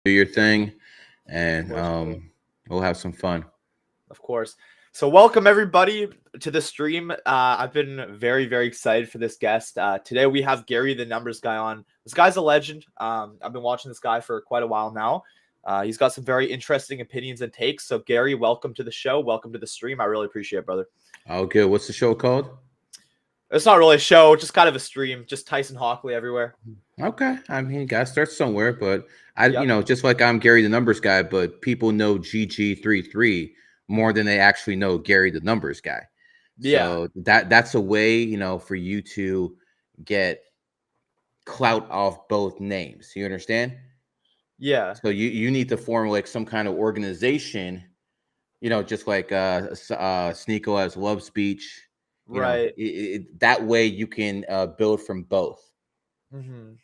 do your thing, Of and course, brother. we'll have some fun. Of course. So welcome everybody to the stream. I've been very, very excited for this guest. Today we have Garry, the numbers guy, on. This guy's a legend. I've been watching this guy for quite a while now. He's got some very interesting opinions and takes. So Garry, welcome to the show. Welcome to the stream. I really appreciate it, brother. Oh, good. What's the show called? It's not really a show, just kind of a stream. Just Tyson Hockley everywhere. Okay, I mean, you gotta start somewhere, but Yep. just like I'm Garry the numbers guy, but people know GG33 more than they actually know Garry the numbers guy. Yeah. So that's a way, for you to get clout off both names. You understand? Yeah. So you need to form like some kind of organization, just like Sneeko has Love Speech. Right. That way you can build from both. Mm-hmm.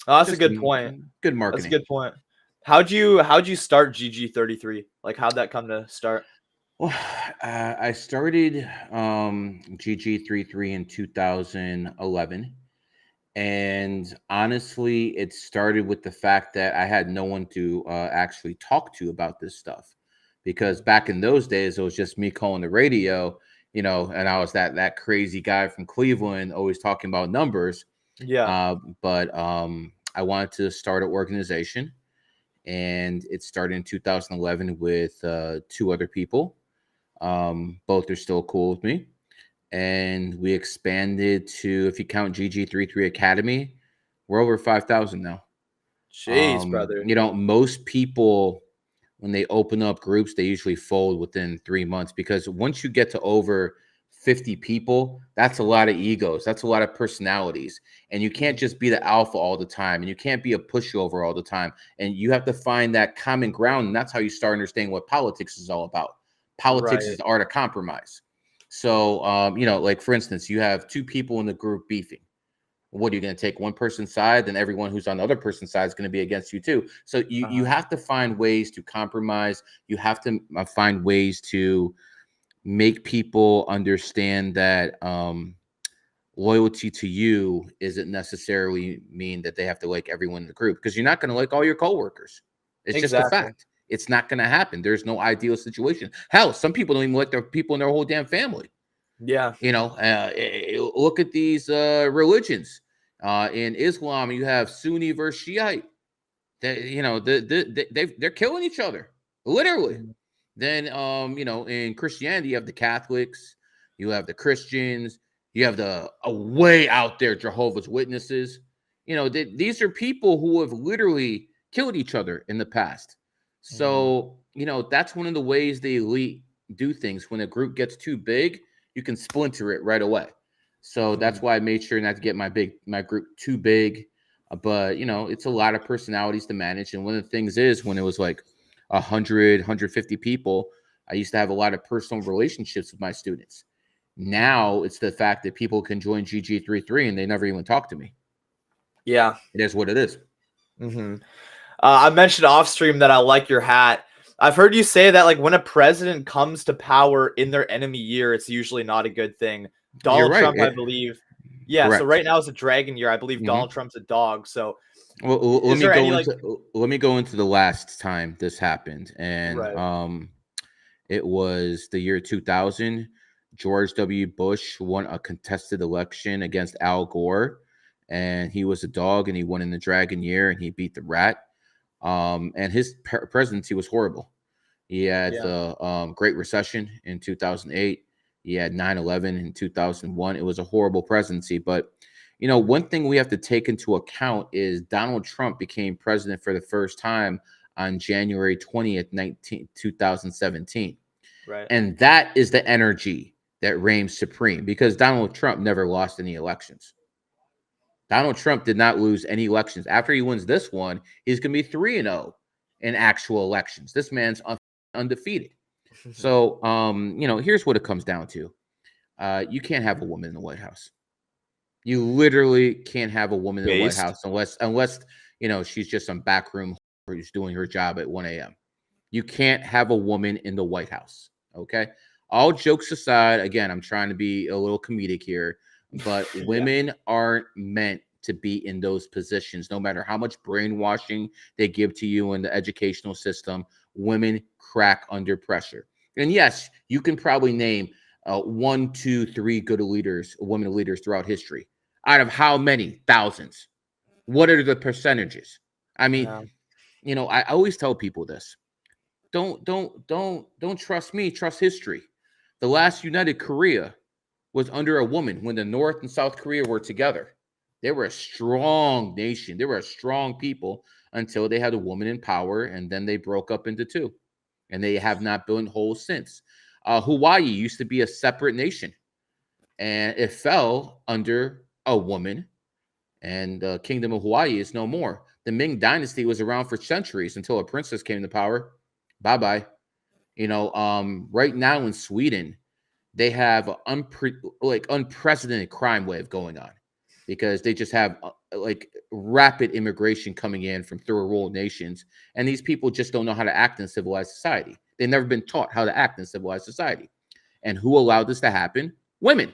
Oh, that's a Just good point. good That's a marketing. good point. How'd you start GG33? Like, how'd that come to start? Well, I started GG33 in 2011. And honestly, it started with the fact that I had no one to actually talk to about this stuff. Because back in those days, it was just me calling the radio, and I was that crazy guy from Cleveland always talking about numbers. Yeah. But I wanted to start an organization, and it started in 2011 with two other people. Both are still cool with me. And we expanded to, if you count GG33 Academy, we're over 5,000 now. Jeez, brother. Most people, when they open up groups, they usually fold within 3 months, because once you get to over 50 people, that's a lot of egos. That's a lot of personalities. And you can't just be the alpha all the time. And you can't be a pushover all the time. And you have to find that common ground. And that's how you start understanding what politics is all about. Politics is Right. the art of compromise. So, like for instance, you have two people in the group beefing. What are you going to take one person's side? Then everyone who's on the other person's side is going to be against you too. So you have to find ways to compromise. You have to find ways to make people understand that loyalty to you isn't necessarily mean that they have to like everyone in the group, because you're not going to like all your coworkers. It's just a Exactly. fact. It's not going to happen. There's no ideal situation. Hell, some people don't even like their people in their whole damn family. Yeah. Look at these religions. In Islam, you have Sunni versus Shiite. They're killing each other, literally. Mhm. Then, in Christianity, you have the Catholics, you have the Christians, you have the way out there Jehovah's Witnesses. These are people who have literally killed each other in the past. Mhm. So, that's one of the ways the elite do things. When a group gets too big, you can splinter it right away. So that's Mhm. why I made sure not to get my group too big. But it's a lot of personalities to manage. And one of the things is, when it was like 150 people, I used to have a lot of personal relationships with my students. Now it's the fact that people can join GG33 and they never even talk to me. Yeah. It is what it is. Mm-hmm. I mentioned off stream that I like your hat. I've heard you say that, like, when a president comes to power in their enemy year, it's usually not a good thing. You're Donald right. Trump, I believe. Yeah, so Correct. right now is a dragon year. I believe Donald Hmm. Trump's a dog. So Well, is there any, like, let me go into the last time this happened, and right? it was the year 2000. George W. Bush won a contested election against Al Gore, and he was a dog, and he won in the dragon year, and he beat the rat. And his presidency was horrible. He had Yeah. the Great Recession in 2008. He had 9/11 in 2001. It was a horrible presidency. But, one thing we have to take into account is Donald Trump became president for the first time on January 20th, 2017. Right. And that is the energy that reigns supreme, because Donald Trump never lost any elections. Donald Trump did not lose any elections. After he wins this one, he's going to be 3-0 in actual elections. This man's undefeated. So, here's what it comes down to. You can't have a woman in the White House. You literally can't have a woman in the White Based. House unless she's just some backroom who's doing her job at 1 a.m. You can't have a woman in the White House. Okay. All jokes aside, again, I'm trying to be a little comedic here, but Yeah. women aren't meant to be in those positions. No matter how much brainwashing they give to you in the educational system, women crack under pressure. And yes, you can probably name 1, 2, 3 good leaders, women leaders throughout history. Out of how many thousands? What are the percentages? I mean, I always tell people this. Don't trust me, trust history. The last united Korea was under a woman when the North and South Korea were together. They were a strong nation. They were a strong people until they had a woman in power, and then they broke up into two. And they have not been whole since. Hawaii used to be a separate nation, and it fell under a woman, and the Kingdom of Hawaii is no more. The Ming Dynasty was around for centuries until a princess came to power. Bye-bye. Right now in Sweden, they have an unprecedented crime wave going on because they just have rapid immigration coming in from third world nations. And these people just don't know how to act in civilized society. They've never been taught how to act in civilized society. And who allowed this to happen? Women.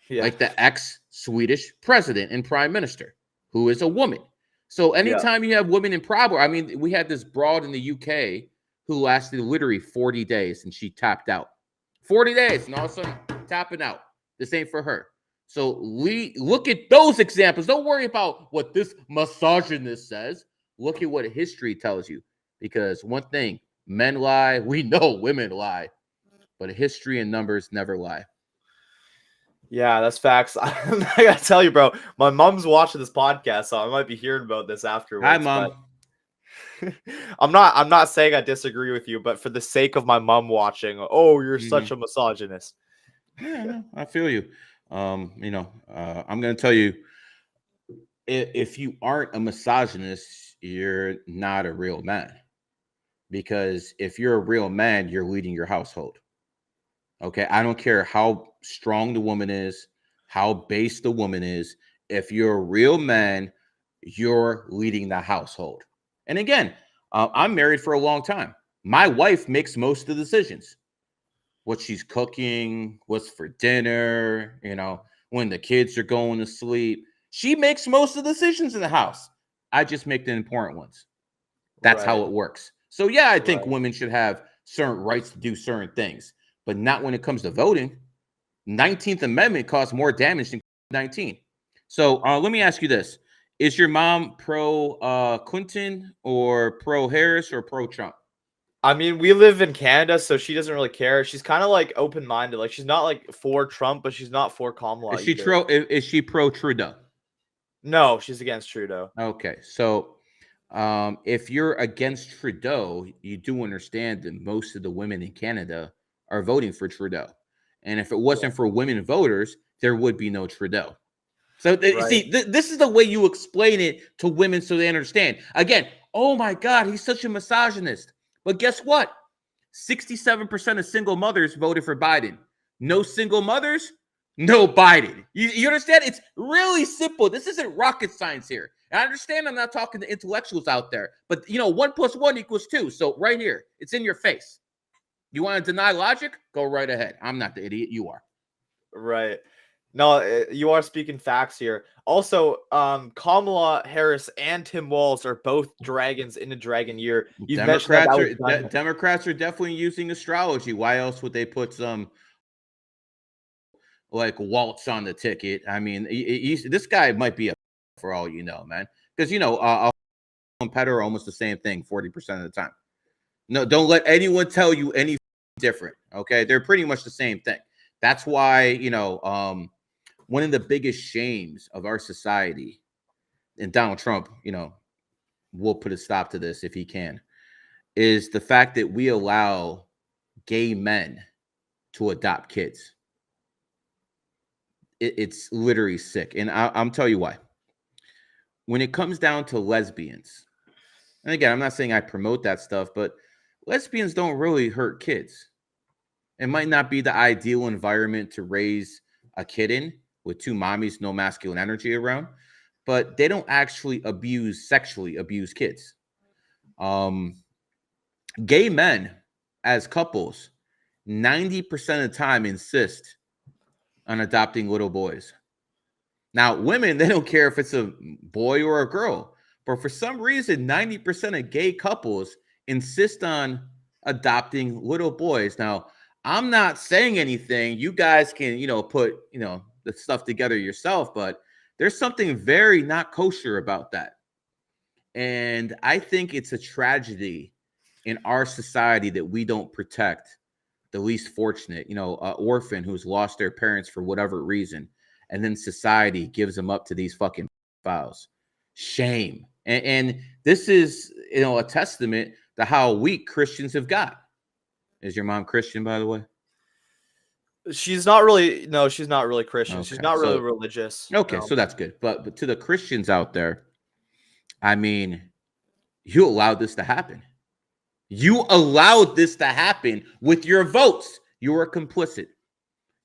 Yeah. Like the ex-Swedish president and prime minister, who is a woman. So anytime you have women in power, I mean, we had this broad in the UK who lasted literally 40 days and she tapped out. 40 days and all of a sudden tapping out. This ain't for her. So look at those examples. Don't worry about what this misogynist says. Look at what history tells you. Because one thing, men lie. We know women lie. But history and numbers never lie. Yeah, that's facts. I gotta tell you, bro, my mom's watching this podcast, so I might be hearing about this afterwards. Hi, Mom. I'm not saying I disagree with you, but for the sake of my mom watching, you're such a misogynist. Yeah, no, I feel you. I'm gonna tell you, if you aren't a misogynist, you're not a real man. Because if you're a real man, you're leading your household. Okay, I don't care how strong the woman is, how base the woman is. If you're a real man, you're leading the household. And again, I'm married for a long time. My wife makes most of the decisions. What she's cooking, what's for dinner, when the kids are going to sleep. She makes most of the decisions in the house. I just make the important ones. That's how it works. So yeah, I think women should have certain rights to do certain things, but not when it comes to voting. 19th Amendment caused more damage than 19. So let me ask you this. Is your mom pro Clinton or pro Harris or pro Trump? I mean, we live in Canada, so she doesn't really care. She's kind of like open-minded. Like she's not like for Trump, but she's not for Kamala. Is she pro Trudeau? No, she's against Trudeau. Okay, so if you're against Trudeau, you do understand that most of the women in Canada are voting for Trudeau. And if it wasn't for women voters, there would be no Trudeau. So see, this is the way you explain it to women so they understand. Again, oh my God, he's such a misogynist. But guess what? 67% of single mothers voted for Biden. No single mothers, no Biden. You understand? It's really simple. This isn't rocket science here. And I understand I'm not talking to intellectuals out there, but 1 + 1 = 2. So right here, it's in your face. You want to deny logic? Go right ahead. I'm not the idiot. You are. Right. No, you are speaking facts here. Also, Kamala Harris and Tim Walz are both dragons in a dragon year. Democrats are definitely using astrology. Why else would they put some like waltz on the ticket? I mean, this guy might be a for all you know, man. Because competitor are almost the same thing 40% of the time. No, don't let anyone tell you any different. Okay, they're pretty much the same thing. That's why one of the biggest shames of our society, and Donald Trump, will put a stop to this if he can, is the fact that we allow gay men to adopt kids. It's literally sick. And I'm tell you why. When it comes down to lesbians, and again, I'm not saying I promote that stuff, but lesbians don't really hurt kids. It might not be the ideal environment to raise a kid in with two mommies, no masculine energy around, but they don't actually sexually abuse kids. Gay men as couples, 90% of the time insist on adopting little boys. Now, women, they don't care if it's a boy or a girl, but for some reason, 90% of gay couples insist on adopting little boys. Now, I'm not saying anything. You guys can, put, the stuff together yourself, but there's something very not kosher about that. And I think it's a tragedy in our society that we don't protect the least fortunate, an orphan who's lost their parents for whatever reason. And then society gives them up to these fucking files. Shame. And this is, a testament to how weak Christians have got. Is your mom Christian, by the way? She's not really. No, she's not really Christian. Okay, she's not really religious. Okay, no. So that's good. But to the Christians out there, I mean, you allowed this to happen. You allowed this to happen with your votes. You are complicit.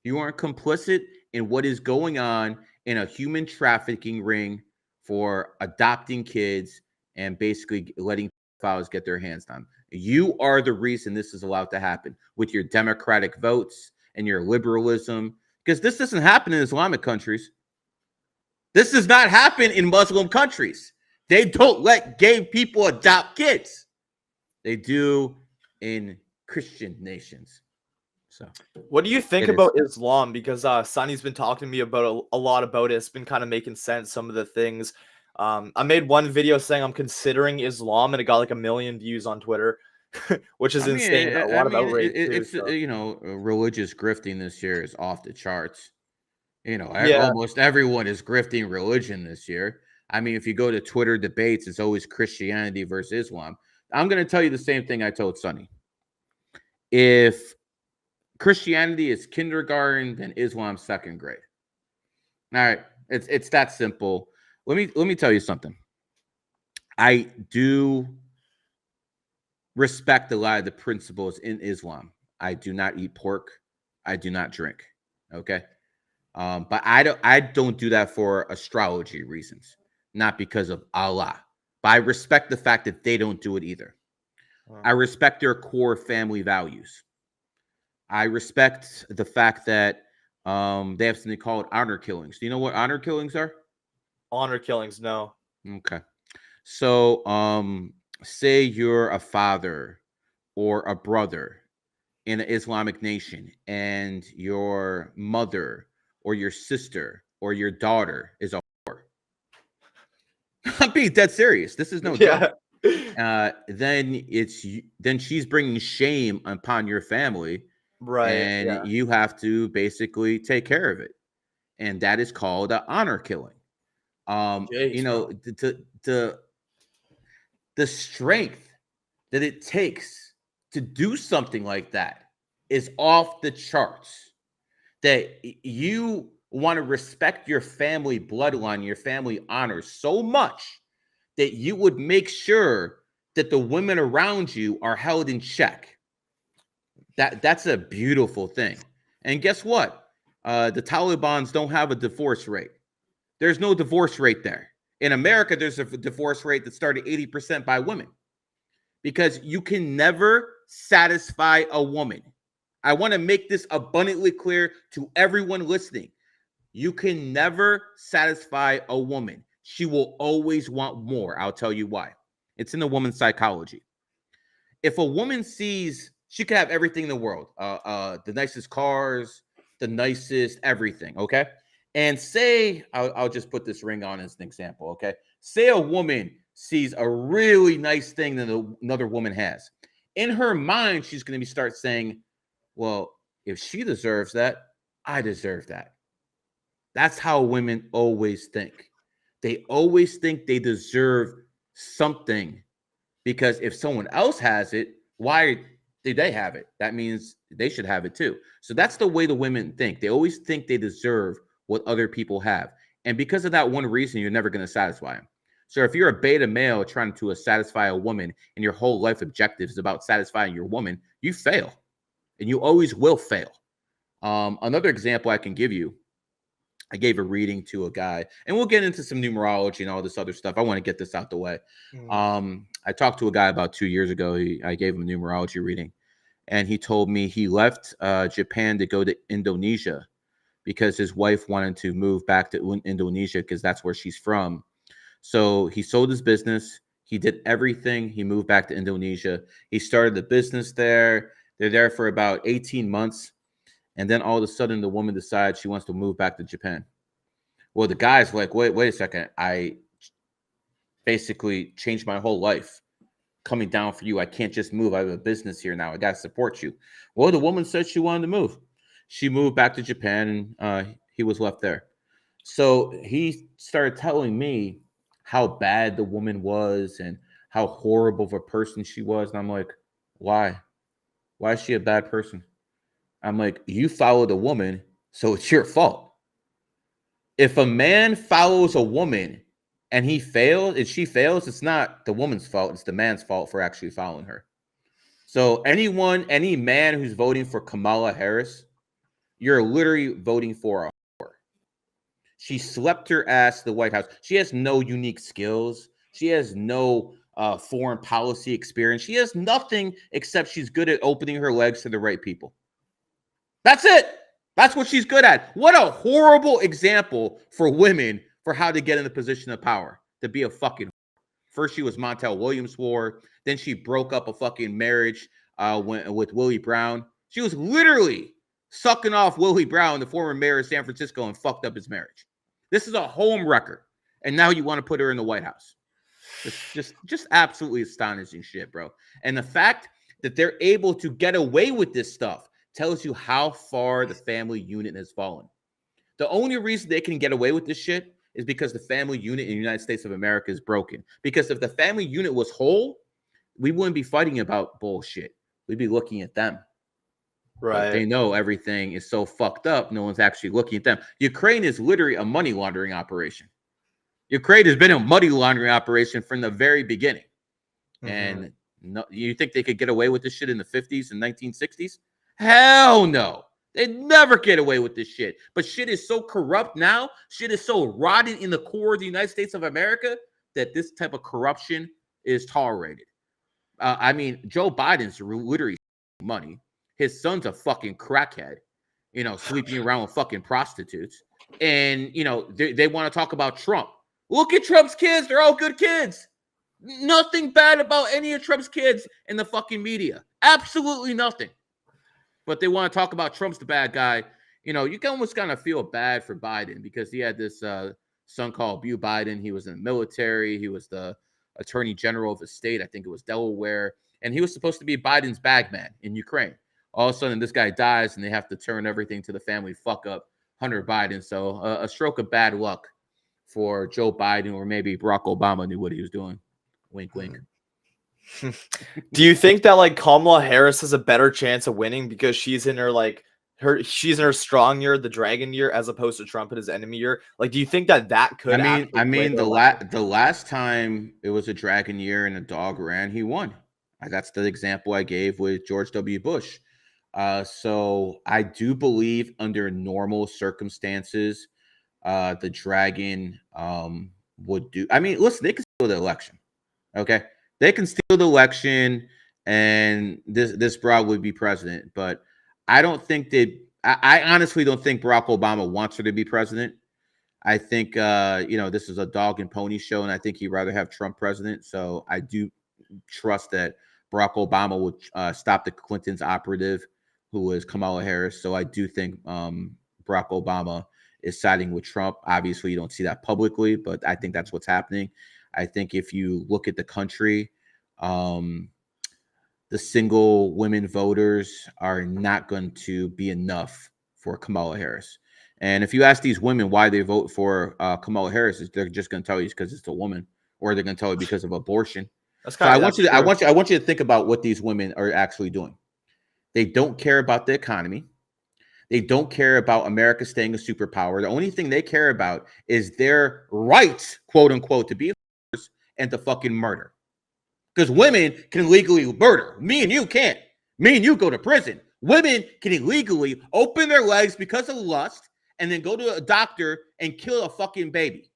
You are complicit in what is going on in a human trafficking ring for adopting kids and basically letting pedophiles get their hands on. You are the reason this is allowed to happen with your democratic votes and your liberalism, because this doesn't happen in Islamic countries. This does not happen in Muslim countries. They don't let gay people adopt kids. They do in Christian nations. So, what do you think about Islam? Because Sonny's been talking to me about a lot about it. It's been kind of making sense, some of the things. I made one video saying I'm considering Islam, and it got like 1 million views on Twitter, which is insane. A lot of outrage. It's religious grifting this year is off the charts. Almost everyone is grifting religion this year. I mean, if you go to Twitter debates, it's always Christianity versus Islam. I'm going to tell you the same thing I told Sonny. If Christianity is kindergarten, then Islam's second grade. All right, it's that simple. Let me tell you something. I do respect a lot of the principles in Islam. I do not eat pork. I do not drink. Okay, but I don't do that for astrology reasons, not because of Allah. But I respect the fact that they don't do it either. I respect their core family values. I respect the fact that they have something called honor killings. Do you know what honor killings are? Honor killings, no. Okay. So say you're a father or a brother in an Islamic nation, and your mother or your sister or your daughter is a whore. I'm being dead serious. This is no joke. Then she's bringing shame upon your family, right? And you have to basically take care of it, and that is called an honor killing. The strength that it takes to do something like that is off the charts. That you want to respect your family bloodline, your family honor so much that you would make sure that the women around you are held in check. That's a beautiful thing. And guess what? The Taliban's don't have a divorce rate. There's no divorce rate there. In America, there's a divorce rate that started 80% by women, because you can never satisfy a woman. I want to make this abundantly clear to everyone listening. You can never satisfy a woman. She will always want more. I'll tell you why. It's in the woman's psychology. If a woman sees she could have everything in the world, the nicest cars, the nicest everything, okay? And say, I'll just put this ring on as an example, okay? Say a woman sees a really nice thing that another woman has. In her mind, she's going to start saying, well, if she deserves that, I deserve that. That's how women always think. They always think they deserve something, because if someone else has it, why do they have it? That means they should have it too. So that's the way the women think. They always think they deserve what other people have. And because of that one reason, you're never going to satisfy them. So if you're a beta male trying to satisfy a woman and your whole life objective is about satisfying your woman, you fail. And you always will fail. Another example I can give you, I gave a reading to a guy, and we'll get into some numerology and all this other stuff. I want to get this out the way. I talked to a guy about 2 years ago. I gave him a numerology reading, and he told me he left Japan to go to Indonesia because his wife wanted to move back to Indonesia because that's where she's from. So he sold his business. He did everything. He moved back to Indonesia. He started the business there. They're there for about 18 months. And then all of a sudden, the woman decides she wants to move back to Japan. Well, the guy's like, wait a second. I basically changed my whole life coming down for you. I can't just move. I have a business here now. I got to support you. Well, the woman said she wanted to move. She moved back to Japan, and he was left there. So he started telling me how bad the woman was and how horrible of a person she was. And I'm like, why? Why is she a bad person? I'm like, you followed a woman, so it's your fault. If a man follows a woman and he fails, and she fails, it's not the woman's fault. It's the man's fault for actually following her. So any man who's voting for Kamala Harris, you're literally voting for a whore. She slept her ass to the White House. She has no unique skills. She has no foreign policy experience. She has nothing except she's good at opening her legs to the right people. That's it. That's what she's good at. What a horrible example for women for how to get in the position of power, to be a fucking whore. First, she was Montel Williams' whore. Then she broke up a fucking marriage with Willie Brown. She was literally sucking off Willie Brown, the former mayor of San Francisco, and fucked up his marriage. This is a home wrecker. And now you want to put her in the White House. Just absolutely astonishing shit, bro. And the fact that they're able to get away with this stuff tells you how far the family unit has fallen. The only reason they can get away with this shit is because the family unit in the United States of America is broken. Because if the family unit was whole, we wouldn't be fighting about bullshit. We'd be looking at them. Right. But they know everything is so fucked up, no one's actually looking at them. Ukraine is literally a money laundering operation. Ukraine has been a money laundering operation from the very beginning. Mm-hmm. And no, you think they could get away with this shit in the 50s and 1960s? Hell no. They'd never get away with this shit. But shit is so corrupt now, shit is so rotten in the core of the United States of America that this type of corruption is tolerated. I mean, Joe Biden's literally money. His son's a fucking crackhead, sleeping around with fucking prostitutes. And, they want to talk about Trump. Look at Trump's kids. They're all good kids. Nothing bad about any of Trump's kids in the fucking media. Absolutely nothing. But they want to talk about Trump's the bad guy. You can almost kind of feel bad for Biden because he had this son called Beau Biden. He was in the military. He was the attorney general of the state. I think it was Delaware. And he was supposed to be Biden's bagman in Ukraine. All of a sudden, this guy dies, and they have to turn everything to the family fuck up Hunter Biden. So a stroke of bad luck for Joe Biden, or maybe Barack Obama knew what he was doing. Wink, wink. Do you think that Kamala Harris has a better chance of winning because she's in her strong year, the dragon year, as opposed to Trump in his enemy year? Do you think that could? I mean, the last time it was a dragon year and a dog ran, he won. That's the example I gave with George W. Bush. So I do believe under normal circumstances, the dragon would do. I mean, listen, they can steal the election. Okay. They can steal the election and this broad would be president. But I don't think I honestly don't think Barack Obama wants her to be president. I think, this is a dog and pony show, and I think he'd rather have Trump president. So I do trust that Barack Obama would stop the Clintons operative, who is Kamala Harris. So I do think Barack Obama is siding with Trump. Obviously, you don't see that publicly, but I think that's what's happening. I think if you look at the country, the single women voters are not going to be enough for Kamala Harris. And if you ask these women why they vote for Kamala Harris, they're just going to tell you it's because it's a woman, or they're going to tell you because of abortion. I want you to think about what these women are actually doing. They don't care about the economy. They don't care about America staying a superpower. The only thing they care about is their right, quote unquote, to be and to fucking murder. Because women can legally murder. Me and you can't. Me and you go to prison. Women can illegally open their legs because of lust and then go to a doctor and kill a fucking baby.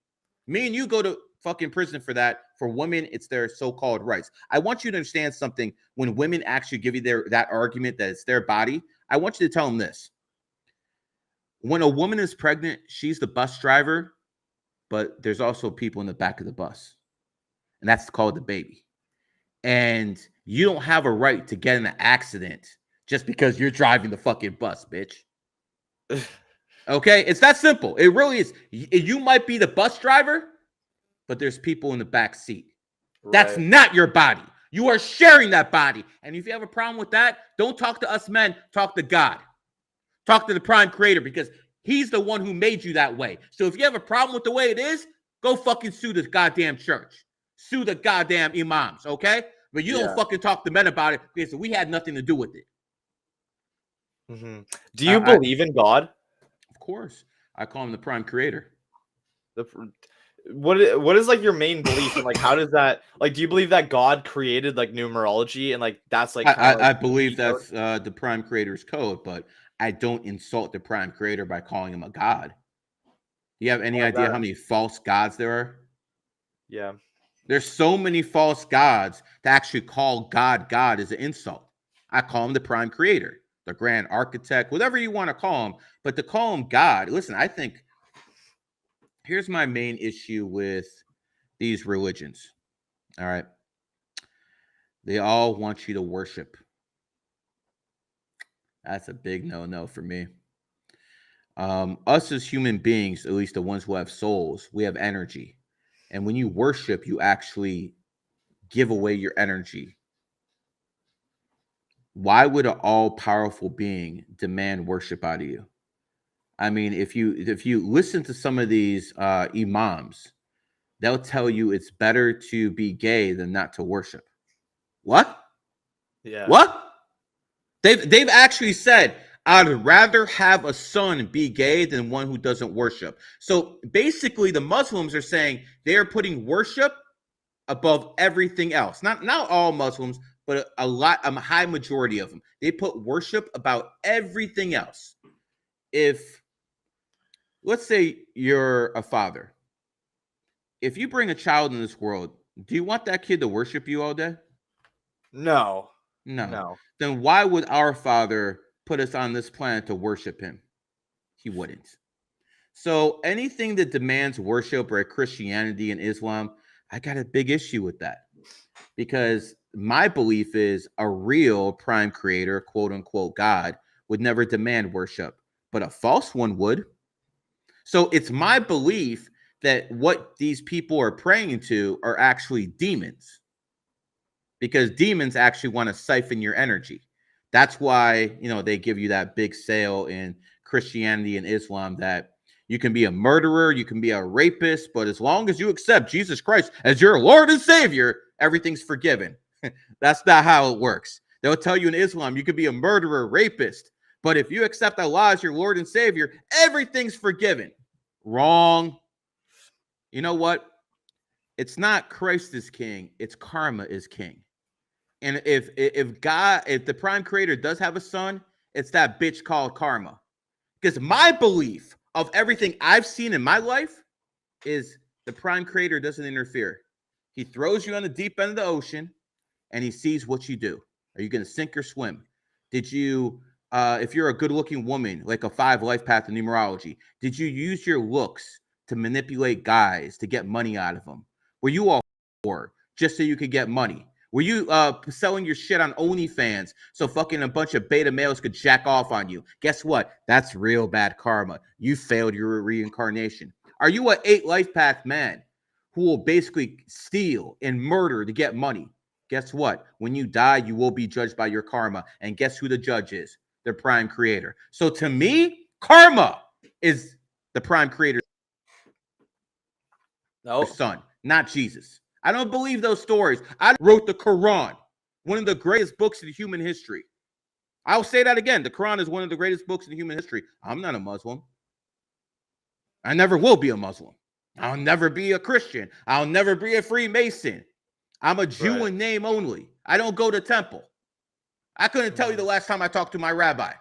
Me and you go to fucking prison for that. For women, it's their so-called rights. I want you to understand something. When women actually give you that argument that it's their body, I want you to tell them this. When a woman is pregnant, she's the bus driver, but there's also people in the back of the bus, and that's called the baby. And you don't have a right to get in an accident just because you're driving the fucking bus, bitch. Okay, it's that simple. It really is. You might be the bus driver, but there's people in the back seat. Right. That's not your body. You are sharing that body. And if you have a problem with that, don't talk to us men. Talk to God. Talk to the prime creator, because he's the one who made you that way. So if you have a problem with the way it is, go fucking sue the goddamn church. Sue the goddamn imams, okay? But you don't fucking talk to men about it, because we had nothing to do with it. Mm-hmm. Do you believe in God? Of course. I call him the prime creator. What is like your main belief, and like how does that, like, do you believe that God created like numerology, and like that's like I believe that's the prime creator's code, but I don't insult the prime creator by calling him a god. Do you have any idea how many false gods there are? Yeah. There's so many false gods to actually call God is an insult. I call him the prime creator, the grand architect, whatever you want to call him. But to call him God, listen, I think here's my main issue with these religions. All right. They all want you to worship. That's a big no-no for me. Us as human beings, at least the ones who have souls, we have energy. And when you worship, you actually give away your energy. Why would an all-powerful being demand worship out of you? I mean, if you listen to some of these imams, they'll tell you it's better to be gay than not to worship. What? Yeah. What? They've actually said, I'd rather have a son be gay than one who doesn't worship. So basically, the Muslims are saying they are putting worship above everything else. Not all Muslims, but a high majority of them. They put worship about everything else. If, let's say you're a father, if you bring a child in this world, do you want that kid to worship you all day? No. Then why would our Father put us on this planet to worship him? He wouldn't. So anything that demands worship, or Christianity and Islam, I got a big issue with that, because my belief is a real prime creator, quote unquote God, would never demand worship, but a false one would. So it's my belief that what these people are praying to are actually demons, because demons actually want to siphon your energy. That's why, they give you that big sale in Christianity and Islam that you can be a murderer, you can be a rapist, but as long as you accept Jesus Christ as your Lord and Savior, everything's forgiven. That's not how it works. They'll tell you in Islam you could be a murderer, rapist, but if you accept Allah as your Lord and Savior, everything's forgiven. Wrong. You know what? It's not Christ is king, it's karma is king. And if the prime creator does have a son, it's that bitch called karma. Because my belief of everything I've seen in my life is the prime creator doesn't interfere. He throws you on the deep end of the ocean and he sees what you do. Are you going to sink or swim? Did you, if you're a good looking woman, like a 5 life path in numerology, did you use your looks to manipulate guys to get money out of them? Were you all poor just so you could get money? Were you selling your shit on OnlyFans so fucking a bunch of beta males could jack off on you? Guess what? That's real bad karma. You failed your reincarnation. Are you an 8 life path man who will basically steal and murder to get money? Guess what? When you die, you will be judged by your karma. And guess who the judge is? The prime creator. So to me, karma is the prime creator's son, not Jesus. I don't believe those stories. I wrote the Quran, one of the greatest books in human history. I'll say that again. The Quran is one of the greatest books in human history. I'm not a Muslim. I never will be a Muslim. I'll never be a Christian. I'll never be a Freemason. I'm a Jew in name only. I don't go to temple. I couldn't tell you the last time I talked to my rabbi.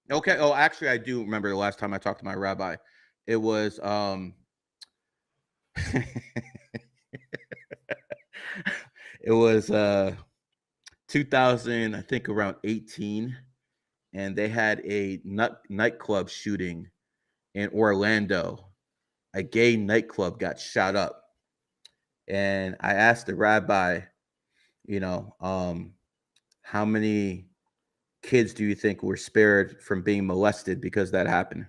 Okay. Oh, actually, I do remember the last time I talked to my rabbi. It was it was 2000, I think around 18. and they had a nightclub shooting in Orlando. A gay nightclub got shot up, and I asked the rabbi, you know, how many kids do you think were spared from being molested because that happened?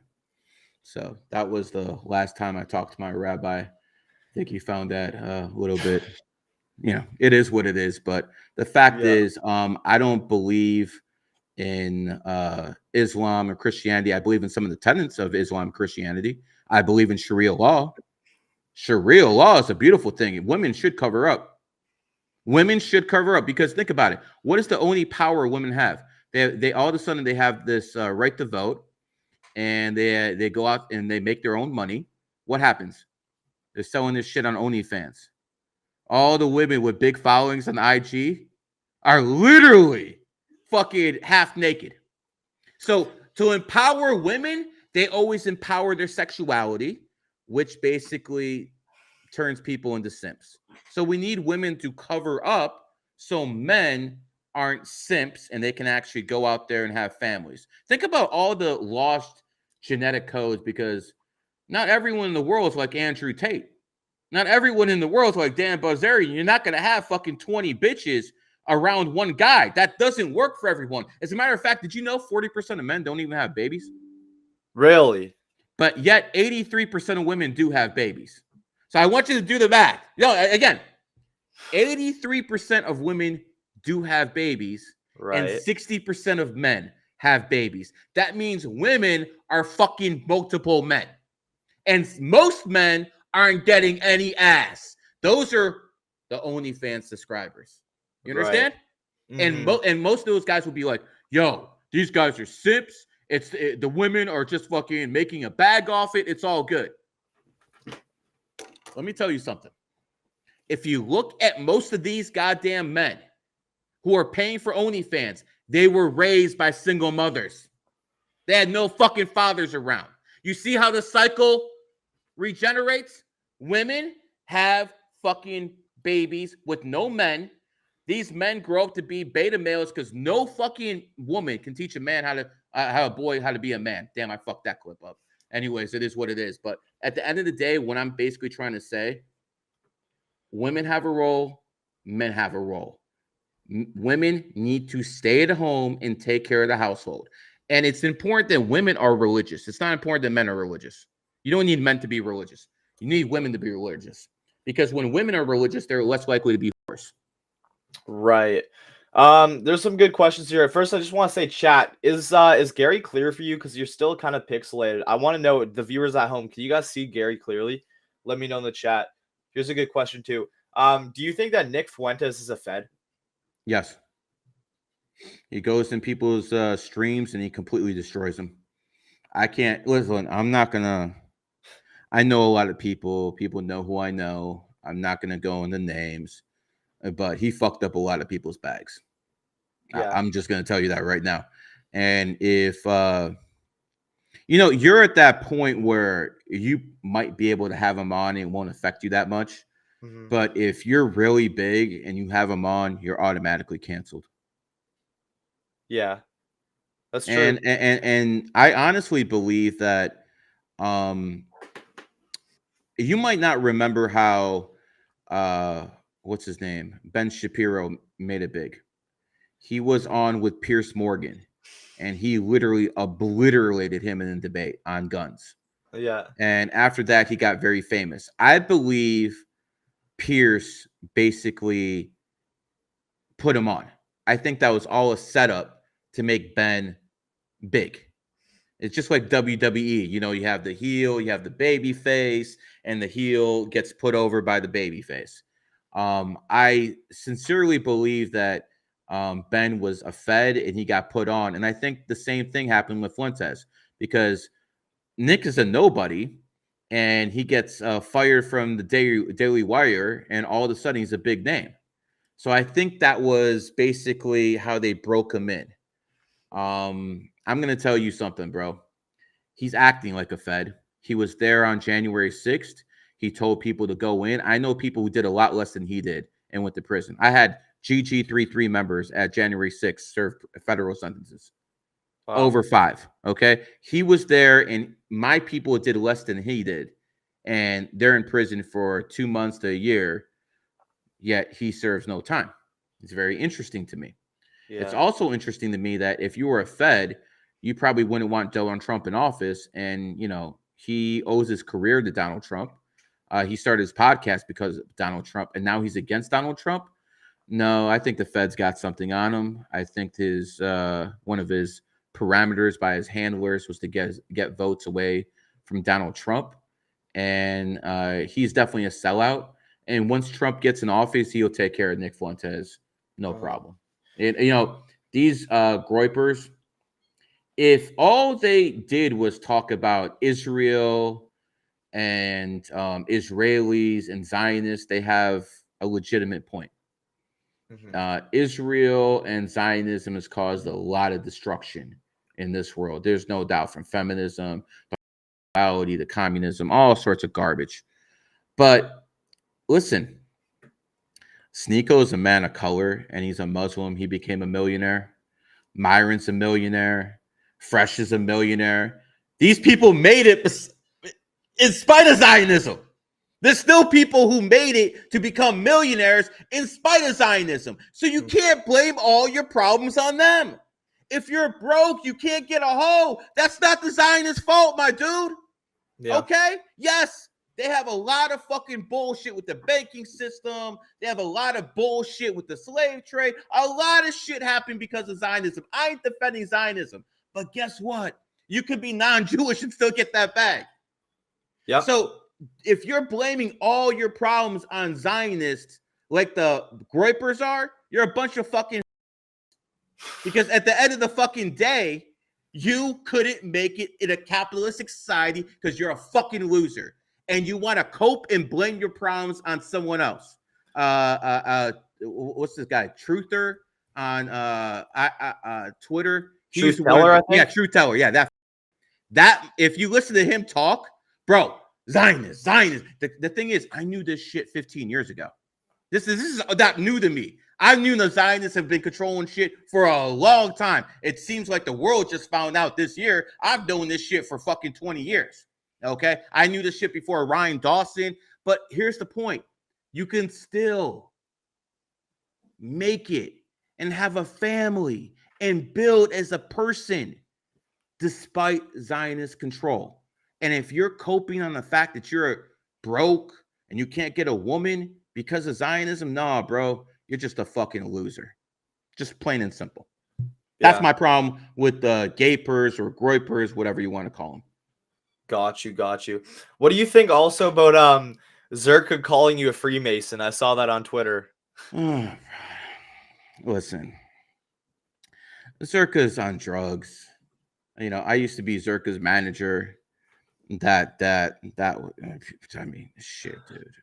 So that was the last time I talked to my rabbi. I think he found that a little bit, it is what it is. But the fact is, I don't believe in Islam or Christianity. I believe in some of the tenets of Islam and Christianity. I believe in Sharia law. Sharia law is a beautiful thing. Women should cover up. Women should cover up, because think about it. What is the only power women have? They all of a sudden they have this right to vote, and they go out and they make their own money. What happens? They're selling this shit on OnlyFans. All the women with big followings on IG are literally fucking half naked. So to empower women, they always empower their sexuality, which basically turns people into simps. So we need women to cover up so men aren't simps and they can actually go out there and have families. Think about all the lost genetic codes, because not everyone in the world is like Andrew Tate. Not everyone in the world is like Dan Bilzerian. You're not going to have fucking 20 bitches around one guy. That doesn't work for everyone. As a matter of fact, did you know 40% of men don't even have babies? Really? But yet 83% of women do have babies. So I want you to do the math. Again, 83% of women do have babies, right, and 60% of men have babies. That means women are fucking multiple men. And most men aren't getting any ass. Those are the OnlyFans subscribers. You understand? Right. And most of those guys will be like, yo, these guys are simps. The women are just fucking making a bag off it. It's all good. Let me tell you something. If you look at most of these goddamn men who are paying for OnlyFans, they were raised by single mothers. They had no fucking fathers around. You see how the cycle regenerates? Women have fucking babies with no men. These men grow up to be beta males because no fucking woman can teach a man how a boy how to be a man. Damn, I fucked that clip up. Anyways, it is what it is. But at the end of the day, what I'm basically trying to say, women have a role, men have a role. Women need to stay at home and take care of the household. And it's important that women are religious. It's not important that men are religious. You don't need men to be religious. You need women to be religious. Because when women are religious, they're less likely to be whores. Right. There's some good questions here. First, I just want to say, chat, is Garry clear for you? Because you're still kind of pixelated. I want to know, the viewers at home, can you guys see Garry clearly? Let me know in the chat. Here's a good question too. Do you think that Nick Fuentes is a Fed? Yes. He goes in people's streams and he completely destroys them. I can't listen. I'm not gonna. I know a lot of people. People know who I know. I'm not gonna go into names, but he fucked up a lot of people's bags. Yeah. I'm just gonna tell you that right now. And if you're at that point where you might be able to have him on, and it won't affect you that much. Mm-hmm. But if you're really big and you have him on, you're automatically canceled. Yeah, that's true. And I honestly believe that you might not remember how what's his name? Ben Shapiro made it big. He was on with Piers Morgan, and he literally obliterated him in a debate on guns. Yeah. And after that, he got very famous. I believe Pierce basically put him on. I think that was all a setup to make Ben big. It's just like WWE. You have the heel, you have the baby face, and the heel gets put over by the baby face. I sincerely believe that Ben was a Fed and he got put on. And I think the same thing happened with Fuentes, because Nick is a nobody and he gets fired from the Daily Wire, and all of a sudden he's a big name. So I think that was basically how they broke him in. I'm going to tell you something, bro. He's acting like a Fed. He was there on January 6th. He told people to go in. I know people who did a lot less than he did and went to prison. I had GG33 members at January 6th serve federal sentences. Wow. Over 5. Okay. He was there, and my people did less than he did. And they're in prison for 2 months to a year, yet he serves no time. It's very interesting to me. It's Yeah. also interesting to me that if you were a Fed, you probably wouldn't want Donald Trump in office. And, he owes his career to Donald Trump. He started his podcast because of Donald Trump, and now he's against Donald Trump. No, I think the Fed's got something on him. I think his one of his parameters by his handlers was to get votes away from Donald Trump, and he's definitely a sellout. And once Trump gets in office, he'll take care of Nick Fuentes, no problem. And these groypers, if all they did was talk about Israel and Israelis and Zionists, they have a legitimate point. Israel and Zionism has caused a lot of destruction in this world. There's no doubt, from feminism, to communism, all sorts of garbage. But listen, Sneeko is a man of color, and he's a Muslim. He became a millionaire. Myron's a millionaire. Fresh is a millionaire. These people made it in spite of Zionism. There's still people who made it to become millionaires in spite of Zionism. So you can't blame all your problems on them. If you're broke, you can't get a hoe. That's not the Zionist fault, my dude. Yeah. Okay? Yes, they have a lot of fucking bullshit with the banking system. They have a lot of bullshit with the slave trade. A lot of shit happened because of Zionism. I ain't defending Zionism. But guess what? You could be non-Jewish and still get that bag. Yeah. So if you're blaming all your problems on Zionists like the groypers are, you're a bunch of fucking because at the end of the fucking day, you couldn't make it in a capitalistic society because you're a fucking loser. And you want to cope and blame your problems on someone else. What's this guy? Truther on Twitter. Truth Teller, I think. Yeah, Truth Teller. Yeah, that if you listen to him talk, bro, Zionist. The thing is, I knew this shit 15 years ago. This is not new to me. I knew the Zionists have been controlling shit for a long time. It seems like the world just found out this year. I've known this shit for fucking 20 years. Okay? I knew this shit before Ryan Dawson. But here's the point. You can still make it and have a family and build as a person despite Zionist control. And if you're coping on the fact that you're broke and you can't get a woman because of Zionism, nah, bro, you're just a fucking loser. Just plain and simple. That's my problem with the gaypers or groypers, whatever you want to call them. Got you. What do you think also about Zerka calling you a Freemason? I saw that on Twitter. Listen, Zerka's on drugs. I used to be Zerka's manager. That I mean, shit, dude.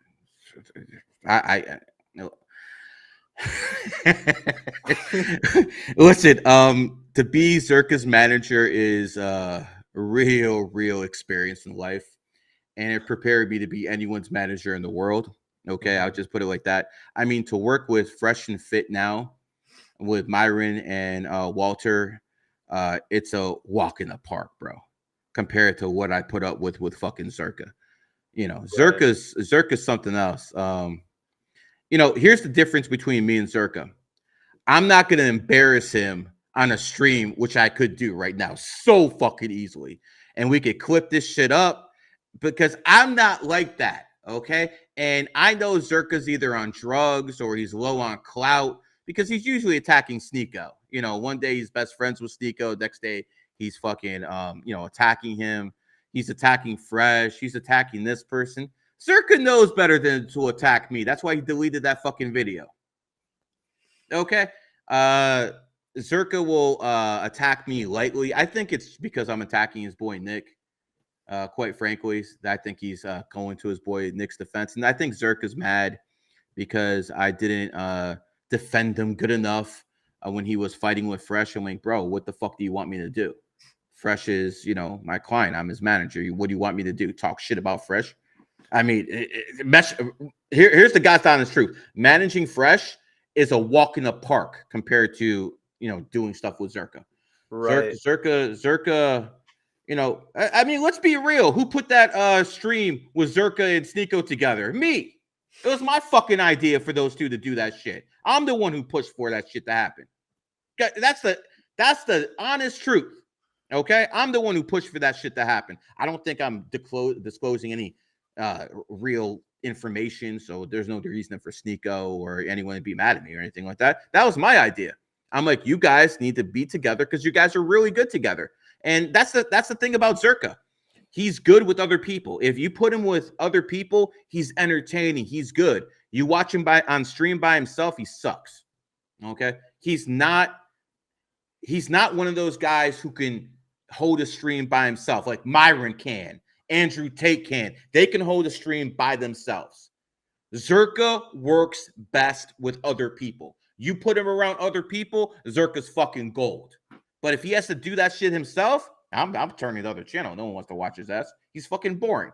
Listen, to be Zerka's manager is a real experience in life, and it prepared me to be anyone's manager in the world. Okay, I'll just put it like that. I mean, to work with Fresh and Fit now with Myron and Walter, it's a walk in the park, bro, compared to what I put up with fucking Zerka. Zerka's something else. Here's the difference between me and Zerka. I'm not going to embarrass him on a stream, which I could do right now so fucking easily. And we could clip this shit up because I'm not like that, okay? And I know Zerka's either on drugs or he's low on clout because he's usually attacking Sneeko. One day he's best friends with Sneeko. Next day he's fucking, attacking him. He's attacking Fresh. He's attacking this person. Zerka knows better than to attack me. That's why he deleted that fucking video. Okay? Zerka will attack me lightly. I think it's because I'm attacking his boy Nick. Quite frankly, I think he's going to his boy Nick's defense. And I think Zerka's mad because I didn't defend him good enough when he was fighting with Fresh. I'm like, bro, what the fuck do you want me to do? Fresh is, my client. I'm his manager. What do you want me to do? Talk shit about Fresh? I mean, here's the God's honest truth. Managing Fresh is a walk in the park compared to, doing stuff with Zerka. Right. Zerka. You know, I mean, let's be real. Who put that stream with Zerka and Sneeko together? Me. It was my fucking idea for those two to do that shit. I'm the one who pushed for that shit to happen. That's the honest truth. Okay, I'm the one who pushed for that shit to happen. I don't think I'm disclosing any real information, so there's no reason for Sneeko or anyone to be mad at me or anything like that. That was my idea. I'm like, you guys need to be together because you guys are really good together. And that's the thing about Zerka. He's good with other people. If you put him with other people, he's entertaining. He's good. You watch him on stream by himself, he sucks. Okay, he's not one of those guys who can hold a stream by himself like Myron can, Andrew Tate can. They can hold a stream by themselves. Zerka works best with other people. You put him around other people, Zerka's fucking gold. But if he has to do that shit himself, I'm turning the other channel. No one wants to watch his ass. He's fucking boring.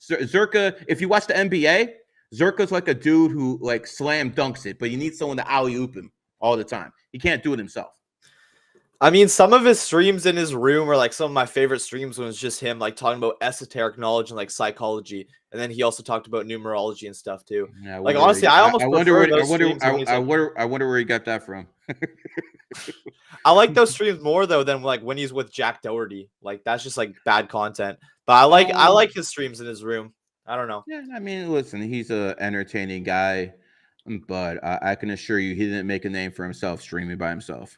Zerka, if you watch the NBA, Zerka's like a dude who like slam dunks it, but you need someone to alley-oop him all the time. He can't do it himself. I mean, some of his streams in his room are like some of my favorite streams when it's just him like talking about esoteric knowledge and like psychology, and then he also talked about numerology and stuff too. Yeah, like honestly, I wonder where he got that from. I like those streams more though than like when he's with Jack Doherty. Like that's just like bad content. But I like his streams in his room. I don't know. Yeah, I mean, listen, he's a entertaining guy, but I can assure you, he didn't make a name for himself streaming by himself.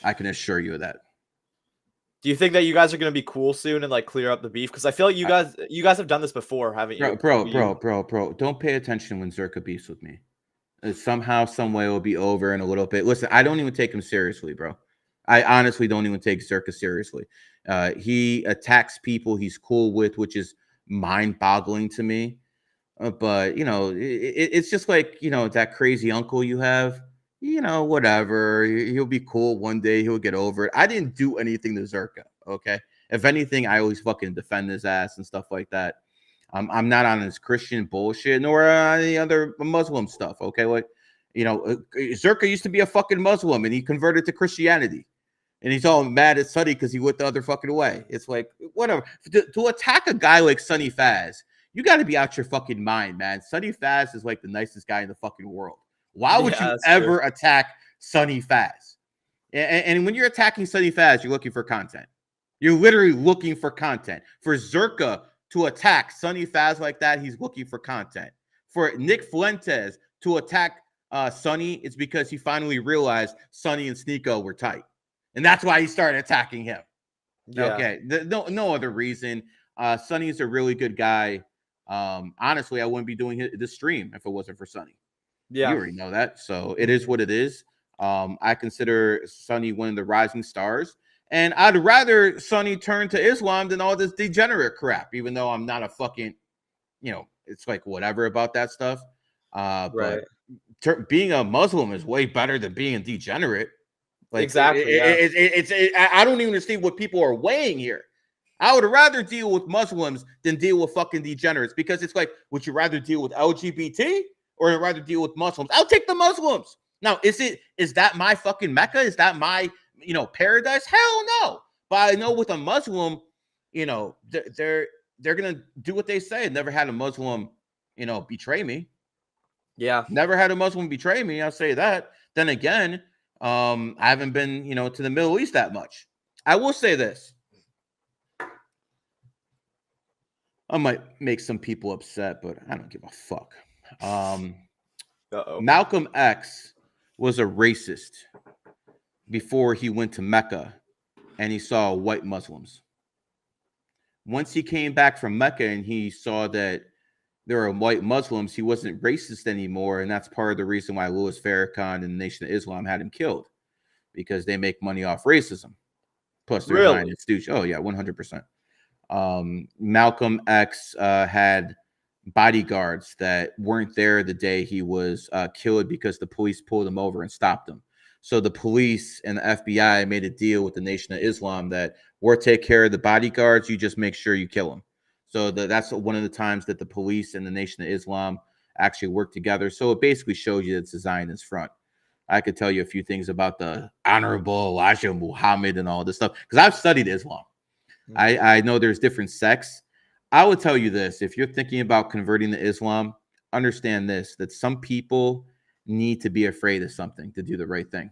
I can assure you of that. Do you think that you guys are going to be cool soon and like clear up the beef? Because I feel like you guys have done this before, haven't you? Bro, don't pay attention when Zerka beefs with me. Somehow, some way, it'll be over in a little bit. Listen, I don't even take him seriously, bro. I honestly don't even take Zerka seriously. He attacks people he's cool with, which is mind-boggling to me. But you know, it's just like, you know, that crazy uncle you have. You know, whatever. He'll be cool one day. He'll get over it. I didn't do anything to Zerka. Okay. If anything, I always fucking defend his ass and stuff like that. I'm not on his Christian bullshit nor any other Muslim stuff. Okay. Like, you know, Zerka used to be a fucking Muslim and he converted to Christianity. And he's all mad at Sunny because he went the other fucking way. It's like, whatever. To attack a guy like Sunny Faz, you got to be out your fucking mind, man. Sunny Faz is like the nicest guy in the fucking world. Why would you ever attack Sunny Faz? And when you're attacking Sunny Faz, you're looking for content. You're literally looking for content. For Zerka to attack Sunny Faz like that, he's looking for content. For Nick Fuentes to attack Sunny, it's because he finally realized Sunny and Sneeko were tight. And that's why he started attacking him. Yeah. Okay. No other reason. Sunny's a really good guy. Honestly, I wouldn't be doing this stream if it wasn't for Sunny. Yeah, you already know that. So it is what it is. I consider Sunny one of the rising stars. And I'd rather Sunny turn to Islam than all this degenerate crap, even though I'm not a fucking, you know, it's like whatever about that stuff. But being a Muslim is way better than being a degenerate. Like, exactly. I don't even understand what people are weighing here. I would rather deal with Muslims than deal with fucking degenerates, because it's like, would you rather deal with LGBT or rather deal with Muslims? I'll take the Muslims. Now, is that my fucking Mecca? Is that my, you know, paradise? Hell no. But I know with a Muslim, you know, they're gonna do what they say. Never had a Muslim, you know, betray me. Yeah. Never had a Muslim betray me. I'll say that. Then again, I haven't been, you know, to the Middle East that much. I will say this. I might make some people upset, but I don't give a fuck. Malcolm X was a racist before he went to Mecca and he saw white Muslims. Once he came back from Mecca and he saw that there are white Muslims, he wasn't racist anymore. And that's part of the reason why Louis Farrakhan and the Nation of Islam had him killed, because they make money off racism. Plus, they're behind his stooge. Oh, yeah, 100%. Malcolm X had bodyguards that weren't there the day he was killed because the police pulled him over and stopped him. So the police and the FBI made a deal with the Nation of Islam that we'll take care of the bodyguards. You just make sure you kill them. So that's one of the times that the police and the Nation of Islam actually work together. So it basically shows you that it's a Zionist front. I could tell you a few things about the Honorable Elijah Muhammad and all this stuff because I've studied Islam. I know there's different sects. I would tell you this: if you're thinking about converting to Islam, understand this, that some people need to be afraid of something to do the right thing.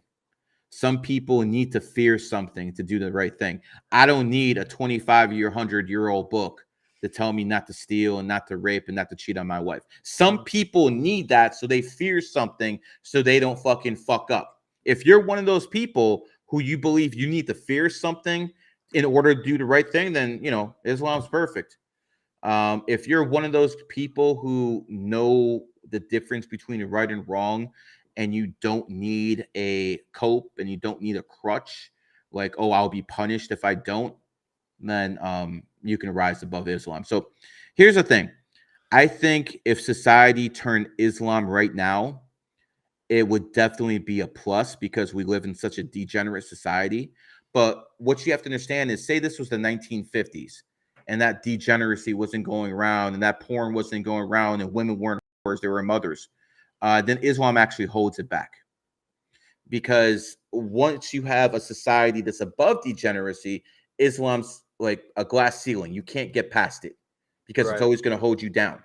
Some people need to fear something to do the right thing. I don't need a 25-year, 100-year-old book to tell me not to steal and not to rape and not to cheat on my wife. Some people need that so they fear something so they don't fucking fuck up. If you're one of those people who you believe you need to fear something in order to do the right thing, then, you know, Islam's perfect. If you're one of those people who know the difference between right and wrong, and you don't need a cope and you don't need a crutch, like, oh, I'll be punished if I don't, then you can rise above Islam. So here's the thing. I think if society turned Islam right now, it would definitely be a plus because we live in such a degenerate society. But what you have to understand is, say this was the 1950s and that degeneracy wasn't going around and that porn wasn't going around and women weren't whores, they were mothers, then Islam actually holds it back. Because once you have a society that's above degeneracy, Islam's like a glass ceiling. You can't get past it because it's always going to hold you down.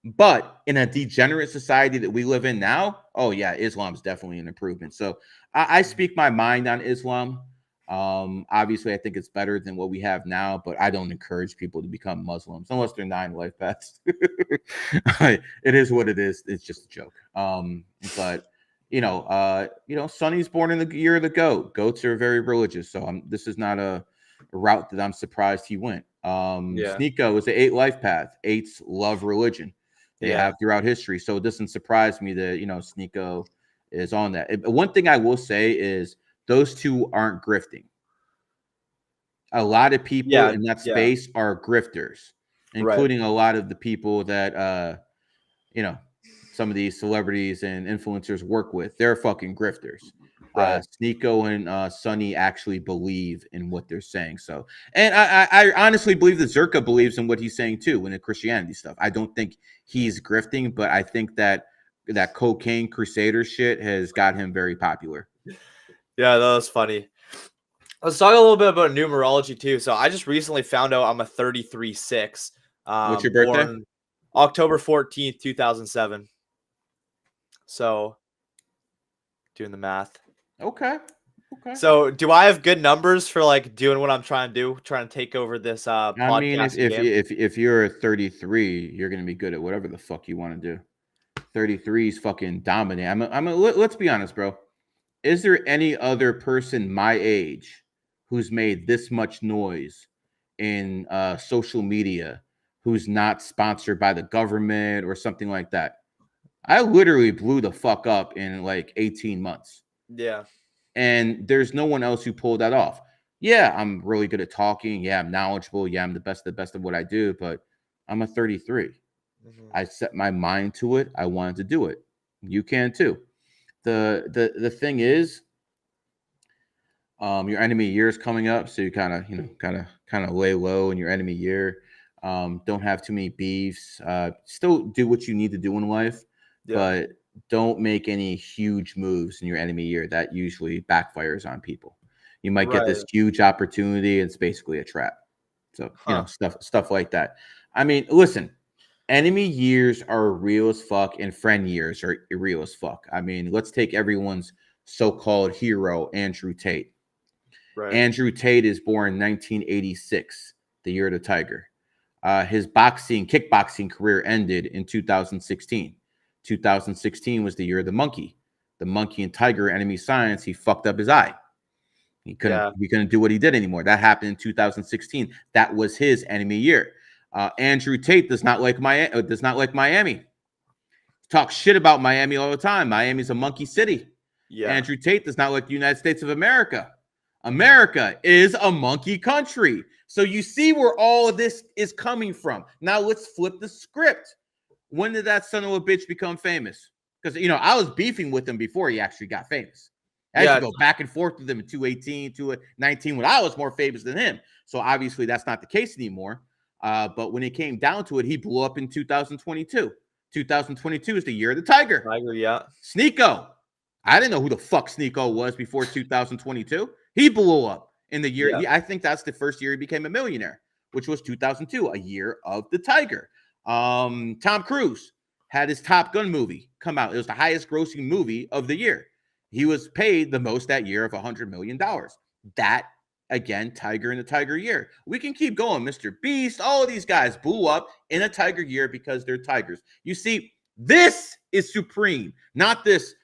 But in a degenerate society that we live in now, oh yeah, Islam's definitely an improvement. So I speak my mind on Islam. Obviously, I think it's better than what we have now, but I don't encourage people to become Muslims unless they're 9 life paths. It is what it is. It's just a joke. But you know, Sonny's born in the year of the goat. Goats are very religious, so this is not a route that I'm surprised he went. Sneeko is the 8 life path. 8s love religion. They have throughout history, so it doesn't surprise me that, you know, Sneeko is on that. One thing I will say is those two aren't grifting. A lot of people in that space are grifters, including a lot of the people that you know, some of these celebrities and influencers work with. They're fucking grifters. Sneeko and Sonny actually believe in what they're saying. So, and I honestly believe that Zerka believes in what he's saying too in the Christianity stuff. I don't think he's grifting, but I think that cocaine crusader shit has got him very popular. Yeah, that was funny. Let's talk a little bit about numerology too. So I just recently found out I'm a 33-6. What's your birthday? Born October 14th, 2007. So doing the math. Okay. So do I have good numbers for like doing what I'm trying to do, trying to take over this podcast? I mean, if you're a 33, you're gonna be good at whatever the fuck you want to do. 33 is fucking dominant. Let's be honest, bro. Is there any other person my age who's made this much noise in social media who's not sponsored by the government or something like that? I literally blew the fuck up in like 18 months. Yeah. And there's no one else who pulled that off. Yeah, I'm really good at talking. Yeah, I'm knowledgeable. Yeah, I'm the best of what I do, but I'm a 33. I set my mind to it. I wanted to do it. You can too. The thing is, your enemy year is coming up, so you kind of lay low in your enemy year. Don't have too many beefs. Still do what you need to do in life, but don't make any huge moves in your enemy year. That usually backfires on people. You might get this huge opportunity. It's basically a trap. So you know, stuff like that. I mean, listen. Enemy years are real as fuck, and friend years are real as fuck. I mean, let's take everyone's so-called hero, Andrew Tate. Andrew Tate is born in 1986, the year of the tiger. His kickboxing career ended in 2016. 2016 was the year of the monkey. The monkey and tiger enemy signs. He fucked up his eye. He couldn't do what he did anymore. That happened in 2016. That was his enemy year. Andrew Tate does not like Miami. Talks shit about Miami all the time. Miami's a monkey city. Andrew Tate does not like the United States of America. America is a monkey country. So you see where all of this is coming from. Now let's flip the script. When did that son of a bitch become famous? Because, you know, I was beefing with him before he actually got famous. I used to go back and forth with him in 2018, 2019 when I was more famous than him. So obviously that's not the case anymore. But when it came down to it, he blew up in 2022. 2022 is the year of the tiger. Tiger, yeah. Sneeko. I didn't know who the fuck Sneeko was before 2022. He blew up in the year. Yeah. I think that's the first year he became a millionaire, which was 2002, a year of the tiger. Tom Cruise had his Top Gun movie come out. It was the highest grossing movie of the year. He was paid the most that year of $100 million. That, again, tiger in the tiger year. We can keep going. Mr. Beast, all of these guys blew up in a tiger year because they're tigers. You see, this is supreme, not this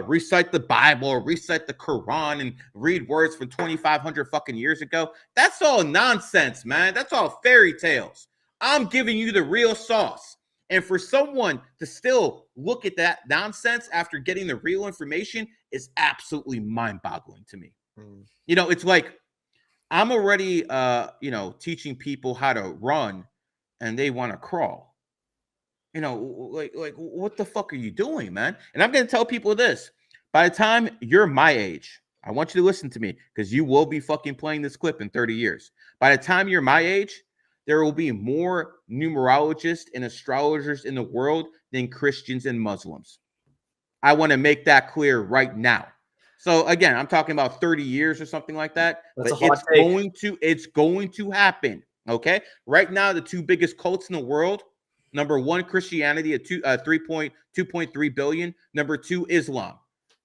recite the Bible or recite the Quran and read words from 2,500 fucking years ago. That's all nonsense, man. That's all fairy tales. I'm giving you the real sauce. And for someone to still look at that nonsense after getting the real information is absolutely mind-boggling to me. You know, it's like I'm already you know, teaching people how to run and they want to crawl. You know, like what the fuck are you doing, man? And I'm going to tell people this. By the time you're my age, I want you to listen to me because you will be fucking playing this clip in 30 years. By the time you're my age, there will be more numerologists and astrologers in the world than Christians and Muslims. I want to make that clear right now. So again, I'm talking about 30 years or something like that. That's but a hot take. It's going to happen. Okay. Right now, the two biggest cults in the world. Number one, Christianity at 2.3 billion. Number two, Islam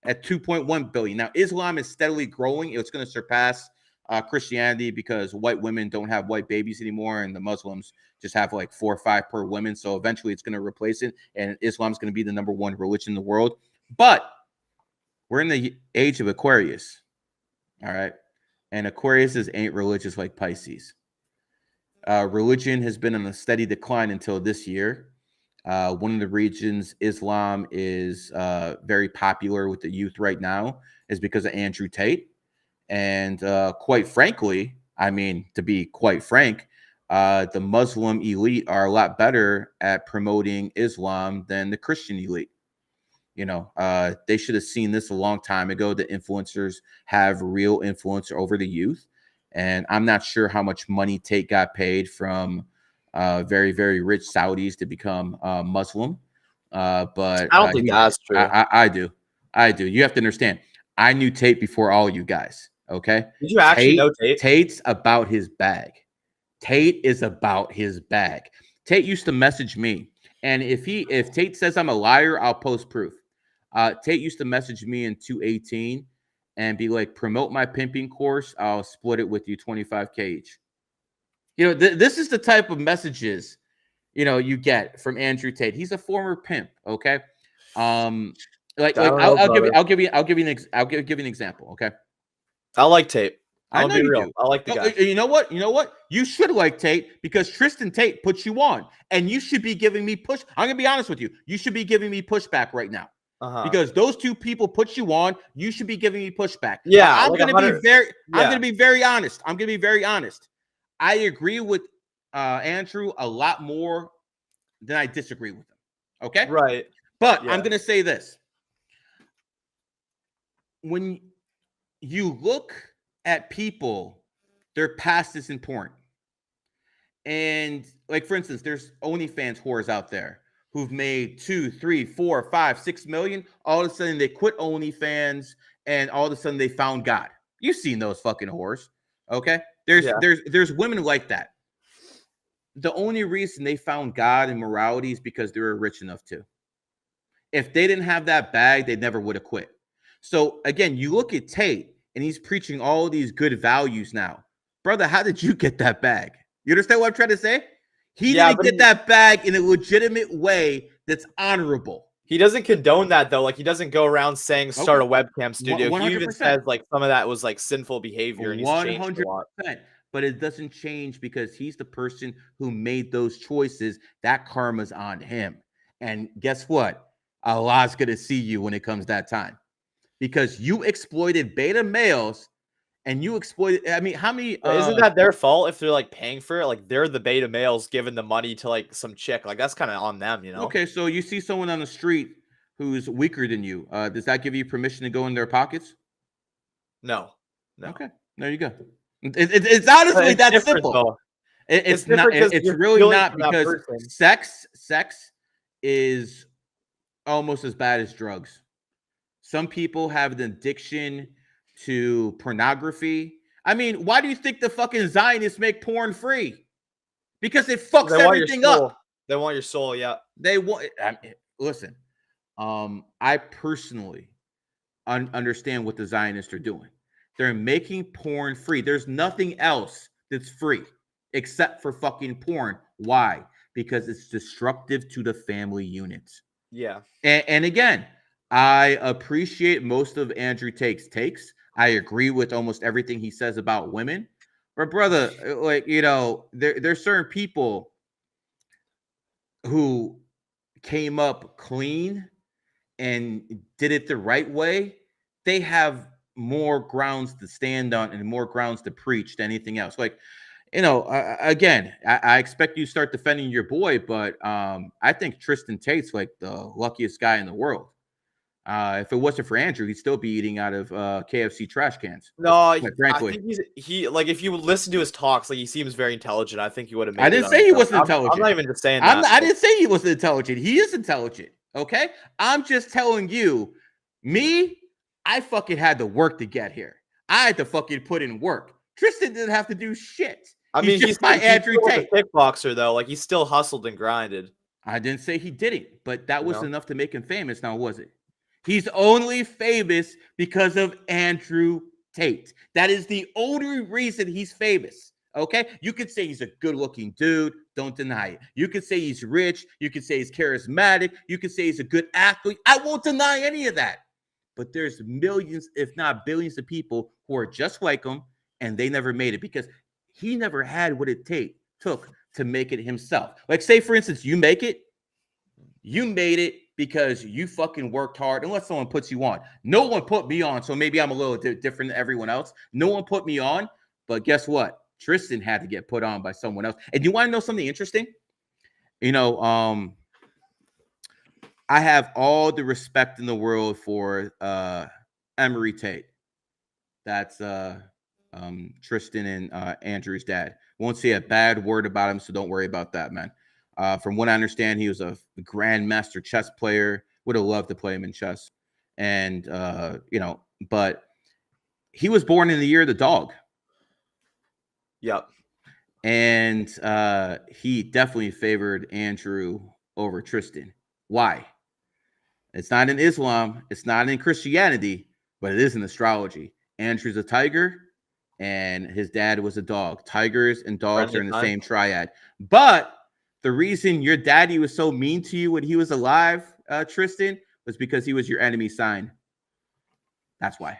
at 2.1 billion. Now, Islam is steadily growing. It's going to surpass Christianity because white women don't have white babies anymore, and the Muslims just have like 4 or 5 per women. So eventually, it's going to replace it, and Islam is going to be the number one religion in the world. But we're in the age of Aquarius, all right? And Aquarius ain't religious like Pisces. Religion has been on a steady decline until this year. One of the reasons Islam is very popular with the youth right now is because of Andrew Tate. And quite frankly, I mean, to be quite frank, the Muslim elite are a lot better at promoting Islam than the Christian elite. You know, they should have seen this a long time ago. The influencers have real influence over the youth. And I'm not sure how much money Tate got paid from very, very rich Saudis to become Muslim. But I don't think that's true. I do. You have to understand. I knew Tate before all you guys. Okay. Did you actually know Tate? Tate's about his bag. Tate is about his bag. Tate used to message me. And if Tate says I'm a liar, I'll post proof. Tate used to message me in 2018 and be like, promote my pimping course. I'll split it with you 25K each. You know, this is the type of messages, you know, you get from Andrew Tate. He's a former pimp. Okay. I'll give you an example. Okay. I like Tate. I know you do. I like the guy. You know what? You should like Tate because Tristan Tate puts you on, and you should be giving me push. I'm gonna be honest with you. You should be giving me pushback right now. Because those two people put you on, you should be giving me pushback. Yeah, I'm gonna be very honest. I agree with Andrew a lot more than I disagree with him. Okay, right. But I'm gonna say this: when you look at people, their past is important. And like, for instance, there's OnlyFans whores out there who've made 2, 3, 4, 5, 6 million. All of a sudden they quit OnlyFans and all of a sudden they found God. You've seen those fucking whores. Okay. There's women like that. The only reason they found God and morality is because they were rich enough to. If they didn't have that bag, they never would have quit. So again, you look at Tate and he's preaching all of these good values now. Brother, how did you get that bag? You understand what I'm trying to say? He didn't get that bag in a legitimate way that's honorable. He doesn't condone that, though. Like, he doesn't go around saying start a webcam studio. 100%. He even says, like, some of that was, like, sinful behavior. And he's 100%. But it doesn't change because he's the person who made those choices. That karma's on him. And guess what? Allah's going to see you when it comes that time. Because you exploited beta males. And you exploit. I mean, how many? Isn't that their fault if they're like paying for it? Like they're the beta males giving the money to like some chick. Like that's kind of on them, you know. Okay, so you see someone on the street who's weaker than you. Does that give you permission to go in their pockets? No. Okay, there you go. It's honestly that simple. It's not. It's really not because sex is almost as bad as drugs. Some people have an addiction to pornography. I mean, why do you think the fucking Zionists make porn free? Because it fucks everything up. They want your soul, yeah. They want. Listen, I personally understand what the Zionists are doing. They're making porn free. There's nothing else that's free except for fucking porn. Why? Because it's destructive to the family unit. Yeah. And again, I appreciate most of Andrew Tate's takes. I agree with almost everything he says about women. But brother, like, you know, there's certain people who came up clean and did it the right way. They have more grounds to stand on and more grounds to preach than anything else. Like, you know, again, I expect you to start defending your boy, but I think Tristan Tate's like the luckiest guy in the world. If it wasn't for Andrew, he'd still be eating out of KFC trash cans. No, I frankly, think he like, if you listen to his talks, like, he seems very intelligent. I think he would have made I didn't say he wasn't intelligent. I'm not even just saying that. I didn't say he wasn't intelligent. He is intelligent. Okay, I'm just telling you, I fucking had to work to get here. I had to fucking put in work. Tristan didn't have to do shit. I mean, he's Andrew Tate, a kickboxer though. Like, he still hustled and grinded. I didn't say he didn't, but that wasn't enough to make him famous. Now, was it? He's only famous because of Andrew Tate. That is the only reason he's famous. Okay, you could say he's a good-looking dude. Don't deny it. You could say he's rich. You could say he's charismatic. You could say he's a good athlete. I won't deny any of that. But there's millions, if not billions, of people who are just like him, and they never made it because he never had what it took to make it himself. Like, say, for instance, you make it. You made it because you fucking worked hard, unless someone puts you on. No one put me on, so maybe I'm a little different than everyone else. No one put me on, but guess what? Tristan had to get put on by someone else. And you want to know something interesting? You know, I have all the respect in the world for Emery Tate. That's Tristan and Andrew's dad. Won't say a bad word about him, so don't worry about that, man. From what I understand, he was a grandmaster chess player. Would have loved to play him in chess. And, you know, but he was born in the year of the dog. Yep. And he definitely favored Andrew over Tristan. Why? It's not in Islam. It's not in Christianity, but it is in astrology. Andrew's a tiger, and his dad was a dog. Tigers and dogs are in the same triad. But the reason your daddy was so mean to you when he was alive, Tristan, was because he was your enemy sign. That's why.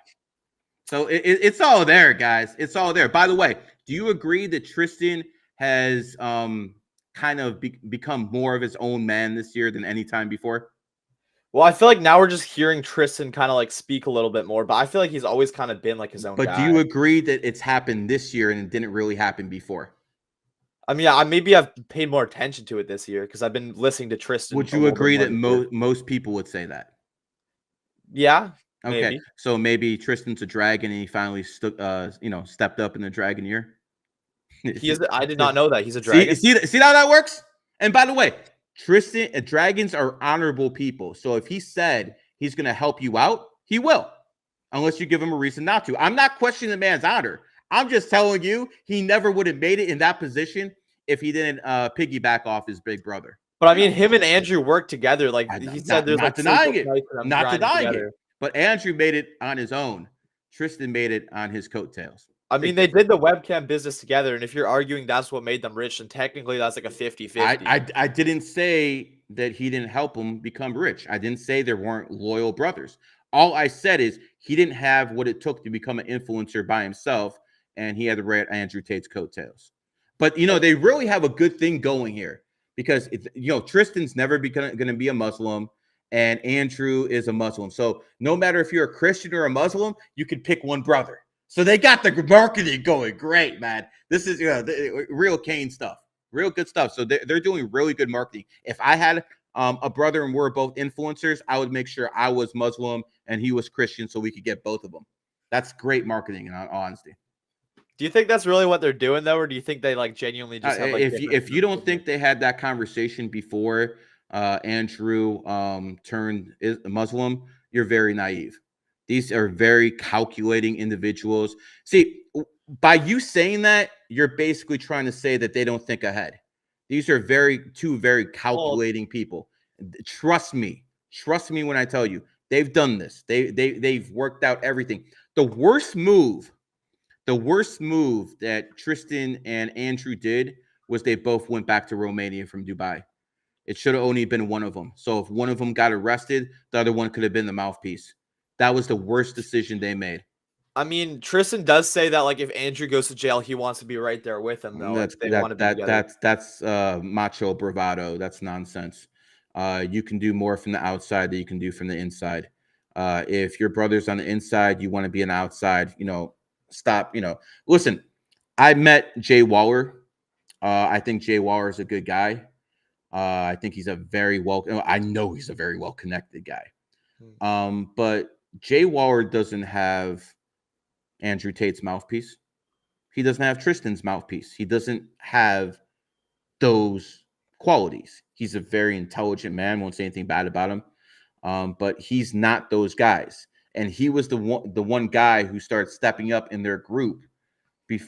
So it's all there, guys. It's all there. By the way, do you agree that Tristan has kind of become more of his own man this year than any time before? Well, I feel like now we're just hearing Tristan kind of like speak a little bit more, but I feel like he's always kind of been like his own guy. But do you agree that it's happened this year and it didn't really happen before? I mean, yeah, maybe I've paid more attention to it this year because I've been listening to Tristan. Would you agree that most people would say that? Yeah. Okay. Maybe. So maybe Tristan's a dragon and he finally stepped up in the dragon year. I did not know that. He's a dragon. See how that works? And by the way, dragons are honorable people. So if he said he's going to help you out, he will. Unless you give him a reason not to. I'm not questioning the man's honor. I'm just telling you, he never would have made it in that position if he didn't piggyback off his big brother. But I mean, him and Andrew worked together. Like he said, there's not denying it. Not denying it. But Andrew made it on his own. Tristan made it on his coattails. I mean, they did the webcam business together. And if you're arguing that's what made them rich, then technically that's like a 50-50. I didn't say that he didn't help him become rich. I didn't say there weren't loyal brothers. All I said is he didn't have what it took to become an influencer by himself. And he had to ride Andrew Tate's coattails. But, you know, they really have a good thing going here because, Tristan's never going to be a Muslim and Andrew is a Muslim. So no matter if you're a Christian or a Muslim, you can pick one brother. So they got the marketing going great, man. This is real Kane stuff, real good stuff. So they're doing really good marketing. If I had a brother and we're both influencers, I would make sure I was Muslim and he was Christian so we could get both of them. That's great markeanding in all honesty. Do you think that's really what they're doing, though, or do you think they like genuinely just have like if you don't think they had that conversation before Andrew turned Muslim, you're very naive. These are very calculating individuals. See, by you saying that, you're basically trying to say that they don't think ahead. These are two very calculating people. Trust me when I tell you, they've done this. They've worked out everything. The worst move that Tristan and Andrew did was they both went back to Romania from Dubai. It should have only been one of them. So if one of them got arrested, the other one could have been the mouthpiece. That was the worst decision they made. I mean, Tristan does say that like if Andrew goes to jail, he wants to be right there with him though. Like, they want to be together. That's macho bravado. That's nonsense. You can do more from the outside than you can do from the inside. If your brother's on the inside, you want to be on the outside. Stop. Listen. I met Jay Waller. I think Jay Waller is a good guy. I think he's I know he's a very well connected guy. But Jay Waller doesn't have Andrew Tate's mouthpiece. He doesn't have Tristan's mouthpiece. He doesn't have those qualities. He's a very intelligent man. Won't say anything bad about him. But he's not those guys. And he was the one guy who started stepping up in their group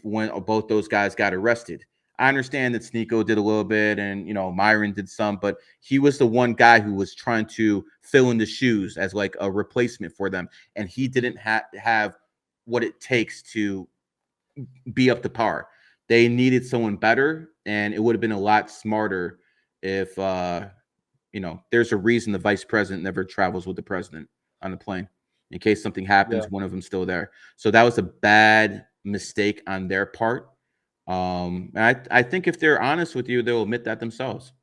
when both those guys got arrested. I understand that Sneeko did a little bit and, Myron did some, but he was the one guy who was trying to fill in the shoes as like a replacement for them. And he didn't have what it takes to be up to par. They needed someone better, and it would have been a lot smarter if, there's a reason the vice president never travels with the president on the plane. In case something happens, one of them's still there. So that was a bad mistake on their part. And I think if they're honest with you, they'll admit that themselves.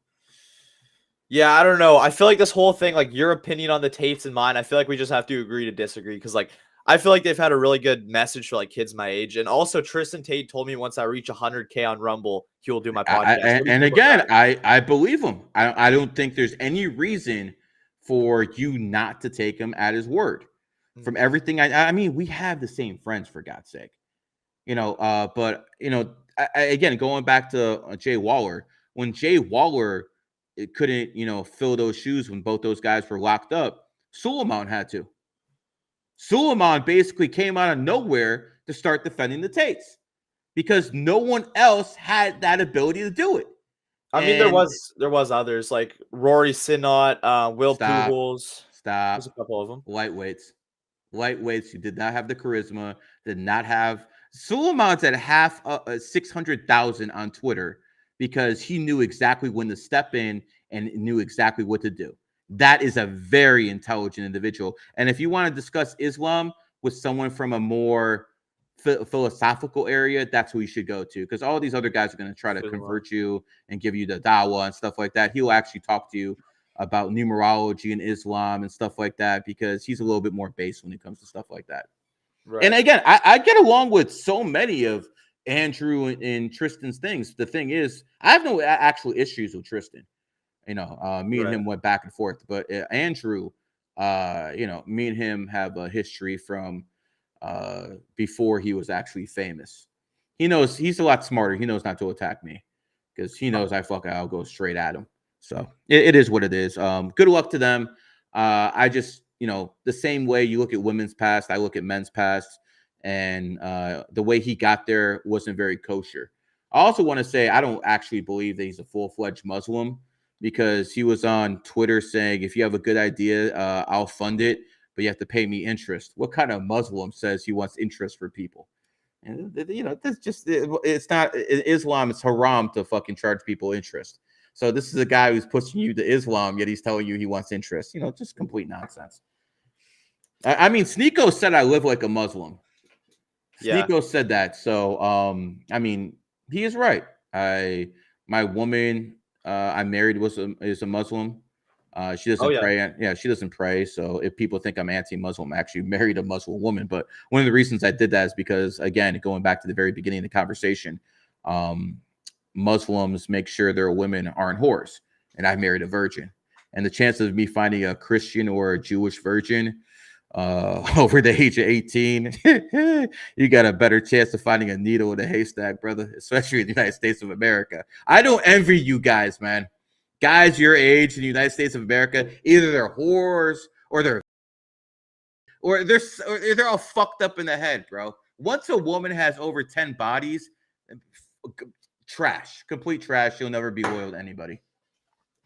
Yeah, I don't know. I feel like this whole thing, like your opinion on the Tates and mine, I feel like we just have to agree to disagree because, like, I feel like they've had a really good message for like kids my age. And also, Tristan Tate told me once I reach 100K on Rumble, he will do my podcast. And again, I believe him. I don't think there's any reason for you not to take him at his word. From everything I mean, we have the same friends, for God's sake. But again, going back to Jay Waller, when Jay Waller couldn't, fill those shoes when both those guys were locked up, Suleiman had to. Suleiman basically came out of nowhere to start defending the Tates because no one else had that ability to do it. I mean, there was others like Rory Sinnott, Will Pujols. Stop. There's a couple of them. Lightweights who did not have the charisma, did not have. Suleiman's at half 600,000 on Twitter because he knew exactly when to step in and knew exactly what to do. That is a very intelligent individual. And if you want to discuss Islam with someone from a more philosophical area, that's who you should go to, because all these other guys are going to try to convert you and give you the dawah and stuff like that. He'll actually talk to you about numerology and Islam and stuff like that because he's a little bit more base when it comes to stuff like that. Right. And again, I get along with so many of Andrew and Tristan's things. The thing is, I have no actual issues with Tristan. Me and him went back and forth, but Andrew, me and him have a history from before he was actually famous. He knows he's a lot smarter. He knows not to attack me because he knows I'll go straight at him. So it is what it is. Good luck to them. I just, the same way you look at women's past, I look at men's past, and the way he got there wasn't very kosher. I also want to say I don't actually believe that he's a full-fledged Muslim because he was on Twitter saying, if you have a good idea, I'll fund it, but you have to pay me interest. What kind of Muslim says he wants interest for people? And, that's just, it's not, in Islam, it's haram to fucking charge people interest. So this is a guy who's pushing you to Islam, yet he's telling you he wants interest. Just complete nonsense. I mean, Sneeko said I live like a Muslim. Sneeko said that. So, I mean, he is right. My woman I married is a Muslim. She doesn't pray. Yeah, she doesn't pray. So if people think I'm anti-Muslim, I actually married a Muslim woman. But one of the reasons I did that is because, again, going back to the very beginning of the conversation, Muslims make sure their women aren't whores, and I married a virgin. And the chances of me finding a Christian or a Jewish virgin over the age of 18, you got a better chance of finding a needle in a haystack, brother, especially in the United States of America. I don't envy you guys, man. Guys your age in the United States of America, either they're whores or they're or they're all fucked up in the head, bro. Once a woman has over 10 bodies, trash, complete trash. She'll never be loyal to anybody.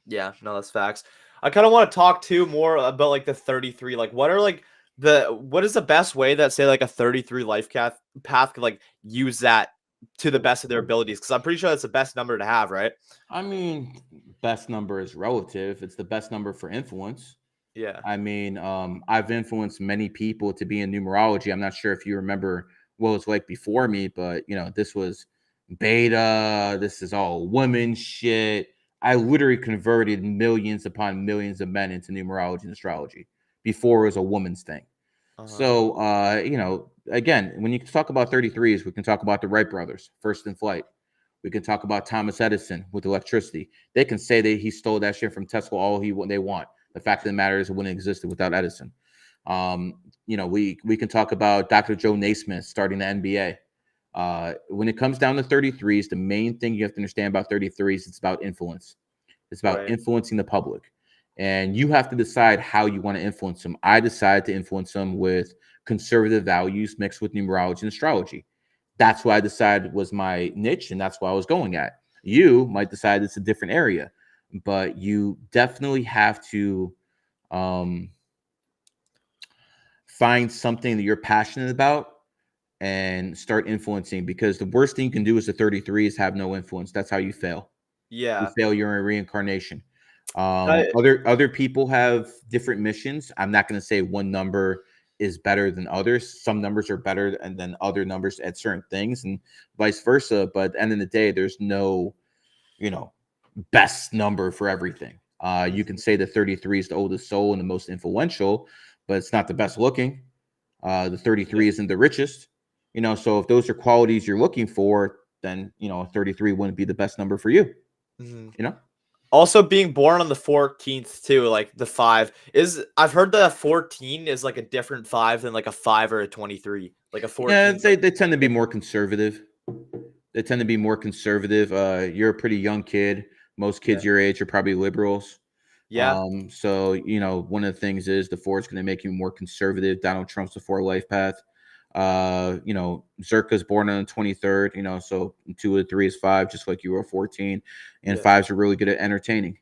Yeah, no, that's facts. I kind of want to talk too more about like the 33. Like, what are like what is the best way that say like a 33 life path could like use that to the best of their abilities? Because I'm pretty sure that's the best number to have, right? I mean, best number is relative. It's the best number for influence. Yeah. I mean, I've influenced many people to be in numerology. I'm not sure if you remember what it was like before me, but this was beta. This is all women shit. I literally converted millions upon millions of men into numerology and astrology before it was a woman's thing. So, again, when you talk about 33s, we can talk about the Wright brothers, first in flight. We can talk about Thomas Edison with electricity. They can say that he stole that shit from Tesla all they want. The fact of the matter is it wouldn't have existed without Edison. We can talk about Dr. Joe Naismith starting the NBA. When it comes down to 33s, the main thing you have to understand about 33s, it's about influence. It's about influencing the public. And you have to decide how you want to influence them. I decided to influence them with conservative values mixed with numerology and astrology. That's what I decided was my niche, and that's what I was going at. You might decide it's a different area, but you definitely have to find something that you're passionate about and start influencing, because the worst thing you can do as a 33 is have no influence. That's how you fail. Yeah. You fail, you're in reincarnation. Other people have different missions. I'm not going to say one number is better than others. Some numbers are better than other numbers at certain things, and vice versa. But at the end of the day, there's no, best number for everything. You can say that 33 is the oldest soul and the most influential, but it's not the best looking. The 33 isn't the richest. So if those are qualities you're looking for, then 33 wouldn't be the best number for you. Also, being born on the 14th too, like the 5 is. I've heard that a 14 is like a different 5 than like a 5 or a 23. Like a 14. Yeah, they tend to be more conservative. They tend to be more conservative. You're a pretty young kid. Most kids your age are probably liberals. Yeah. So one of the things is the 4 is going to make you more conservative. Donald Trump's the 4 life path. Zerka's born on the 23rd, so 2 of the 3 is 5, just like you were 14, and 5s are really good at entertaining.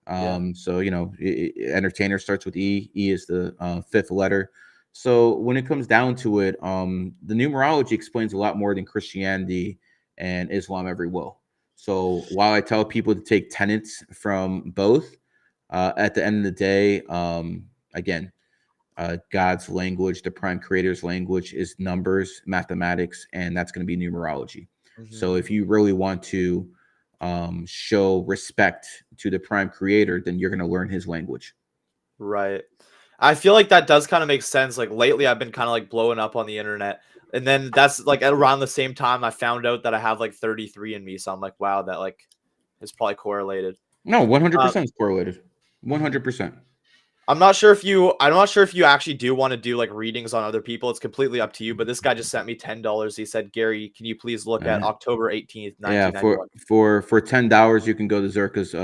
So entertainer starts with E is the 5th letter. So when it comes down to it, the numerology explains a lot more than Christianity and Islam ever will. So while I tell people to take tenets from both, at the end of the day, again, God's language, the prime creator's language, is numbers, mathematics, and that's going to be numerology. So if you really want to show respect to the prime creator, then you're going to learn his language. Right. I feel like that does kind of make sense. Like lately I've been kind of like blowing up on the internet, and then that's like around the same time I found out that I have like 33 in me. So I'm like, wow, that like is probably correlated. No, 100% is correlated. 100%. I'm not sure if you actually do want to do like readings on other people. It's completely up to you. But this guy just sent me $10. He said, Gary, can you please look at October 18th, 1991? Yeah, for $10 you can go to Zerka's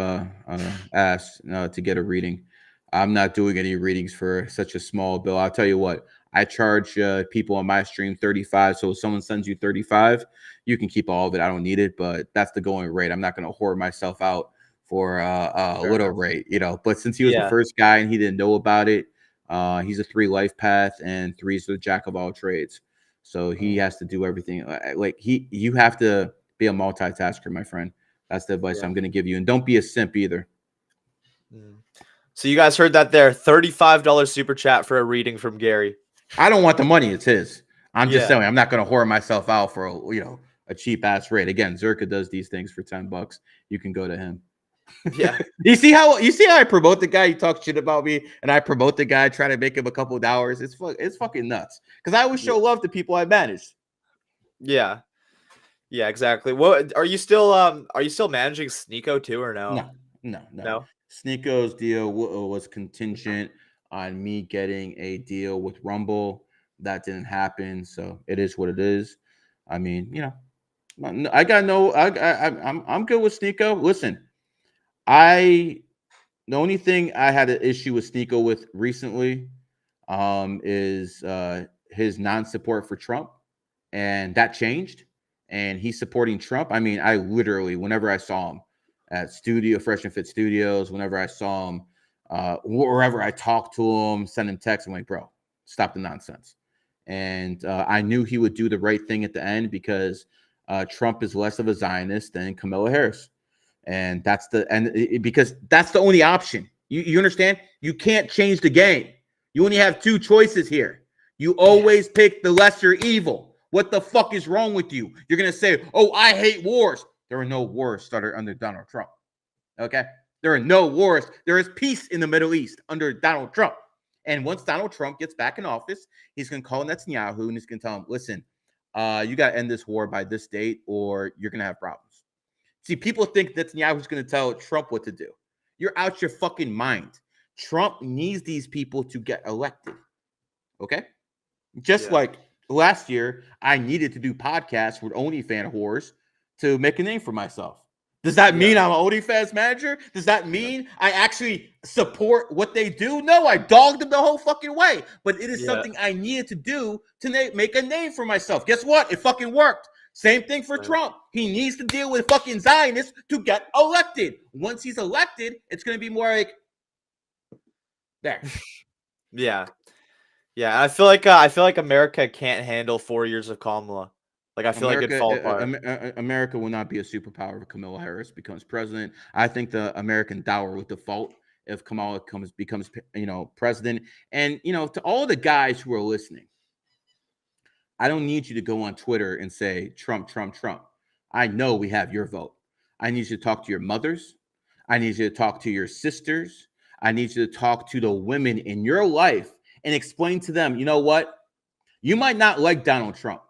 ass to get a reading. I'm not doing any readings for such a small bill. I'll tell you what, I charge people on my stream 35. So if someone sends you 35, you can keep all of it. I don't need it, but that's the going rate. I'm not going to whore myself out for a little rate, but since he was the first guy and he didn't know about it, he's a 3 life path, and 3 is the jack of all trades. So he has to do everything. You have to be a multitasker, my friend. That's the advice I'm going to give you. And don't be a simp either. So you guys heard that there. $35 super chat for a reading from Gary. I don't want the money. It's his. I'm just saying, I'm not going to whore myself out for a cheap ass rate. Again, Zerka does these things for $10. You can go to him. Yeah. You see how I promote the guy? He talks shit about me, and I promote the guy, try to make him a couple of dollars. It's fucking nuts. Because I always show love to people I manage. Yeah. Yeah, exactly. What are you still managing Sneeko too, or no? No. Sneeko's deal was contingent on me getting a deal with Rumble. That didn't happen, so it is what it is. I mean, I got no. I'm good with Sneeko. Listen, the only thing I had an issue with Sneeko with recently, is his non-support for Trump, and that changed, and he's supporting Trump. I mean, I literally, whenever I saw him at Fresh and Fit Studios, whenever I saw him, wherever I talked to him, send him texts, I'm like, bro, stop the nonsense. And I knew he would do the right thing at the end, because Trump is less of a Zionist than Kamala Harris. And because that's the only option. You understand? You can't change the game. You only have two choices here. You always pick the lesser evil. What the fuck is wrong with you? You're going to say, oh, I hate wars. There are no wars started under Donald Trump. Okay? There are no wars. There is peace in the Middle East under Donald Trump. And once Donald Trump gets back in office, he's going to call Netanyahu and he's going to tell him, listen, you got to end this war by this date or you're going to have problems. See, people think Netanyahu's going to tell Trump what to do. You're out your fucking mind. Trump needs these people to get elected. Okay? Just like last year, I needed to do podcasts with OnlyFans whores to make a name for myself. Does that mean I'm an OnlyFans manager? Does that mean I actually support what they do? No, I dogged them the whole fucking way. But it is something I needed to do to make a name for myself. Guess what? It fucking worked. Same thing for Trump. He needs to deal with fucking Zionists to get elected. Once he's elected, it's going to be more like there. Yeah. I feel like America can't handle 4 years of Kamala. Like, I feel like it'd fall apart. America will not be a superpower if Kamala Harris becomes president. I think the American dollar will default if Kamala becomes president. And to all the guys who are listening, I don't need you to go on Twitter and say Trump, Trump, Trump. I know we have your vote. I need you to talk to your mothers. I need you to talk to your sisters. I need you to talk to the women in your life and explain to them, you know what? You might not like Donald Trump.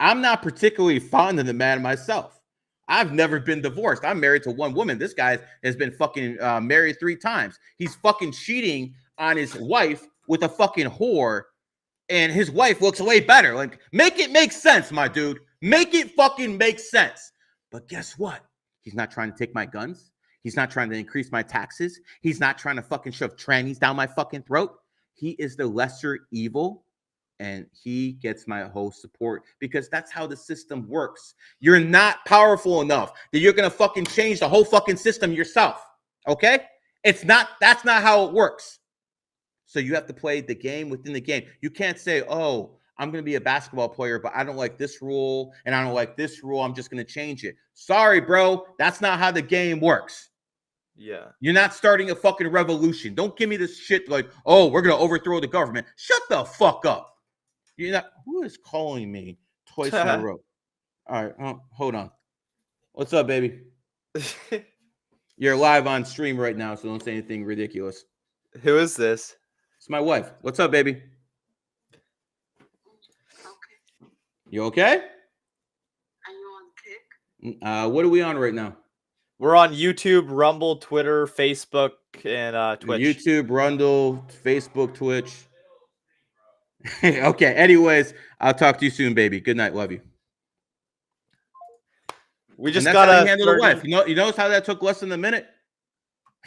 I'm not particularly fond of the man myself. I've never been divorced. I'm married to one woman. This guy has been fucking married 3 times. He's fucking cheating on his wife with a fucking whore, and his wife looks way better. Like, make it make sense, my dude. Make it fucking make sense. But guess what? He's not trying to take my guns. He's not trying to increase my taxes. He's not trying to fucking shove trannies down my fucking throat. He is the lesser evil, and he gets my whole support because that's how the system works. You're not powerful enough that you're going to fucking change the whole fucking system yourself. Okay? That's not how it works. So you have to play the game within the game. You can't say, oh, I'm going to be a basketball player, but I don't like this rule and I don't like this rule. I'm just going to change it. Sorry, bro. That's not how the game works. Yeah. You're not starting a fucking revolution. Don't give me this shit like, oh, we're going to overthrow the government. Shut the fuck up. You're not. Who is calling me twice in a row? All right. Hold on. What's up, baby? You're live on stream right now, so don't say anything ridiculous. Who is this? It's my wife. What's up, baby? Okay. You okay? Are you on Kick? What are we on right now? We're on YouTube, Rumble, Twitter, Facebook, and Twitch. YouTube, Rumble, Facebook, Twitch. Okay. Anyways, I'll talk to you soon, baby. Good night. Love you. We just gotta handle the wife. You notice how that took less than a minute?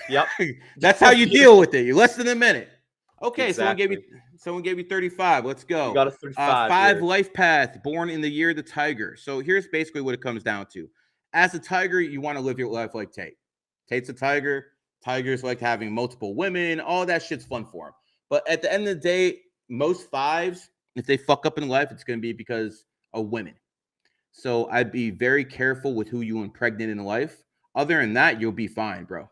Yep. That's how you deal with it. You're less than a minute. Okay, Exactly. someone gave you 35. Let's go. You got a 35. 5 here. life path, born in the year of the tiger. So here's basically what it comes down to. As a tiger, you want to live your life like Tate. Tate's a tiger. Tigers like having multiple women. All that shit's fun for him. But at the end of the day, most 5s, if they fuck up in life, it's going to be because of women. So I'd be very careful with who you impregnate in life. Other than that, you'll be fine, bro.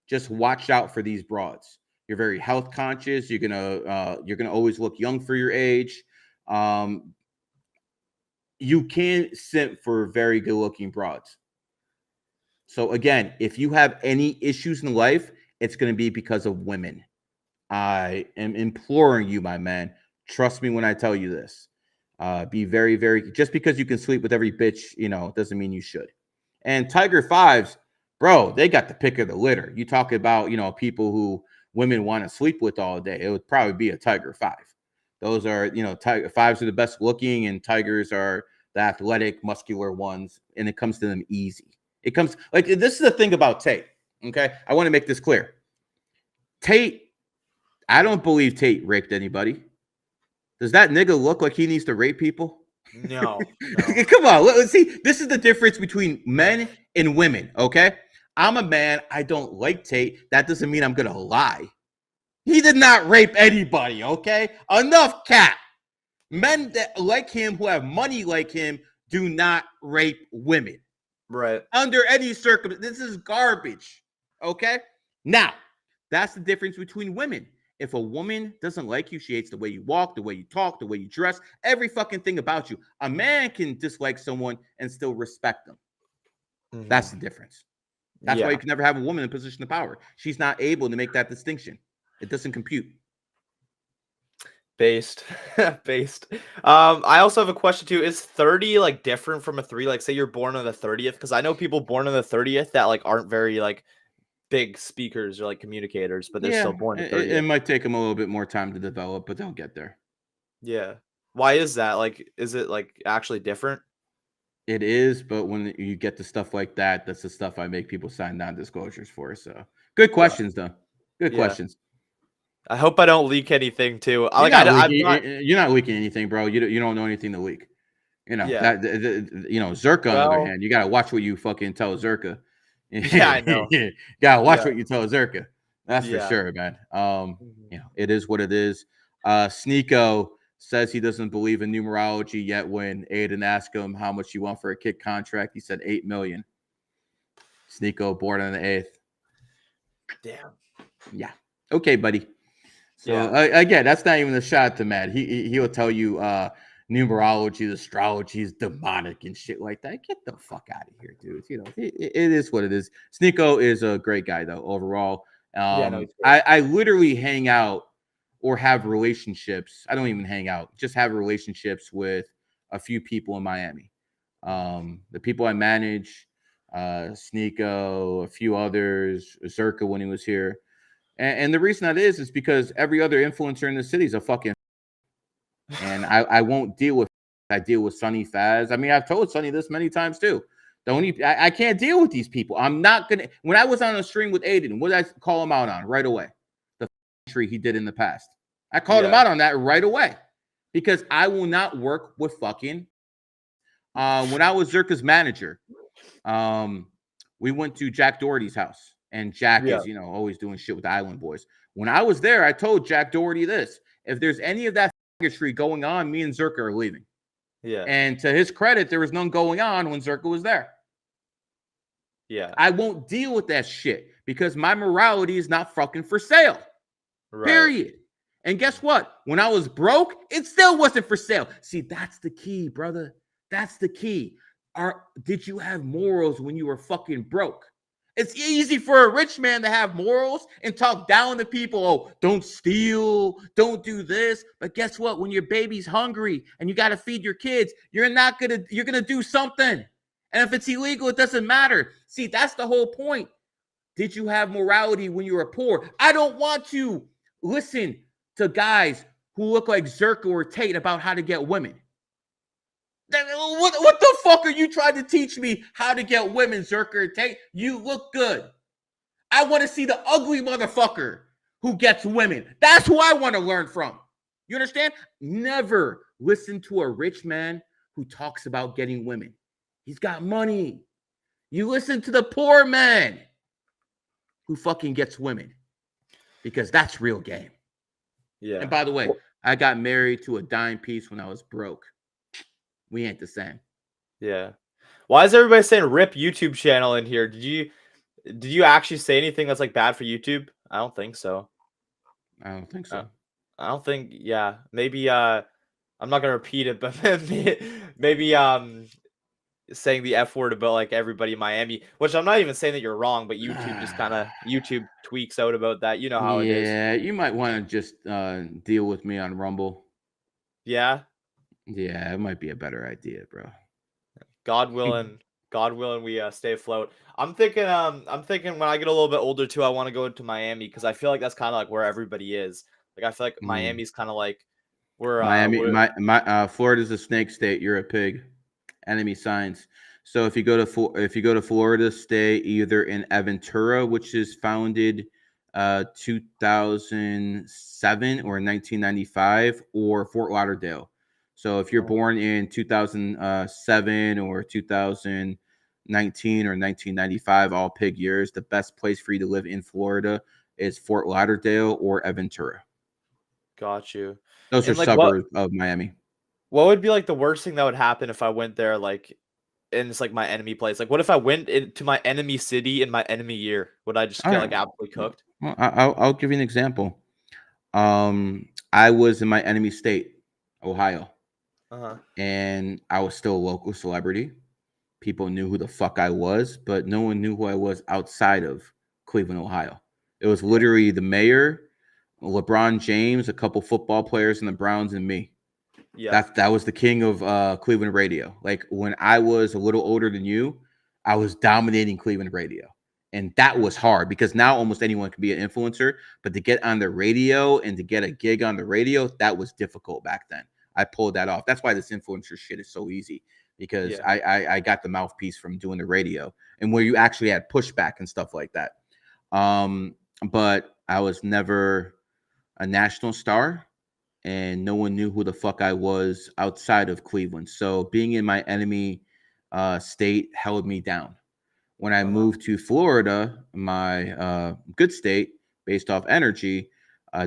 Just watch out for these broads. You're very health conscious. You're gonna always look young for your age. You can't simp for very good looking broads. So again, if you have any issues in life, it's going to be because of women. I am imploring you, my man. Trust me when I tell you this. Be very, very. Just because you can sleep with every bitch, doesn't mean you should. And Tiger 5s, bro, they got the pick of the litter. You talk about, people who women want to sleep with all day. It would probably be a Tiger 5. Those are, Tiger 5s are the best looking, and Tigers are the athletic, muscular ones, and it comes to them easy. It comes like this is the thing about Tate. Okay, I want to make this clear. Tate, I don't believe Tate raped anybody. Does that nigga look like he needs to rape people? No. Come on. Let's see. This is the difference between men and women, okay? I'm a man. I don't like Tate. That doesn't mean I'm going to lie. He did not rape anybody, okay? Enough cap. Men that like him, who have money like him, do not rape women. Right. Under any circumstance. This is garbage, okay? Now, that's the difference between women. If a woman doesn't like you, she hates the way you walk, the way you talk, the way you dress, every fucking thing about you. A man can dislike someone and still respect them. Mhm. That's the difference. That's why you can never have a woman in a position of power. She's not able to make that distinction. It doesn't compute. Based. I also have a question too. Is 30 like different from a 3? Like say you're born on the 30th, because I know people born on the 30th that like aren't very like big speakers or like communicators, but they're still born at 30th. It might take them a little bit more time to develop, but they'll get there. Yeah. Why is that? Like, is it like actually different? It is, but when you get to stuff like that, that's the stuff I make people sign non-disclosures for. So good questions, though. Good questions. I hope I don't leak anything too. You're not leaking anything, bro. You don't know anything to leak. You know that. Zerka on the other hand, you gotta watch what you fucking tell Zerka. Yeah, I know. Gotta watch what you tell Zerka. That's for sure, man. It is what it is. Sneeko says he doesn't believe in numerology yet. When Aiden asked him how much you want for a kid contract, he said 8 million. Sneeko born on the 8th. Damn. Yeah. Okay, buddy. So again, that's not even a shot to Matt. He'll tell you numerology, astrology is demonic and shit like that. Get the fuck out of here, dude. It is what it is. Sneeko is a great guy though overall. I literally hang out or have relationships. I don't even hang out, just have relationships with a few people in Miami. The people I manage, Sneeko, a few others, Zerka when he was here. And the reason that is because every other influencer in the city is a fucking and I won't deal with I deal with Sonny Faz. I mean, I've told Sonny this many times too. I can't deal with these people. I'm not gonna. When I was on a stream with Aiden, what did I call him out on right away? The tree he did in the past. I called him out on that right away because I will not work with fucking. When I was Zerka's manager, we went to Jack Doherty's house. And Jack is, always doing shit with the Island Boys. When I was there, I told Jack Doherty this. If there's any of that tree going on, me and Zerka are leaving. Yeah. And to his credit, there was none going on when Zerka was there. Yeah. I won't deal with that shit because my morality is not fucking for sale. Right. Period. And guess what? When I was broke, it still wasn't for sale. See, that's the key, brother. That's the key. Did you have morals when you were fucking broke? It's easy for a rich man to have morals and talk down to people. Oh, don't steal, don't do this. But guess what? When your baby's hungry and you got to feed your kids, you're going to do something. And if it's illegal, it doesn't matter. See, that's the whole point. Did you have morality when you were poor? I don't want to listen to guys who look like Zerka or Tate about how to get women. What the fuck are you trying to teach me how to get women, Zerka and Tate? You look good. I want to see the ugly motherfucker who gets women. That's who I want to learn from. You understand? Never listen to a rich man who talks about getting women. He's got money. You listen to the poor man who fucking gets women because that's real game. Yeah. And by the way, I got married to a dime piece when I was broke. We ain't the same. Yeah. Why is everybody saying rip YouTube channel in here? Did you actually say anything that's like bad for YouTube? I don't think so. I don't think so. I don't think. Yeah. Maybe. I'm not gonna repeat it, but maybe saying the F word about like everybody in Miami, which I'm not even saying that you're wrong, but YouTube just kind of YouTube tweaks out about that. You know how it is. Yeah, you might want to just deal with me on Rumble. Yeah. Yeah, it might be a better idea, bro. God willing, we stay afloat. I'm thinking when I get a little bit older too, I want to go into Miami because I feel like that's kind of like where everybody is. Like I feel like Miami's kind of like where Miami. Florida's a snake state. You're a pig. Enemy signs. So if you go to Florida, stay either in Aventura, which is founded 2007 or 1995 or Fort Lauderdale. So if you're born in 2007 or 2019 or 1995, all pig years, the best place for you to live in Florida is Fort Lauderdale or Aventura. Got you. Those are And like what suburbs of Miami. would be like the worst thing that would happen if I went there like and it's like my enemy place? Like what if I went into my enemy city in my enemy year? Would I just All get right. like absolutely cooked? Well, I'll give you an example. I was in my enemy state, Ohio, Uh-huh. and I was still a local celebrity. People knew who the fuck I was, but no one knew who I was outside of Cleveland, Ohio. It was literally the mayor, LeBron James, a couple football players in the Browns, and me. Yeah. That was the king of Cleveland radio. Like when I was a little older than you, I was dominating Cleveland radio. And that was hard because now almost anyone can be an influencer, but to get on the radio and to get a gig on the radio, that was difficult back then. I pulled that off. That's why this influencer shit is so easy because Yeah. I got the mouthpiece from doing the radio and where you actually had pushback and stuff like that. But I was never a national star and no one knew who the fuck I was outside of Cleveland. So being in my enemy state held me down. When I moved to Florida, my good state, based off energy,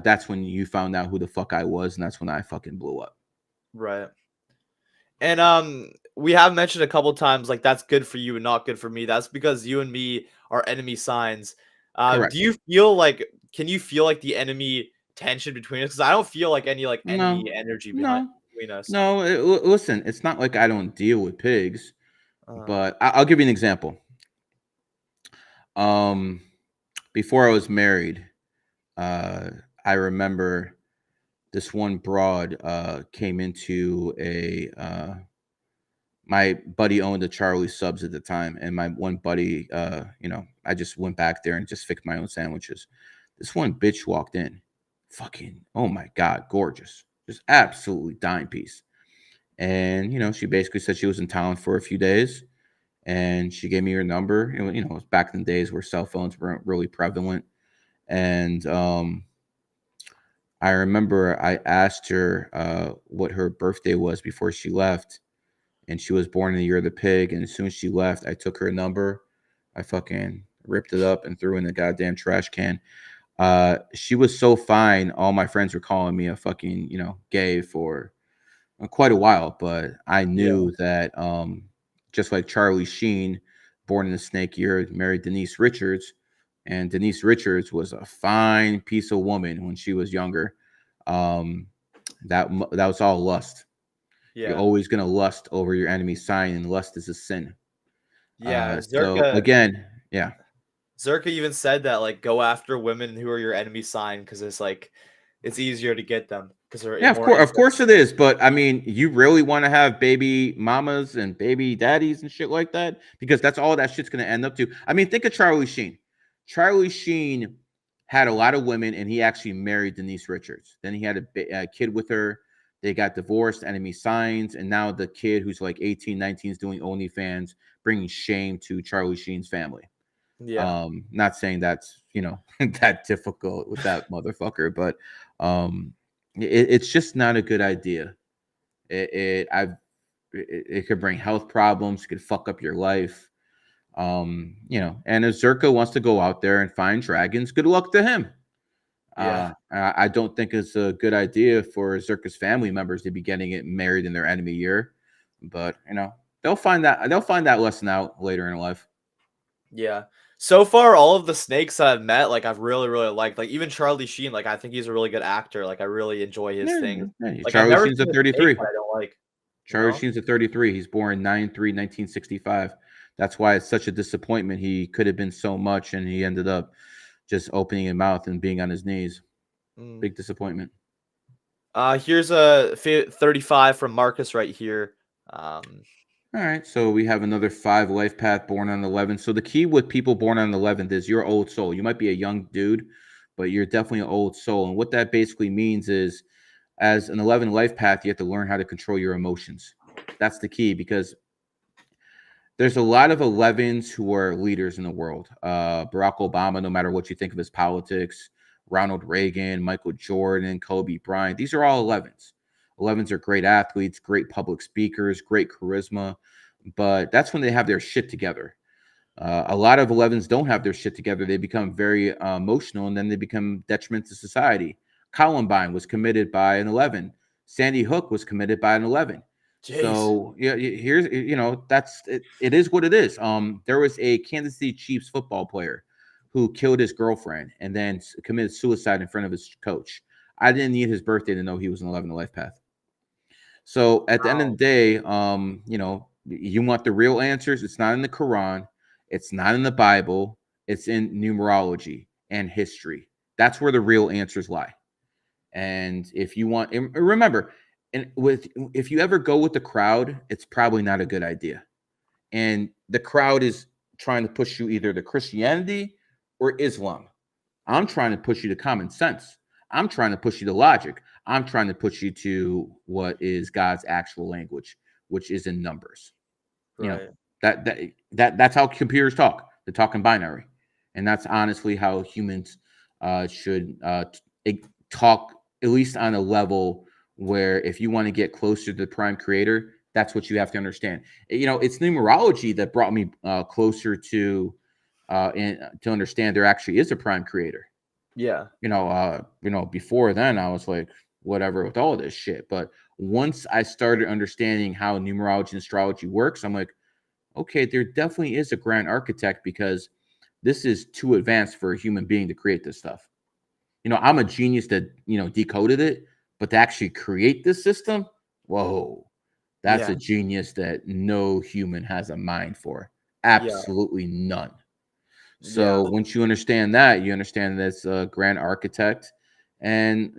that's when you found out who the fuck I was, and that's when I fucking blew up. Right. And we have mentioned a couple times like that's good for you and not good for me. That's because you and me are enemy signs. Correct. Do you feel like can you feel like the enemy tension between us? Because I don't feel like any like No, enemy energy between us. no. Listen, it's not like I don't deal with pigs, Uh, but I'll give you an example. Before I was married, I remember this one broad came into a my buddy owned a Charlie Subs at the time, and my one buddy, I just went back there and just fixed my own sandwiches. This one bitch walked in, fucking, oh my god, gorgeous, just absolutely dime piece. And she basically said she was in town for a few days, and she gave me her number. It was back in the days where cell phones weren't really prevalent, and I remember I asked her what her birthday was before she left, and she was born in the year of the pig. And as soon as she left, I took her number, I fucking ripped it up and threw it in the goddamn trash can. She was so fine. All my friends were calling me a fucking, gay for quite a while, but I knew that just like Charlie Sheen, born in the snake year, married Denise Richards, and Denise Richards was a fine piece of woman when she was younger. That was all lust. yeah. You're always gonna lust over your enemy's sign, and lust is a sin. Yeah. So again, yeah. Zerka even said that like go after women who are your enemy sign because it's like it's easier to get them because they're Yeah, more of course it is. But I mean, you really want to have baby mamas and baby daddies and shit like that because that's all that shit's gonna end up to. I mean, think of Charlie Sheen. Charlie Sheen had a lot of women, and he actually married Denise Richards. Then he had a kid with her. They got divorced, enemy signs, and now the kid who's like 18, 19 is doing OnlyFans, bringing shame to Charlie Sheen's family. Yeah. Not saying that's that difficult with that motherfucker, but it's just not a good idea. It could bring health problems, it could fuck up your life. And if Zerka wants to go out there and find dragons, good luck to him. Yeah. I don't think it's a good idea for Zerka's family members to be getting it married in their enemy year, but they'll find that lesson out later in life. Yeah. So far, all of the snakes I've met, like I've really, really liked. Like even Charlie Sheen, like I think he's a really good actor. Like I really enjoy his thing. Yeah. Like I've Charlie never Sheen's a seen a 33. snake that I don't like. Charlie Sheen's a 33. He's born 9/3/1965. That's why it's such a disappointment. He could have been so much, and he ended up just opening his mouth and being on his knees. Big disappointment. Here's a 35 from Marcus right here. All right, so we have another 5 life path born on the 11th. So the key with people born on the 11th is you're old soul. You might be a young dude, but you're definitely an old soul. And what that basically means is, as an 11 life path, you have to learn how to control your emotions. That's the key, because There's a lot of 11s who are leaders in the world. Barack Obama, no matter what you think of his politics, Ronald Reagan, Michael Jordan, Kobe Bryant, these are all 11s. 11s are great athletes, great public speakers, great charisma, but that's when they have their shit together. A lot of 11s don't have their shit together. They become very emotional, and then they become detriment to society. Columbine was committed by an 11. Sandy Hook was committed by an 11. Jeez. So yeah, here's that's it, it is what it is. There was a Kansas City Chiefs football player who killed his girlfriend and then committed suicide in front of his coach. I didn't need his birthday to know he was an 11 life path. So at the end of the day, you want the real answers. It's not in the Quran. It's not in the Bible. It's in numerology and history. That's where the real answers lie. And if you want, and remember, if you ever go with the crowd, it's probably not a good idea. And the crowd is trying to push you either to Christianity or Islam. I'm trying to push you to common sense. I'm trying to push you to logic. I'm trying to push you to what is God's actual language, which is in numbers. Right. That's how computers talk. They talk in binary, and that's honestly how humans should talk, at least on a level where if you want to get closer to the prime creator, that's what you have to understand. It's numerology that brought me closer to understand there actually is a prime creator. Yeah. Before then I was like, whatever with all this shit. But once I started understanding how numerology and astrology works, I'm like, okay, there definitely is a grand architect, because this is too advanced for a human being to create this stuff. I'm a genius that, decoded it, but to actually create this system, whoa, that's a genius that no human has a mind for. Absolutely none. So once you understand that, you understand that's a grand architect. And,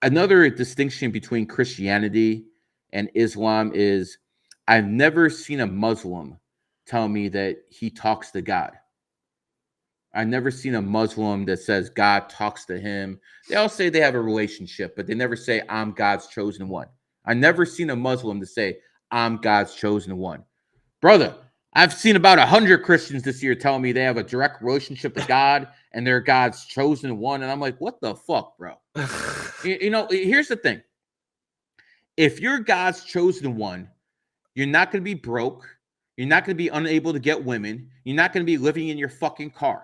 another distinction between Christianity and Islam is I've never seen a Muslim tell me that he talks to God. I've never seen a Muslim that says God talks to him. They all say they have a relationship, but they never say, I'm God's chosen one. I've never seen a Muslim to say, I'm God's chosen one. Brother, I've seen about 100 Christians this year telling me they have a direct relationship with God and they're God's chosen one. And I'm like, what the fuck, bro? Here's the thing. If you're God's chosen one, you're not going to be broke. You're not going to be unable to get women. You're not going to be living in your fucking car.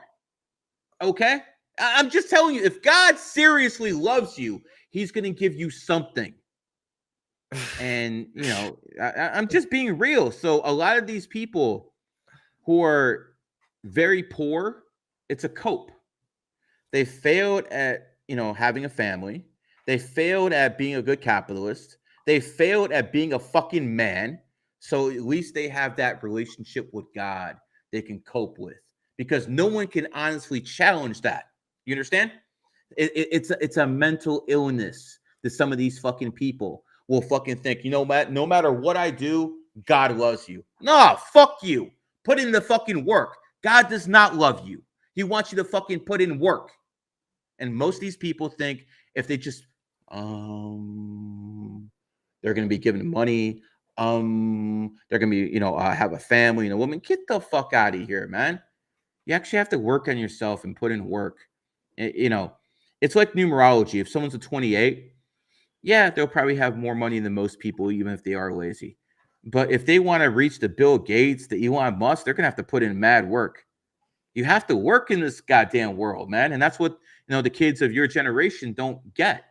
Okay? I'm just telling you, if God seriously loves you, he's going to give you something. And, I'm just being real. So a lot of these people who are very poor, it's a cope. They failed at, having a family. They failed at being a good capitalist. They failed at being a fucking man. So at least they have that relationship with God they can cope with, because no one can honestly challenge that. You understand? It's a mental illness that some of these fucking people will fucking think, no matter what I do, God loves you. Nah, fuck you. Put in the fucking work. God does not love you. He wants you to fucking put in work. And most of these people think if they just they're going to be given money, they're going to be, have a family and a woman. Get the fuck out of here, man. You actually have to work on yourself and put in work. It's like numerology. If someone's a 28, yeah, they'll probably have more money than most people, even if they are lazy. But if they want to reach the Bill Gates, the Elon Musk, they're going to have to put in mad work. You have to work in this goddamn world, man. And that's what, the kids of your generation don't get.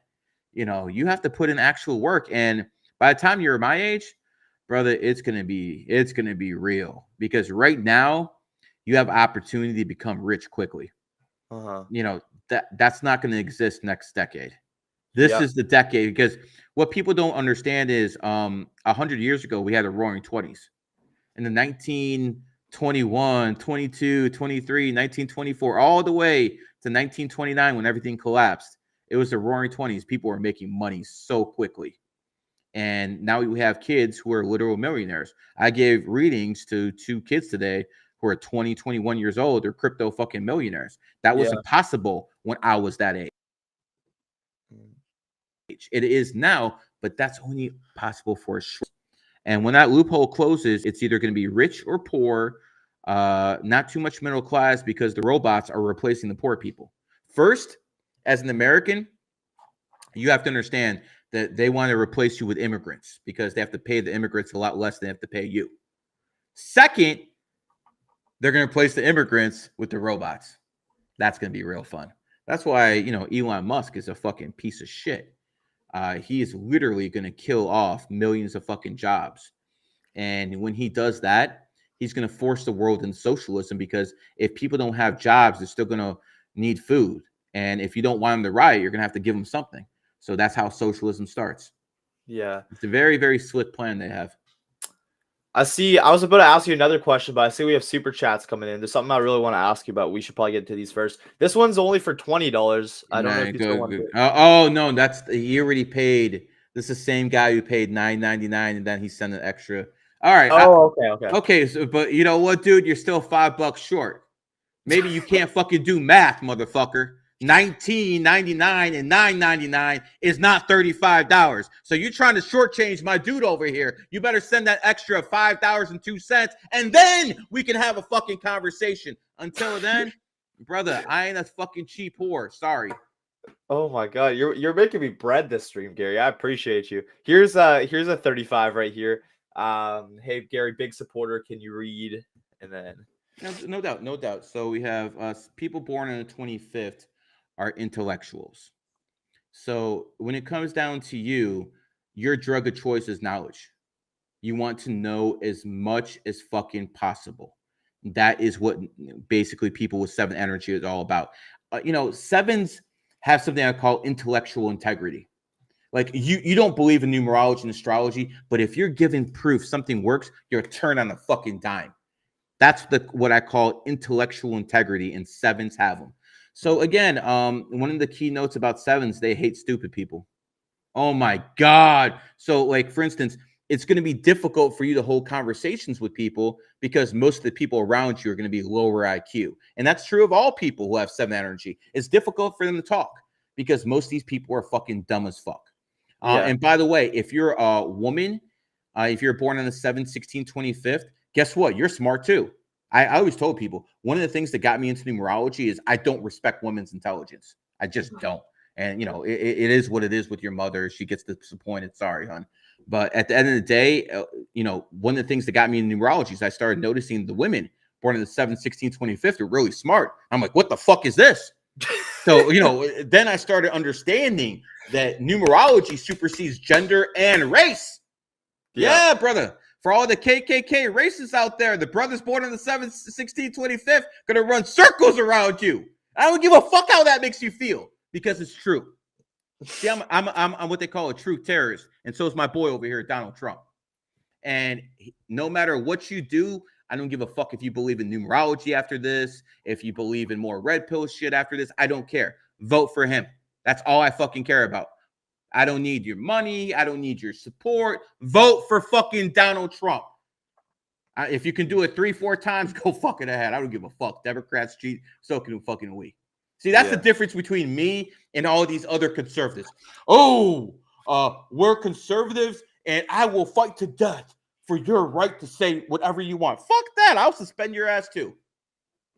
You have to put in actual work. And by the time you're my age, brother, it's going to be real, because right now you have opportunity to become rich quickly. That's not going to exist next decade. This is the decade, because what people don't understand is 100 years ago, we had the roaring 20s. In the 1921, 22, 23, 1924, all the way to 1929 when everything collapsed. It was the roaring 20s. People were making money so quickly. And now we have kids who are literal millionaires. I gave readings to 2 kids today who are 20, 21 years old. They're crypto fucking millionaires. That wasn't possible when I was that age. It is now, but that's only possible for a short. And when that loophole closes, it's either going to be rich or poor, not too much middle class, because the robots are replacing the poor people. First, as an American, you have to understand that they want to replace you with immigrants because they have to pay the immigrants a lot less than they have to pay you. Second, they're going to replace the immigrants with the robots. That's going to be real fun. That's why, Elon Musk is a fucking piece of shit. He is literally going to kill off millions of fucking jobs. And when he does that, he's going to force the world into socialism, because if people don't have jobs, they're still going to need food. And if you don't want them to riot, you're going to have to give them something. So that's how socialism starts. Yeah. It's a very, very slick plan they have. I see. I was about to ask you another question, but I see we have super chats coming in. There's something I really want to ask you about. We should probably get to these first. This one's only for $20. I don't know if you still want to. Oh no, he already paid. This is the same guy who paid $9.99, and then he sent an extra. All right. Oh, okay. Okay. So, but you know what, dude? You're still $5 short. Maybe you can't fucking do math, motherfucker. $19.99 and $9.99 is not $35. So you're trying to shortchange my dude over here. You better send that extra $5.02, and then we can have a fucking conversation. Until then, brother, I ain't a fucking cheap whore. Sorry. Oh my god, you're making me bread this stream, Gary. I appreciate you. Here's a 35 right here. Hey Gary, big supporter. Can you read? And then no doubt. So we have people born on the 25th are intellectuals. So when it comes down to you, your drug of choice is knowledge. You want to know as much as fucking possible. That is what basically people with 7 energy is all about. Sevens have something I call intellectual integrity. Like you don't believe in numerology and astrology, but if you're given proof something works, you're turn on a fucking dime. That's what I call intellectual integrity, and 7s have them. So again, one of the key notes about 7s, they hate stupid people. Oh my God. So like, for instance, it's going to be difficult for you to hold conversations with people because most of the people around you are going to be lower IQ. And that's true of all people who have 7 energy. It's difficult for them to talk because most of these people are fucking dumb as fuck. And by the way, if you're a woman, if you're born on the 7th, 16th, 25th, guess what? You're smart too. I always told people, one of the things that got me into numerology is I don't respect women's intelligence. I just don't. And, it is what it is with your mother. She gets disappointed. Sorry, hon. But at the end of the day, one of the things that got me in numerology is I started noticing the women born in the 7th, 16th, 25th are really smart. I'm like, what the fuck is this? So, then I started understanding that numerology supersedes gender and race. Yeah, brother. For all the KKK racists out there, the brothers born on the 7th, 16th, 25th gonna run circles around you. I don't give a fuck how that makes you feel, because it's true. See, I'm what they call a true terrorist, and so is my boy over here, Donald Trump. And no matter what you do, I don't give a fuck if you believe in numerology after this, if you believe in more red pill shit after this. I don't care. Vote for him. That's all I fucking care about. I don't need your money. I don't need your support. Vote for fucking Donald Trump. If you can do it 3-4 times, go fucking ahead. I don't give a fuck. Democrats cheat. So can fucking we. See, that's the difference between me and all these other conservatives. Oh, we're conservatives, and I will fight to death for your right to say whatever you want. Fuck that. I'll suspend your ass too.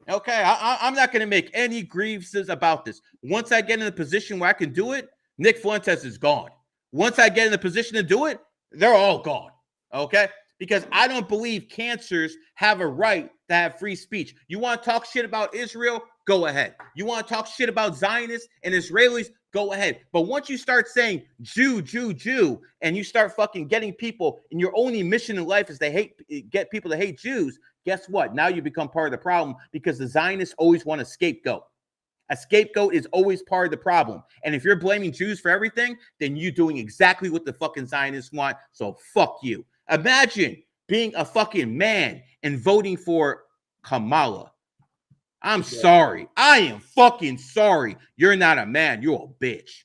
Okay, I'm not going to make any grievances about this. Once I get in a position where I can do it, Nick Fuentes is gone. Once I get in a position to do it, they're all gone. Okay? Because I don't believe cancers have a right to have free speech. You want to talk shit about Israel? Go ahead. You want to talk shit about Zionists and Israelis? Go ahead. But once you start saying Jew, and you start fucking getting people, and your only mission in life is to get people to hate Jews, guess what? Now you become part of the problem, because the Zionists always want a scapegoat. A scapegoat is always part of the problem. And if you're blaming Jews for everything, then you're doing exactly what the fucking Zionists want. So fuck you. Imagine being a fucking man and voting for Kamala. I'm sorry. I am fucking sorry. You're not a man. You're a bitch.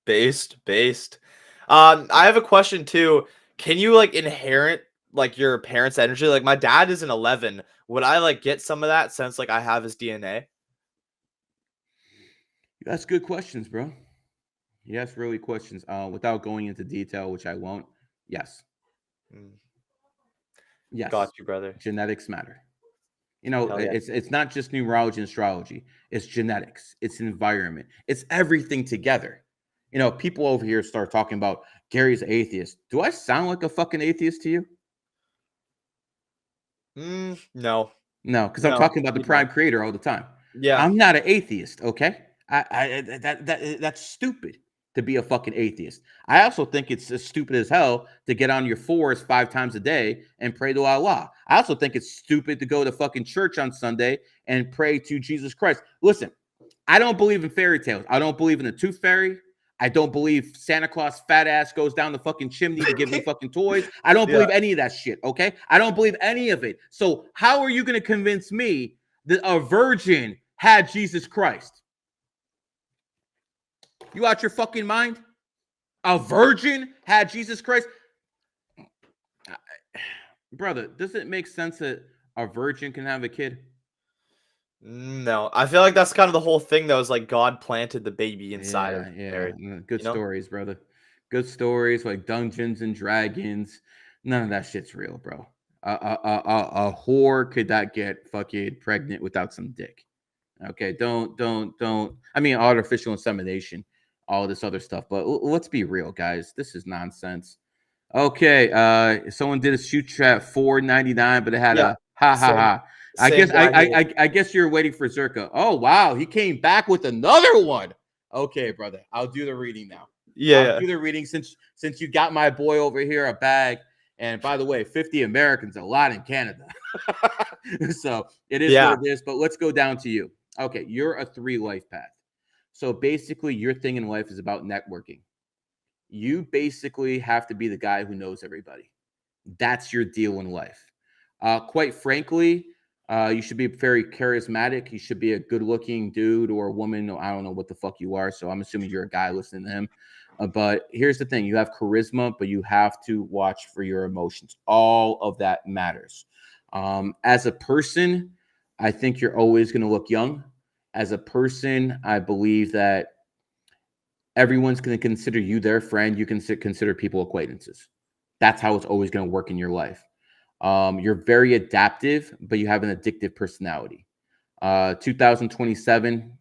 Based. I have a question too. Can you inherit your parents' energy? Like my dad is an 11. Would I get some of that since I have his DNA? That's good questions, bro. Yes, really questions. Without going into detail, which I won't. Yes. Mm. Yes. Got you, brother. Genetics matter. You know, Hell yeah. it's not just numerology and astrology. It's genetics. It's environment. It's everything together. You know, people over here start talking about Gary's atheist. Do I sound like a fucking atheist to you? No. No, because I'm No, talking about the you don't. prime creator all the time. Yeah. I'm not an atheist, okay? That's stupid to be a fucking atheist. I also think it's as stupid as hell to get on your fours 5 times a day and pray to Allah. I also think it's stupid to go to fucking church on Sunday and pray to Jesus Christ. Listen, I don't believe in fairy tales. I don't believe in the tooth fairy. I don't believe Santa Claus fat ass goes down the fucking chimney to give me fucking toys. I don't Yeah. believe any of that shit, okay? I don't believe any of it. So how are you going to convince me that a virgin had Jesus Christ? You out your fucking mind? A virgin had Jesus Christ? Brother, does it make sense that a virgin can have a kid? No, I feel like that's kind of the whole thing, though, is like God planted the baby inside of Mary. Good you know? stories, brother. Good stories like Dungeons and Dragons. None of that shit's real, bro. A whore could not get fucking pregnant without some dick. Okay, don't. I mean, artificial insemination, all this other stuff. But let's be real, guys. This is nonsense. Okay, someone did a shoot trap $4.99, but it had Yeah, a ha ha same- ha. I same guess guy here. I guess you're waiting for Zerka. Oh wow, he came back with another one. Okay, brother, I'll do the reading now. Yeah. I'll do the reading since you got my boy over here a bag. And by the way, 50 Americans, a lot in Canada. So it is Yeah. what it is. But let's go down to you. Okay, you're a 3 life path. So basically, your thing in life is about networking. You basically have to be the guy who knows everybody. That's your deal in life. Quite frankly, you should be very charismatic. You should be a good-looking dude or a woman. I don't know what the fuck you are, so I'm assuming you're a guy listening to him. But here's the thing: you have charisma, but you have to watch for your emotions. All of that matters. As a person, I think you're always going to look young. As a person, I believe that everyone's going to consider you their friend. You can consider people acquaintances. That's how it's always going to work in your life. You're very adaptive, but you have an addictive personality. 2027,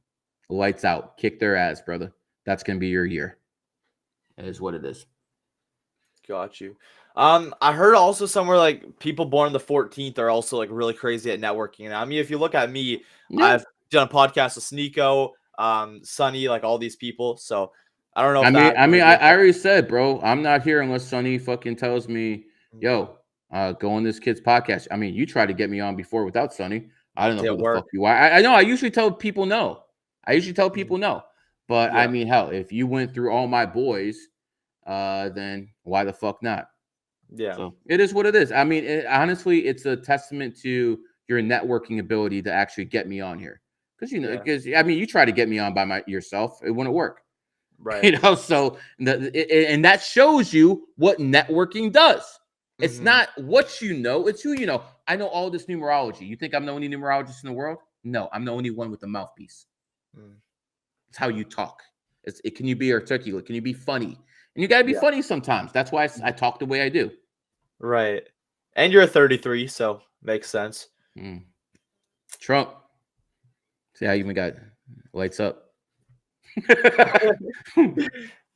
lights out. Kick their ass, brother. That's going to be your year. That is what it is. Got you. I heard also somewhere like people born on the 14th are also like really crazy at networking. And I mean, if you look at me, I've done a podcast with Sneeko, Sunny, like all these people. So I don't know. I already said, bro, I'm not here unless Sonny fucking tells me, yo, go on this kid's podcast. I mean, you tried to get me on before without Sonny. I don't know who the fuck you are. I know. I usually tell people no. But I mean, hell, if you went through all my boys, then why the fuck not? Yeah. So it is what it is. I mean, honestly, it's a testament to your networking ability to actually get me on here. Because I mean, you try to get me on by yourself, it wouldn't work. Right. So and that shows you what networking does. It's not what you know, it's who you know. I know all this numerology. You think I'm the only numerologist in the world? No, I'm the only one with a mouthpiece. It's how you talk. Can you be articulate? Can you be funny? And you got to be funny sometimes. That's why I talk the way I do. Right. And you're a 33, so makes sense. Trump. See, I even got lights up.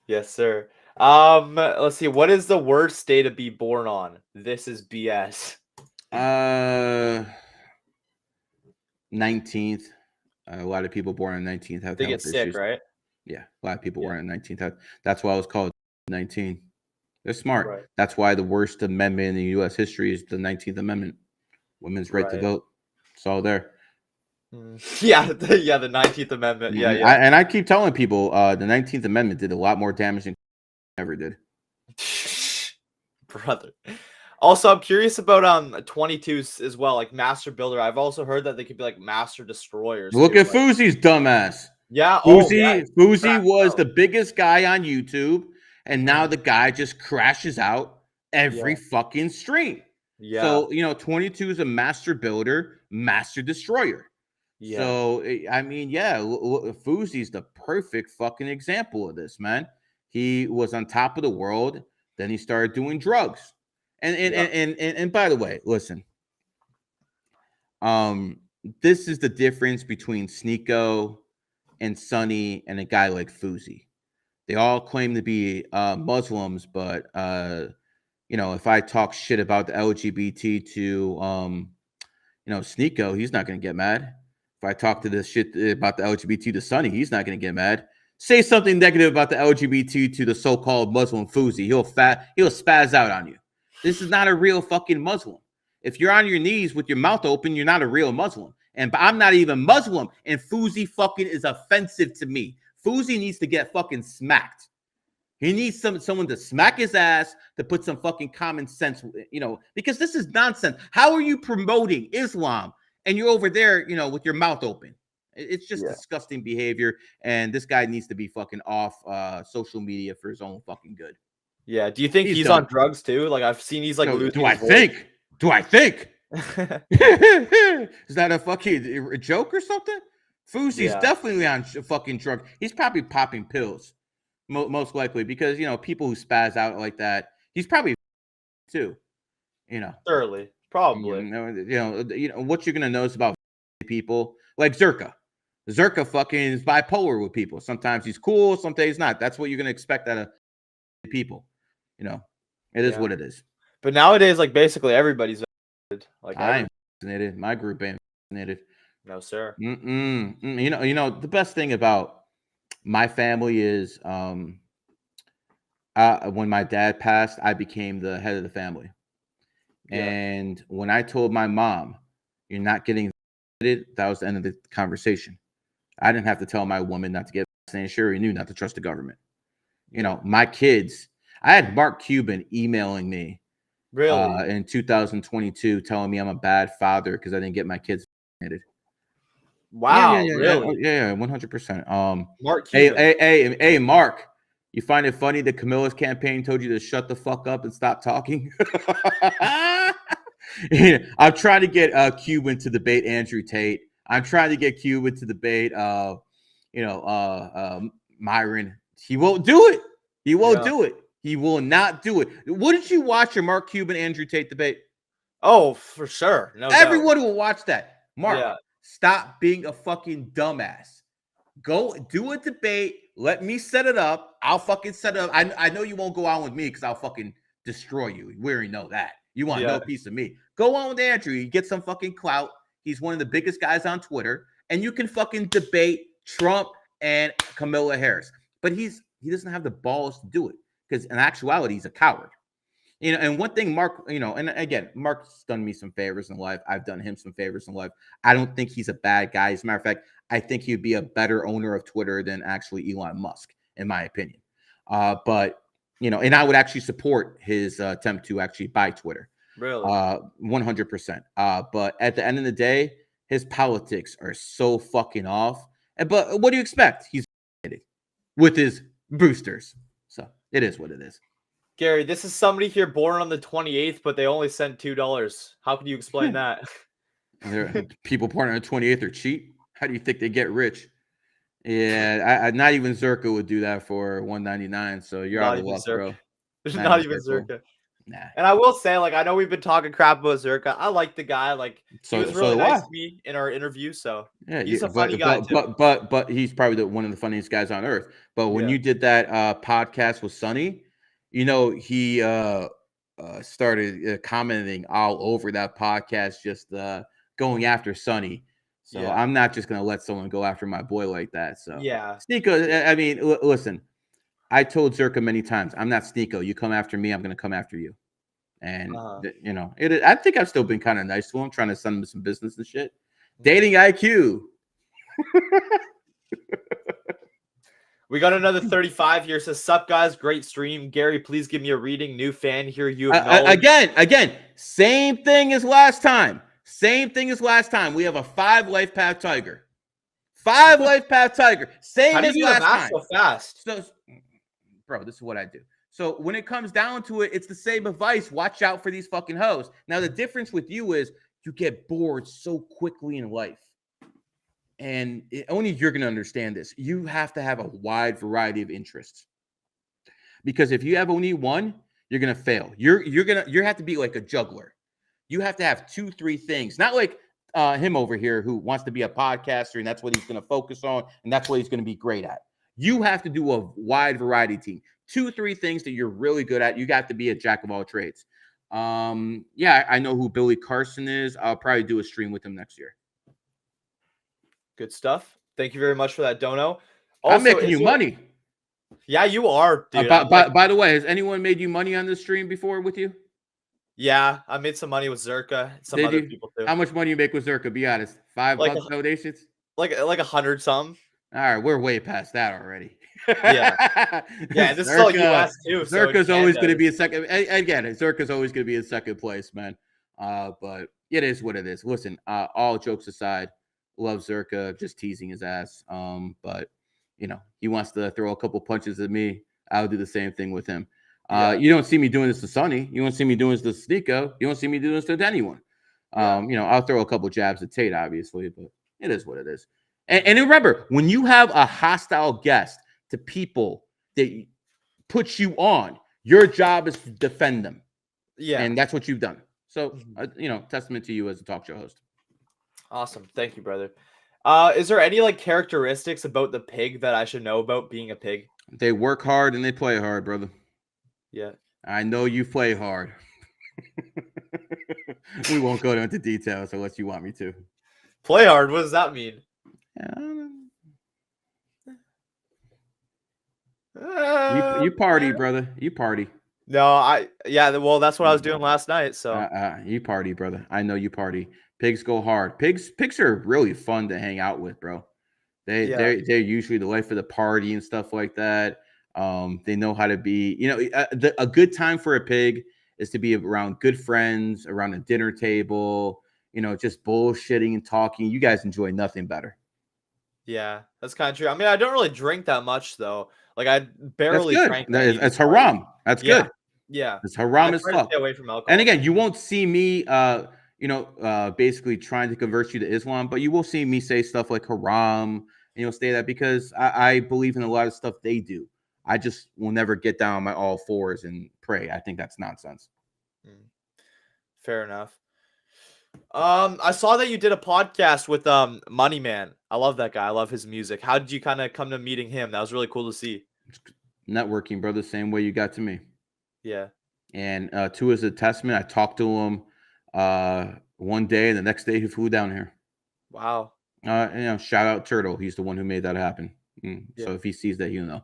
Yes, sir. Let's see. What is the worst day to be born on? This is BS. 19th. A lot of people born on 19th have they get sick, issues. Right? Yeah, a lot of people born on 19th. That's why I was called 19. They're smart. Right. That's why the worst amendment in the U.S. history is the 19th Amendment. Women's right to vote. It's all there. Yeah, the 19th Amendment. Yeah. And I keep telling people the 19th Amendment did a lot more damage than ever did. Brother. Also, I'm curious about 22s as well, like Master Builder. I've also heard that they could be like Master Destroyers. Look at Fuzi's dumbass. Yeah, Fuzi was the biggest guy on YouTube, and now the guy just crashes out every fucking stream. Yeah. So 22 is a Master Builder, Master Destroyer. Yeah. So I mean, Fuzi's the perfect fucking example of this, man. He was on top of the world. Then he started doing drugs. And by the way, listen. This is the difference between Sneeko and Sonny and a guy like Fuzi. They all claim to be Muslims, but if I talk shit about the LGBT to Sneeko, he's not going to get mad. If I talk to this shit about the LGBT to Sonny, he's not going to get mad. Say something negative about the LGBT to the so-called Muslim Fuzi, he'll spaz out on you. This is not a real fucking Muslim. If you're on your knees with your mouth open, you're not a real Muslim. And I'm not even Muslim, and Fuzi fucking is offensive to me. Fuzi needs to get fucking smacked. He needs someone to smack his ass, to put some fucking common sense, because this is nonsense. How are you promoting Islam and you're over there, with your mouth open? It's just disgusting behavior, and this guy needs to be fucking off social media for his own fucking good. Yeah. Do you think he's on drugs too? Like, I've seen he's like losing his voice. Do I think? Is that a fucking joke or something? Fuzi's definitely on fucking drugs. He's probably popping pills, most likely, because people who spaz out like that, he's probably too. Thoroughly, probably. What you're gonna notice about people like Zerka. Zerka fucking is bipolar with people. Sometimes he's cool, sometimes he's not. That's what you're gonna expect out of people. It is what it is. But nowadays, like, basically everybody's vaccinated. Like, I'm vaccinated. My group ain't vaccinated. No, sir. The best thing about my family is when my dad passed, I became the head of the family. Yeah. And when I told my mom, you're not getting vaccinated, that was the end of the conversation. I didn't have to tell my woman not to get vaccinated. Sure, he knew not to trust the government. My kids, I had Mark Cuban emailing me in 2022 telling me I'm a bad father because I didn't get my kids vaccinated. Wow, really? Yeah, 100%. Mark Cuban. Hey, Mark, you find it funny that Camilla's campaign told you to shut the fuck up and stop talking? I'm trying to get Cuban to debate Andrew Tate. I'm trying to get Cuban to debate Myron. He won't do it. He won't do it. He will not do it. Wouldn't you watch a Mark Cuban Andrew Tate debate? Oh, for sure. No, everyone will watch that. Mark, stop being a fucking dumbass. Go do a debate. Let me set it up. I'll fucking set it up. I know you won't go on with me because I'll fucking destroy you. We already know that. You want no piece of me. Go on with Andrew. You get some fucking clout. He's one of the biggest guys on Twitter. And you can fucking debate Trump and Kamala Harris. But he doesn't have the balls to do it. Because in actuality, he's a coward. And one thing Mark, and again, Mark's done me some favors in life. I've done him some favors in life. I don't think he's a bad guy. As a matter of fact, I think he'd be a better owner of Twitter than actually Elon Musk, in my opinion. But and I would actually support his attempt to actually buy Twitter. Really? 100%. But at the end of the day, his politics are so fucking off. But what do you expect? He's with his boosters. So it is what it is. Garry, this is somebody here born on the 28th, but they only sent $2. How can you explain that? People born on the 28th are cheap. How do you think they get rich? Yeah, not even Zerka would do that for $1.99. So you're out of luck, bro. Not even Zerka. Nah. And I will say, like, I know we've been talking crap about Zerka. I like the guy. Like, he was really nice to me in our interview. So he's a funny guy too. But he's probably one of the funniest guys on earth. But when you did that podcast with Sonny, he started commenting all over that podcast, just going after Sonny. So I'm not just gonna let someone go after my boy like that. So Sneeko, I mean, listen, I told Zerka many times, I'm not Sneeko. You come after me, I'm gonna come after you. And I think I've still been kind of nice to him, trying to send him some business and shit. Dating IQ. We got another 35 here. Says, sup guys, great stream. Garry, please give me a reading. New fan here. You again, same thing as last time. We have a 5 life path tiger. 5 life path tiger. Same as last time. So fast. So, bro, this is what I do. So when it comes down to it, it's the same advice. Watch out for these fucking hoes. Now, the difference with you is you get bored so quickly in life. And only you're going to understand this. You have to have a wide variety of interests. Because if you have only one, you're gonna fail. You have to be like a juggler. You have to have 2-3 things, not like him over here who wants to be a podcaster and that's what he's gonna focus on and that's what he's gonna be great at. You have to do a wide variety team. 2-3 things that you're really good at. You got to be a jack of all trades. Yeah, I know who Billy Carson is. I'll probably do a stream with him next year. Good stuff. Thank you very much for that, Dono. I'm making you money. Yeah, you are, dude. By the way, has anyone made you money on this stream before with you? Yeah, I made some money with Zerka. Some other people too. How much money you make with Zerka? Be honest. $5 donations? Like 100 some. All right, we're way past that already. Yeah. Yeah, this is all US too. Zerka's always going to be a second. Again, Zerka's always going to be in second place, man. But it is what it is. Listen, all jokes aside, love Zerka, just teasing his ass. But you know, he wants to throw a couple punches at me. I'll do the same thing with him. You don't see me doing this to Sonny. You don't see me doing this to Sneeko. You don't see me doing this to anyone. You know, I'll throw a couple jabs at Tate, obviously, but it is what it is. And remember, when you have a hostile guest to people that put you on, your job is to defend them. Yeah. And that's what you've done. So, you know, testament to you as a talk show host. Awesome. Thank you, brother. Is there any like characteristics about the pig that I should know about being a pig? They work hard and they play hard, brother. Yeah. I know you play hard. We won't go into details unless you want me to. Play hard? What does that mean? You party, brother. You party. No, well, that's what I was doing last night. So you party, brother. I know you party. Pigs go hard. Pigs are really fun to hang out with, bro. They're usually the life of the party and stuff like that. They know how to be, you know, a good time for a pig is to be around good friends, around a dinner table, you know, just bullshitting and talking. You guys enjoy nothing better. Yeah, that's kind of true. I mean, I don't really drink that much though. Like I barely drank. It's haram. That's good. Yeah. It's haram as fuck. Stay away from alcohol. And again, you won't see me you know, basically trying to convert you to Islam, but you will see me say stuff like haram, and you'll say that because I believe in a lot of stuff they do. I just will never get down on my all fours and pray. I think that's nonsense. Fair enough. I saw that you did a podcast with Money Man. I love that guy. I love his music. How did you kind of come to meeting him? That was really cool to see. Networking, brother, same way you got to me. Yeah. And two is a testament. I talked to him one day, and the next day he flew down here. Wow. You know, shout out Turtle. He's the one who made that happen. So if he sees that, you know.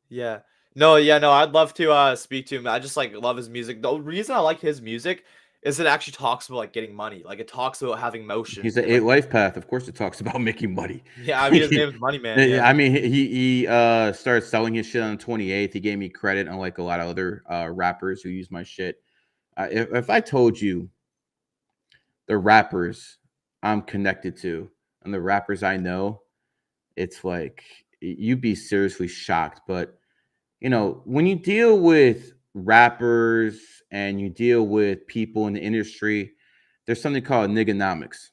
Yeah. No, I'd love to speak to him. I just like love his music. The reason I like his music is it actually talks about like getting money. Like it talks about having motion. He's an 8 life path. Of course it talks about making money. Yeah, I mean his name's Money Man. Yeah. I mean he started selling his shit on the 28th. He gave me credit unlike a lot of other rappers who use my shit. If I told you the rappers I'm connected to and the rappers I know, it's like you'd be seriously shocked. But you know, when you deal with rappers and you deal with people in the industry, there's something called niggonomics.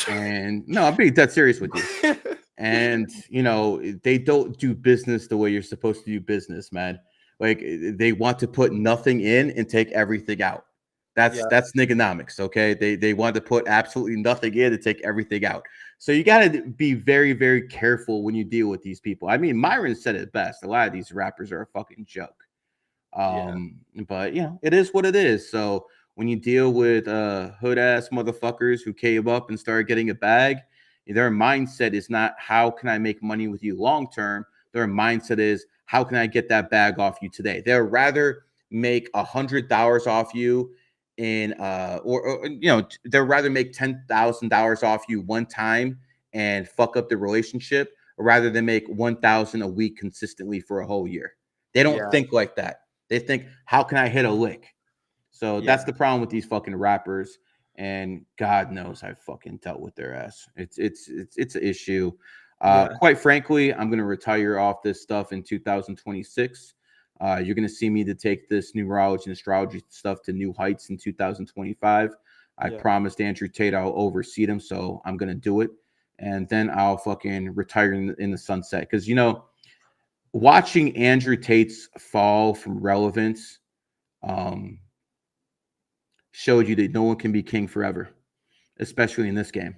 And no, I'm being dead serious with you. And you know, they don't do business the way you're supposed to do business, man. Like they want to put nothing in and take everything out. That's niggonomics, okay? They want to put absolutely nothing in and take everything out. So you got to be very, very careful when you deal with these people. I mean, Myron said it best. A lot of these rappers are a fucking joke. But you know, it is what it is. So when you deal with hood ass motherfuckers who came up and started getting a bag, their mindset is not how can I make money with you long term. Their mindset is how can I get that bag off you today? They'd rather make $100 off you in or you know, they'd rather make $10,000 off you one time and fuck up the relationship rather than make $1,000 a week consistently for a whole year. They don't think like that. They think, how can I hit a lick? So that's the problem with these fucking rappers. And God knows I fucking dealt with their ass. It's an issue. Quite frankly, I'm going to retire off this stuff in 2026. You're going to see me to take this numerology and astrology stuff to new heights in 2025. I promised Andrew Tate I'll oversee them, so I'm going to do it. And then I'll fucking retire in the sunset. Because, you know, watching Andrew Tate's fall from relevance showed you that no one can be king forever, especially in this game.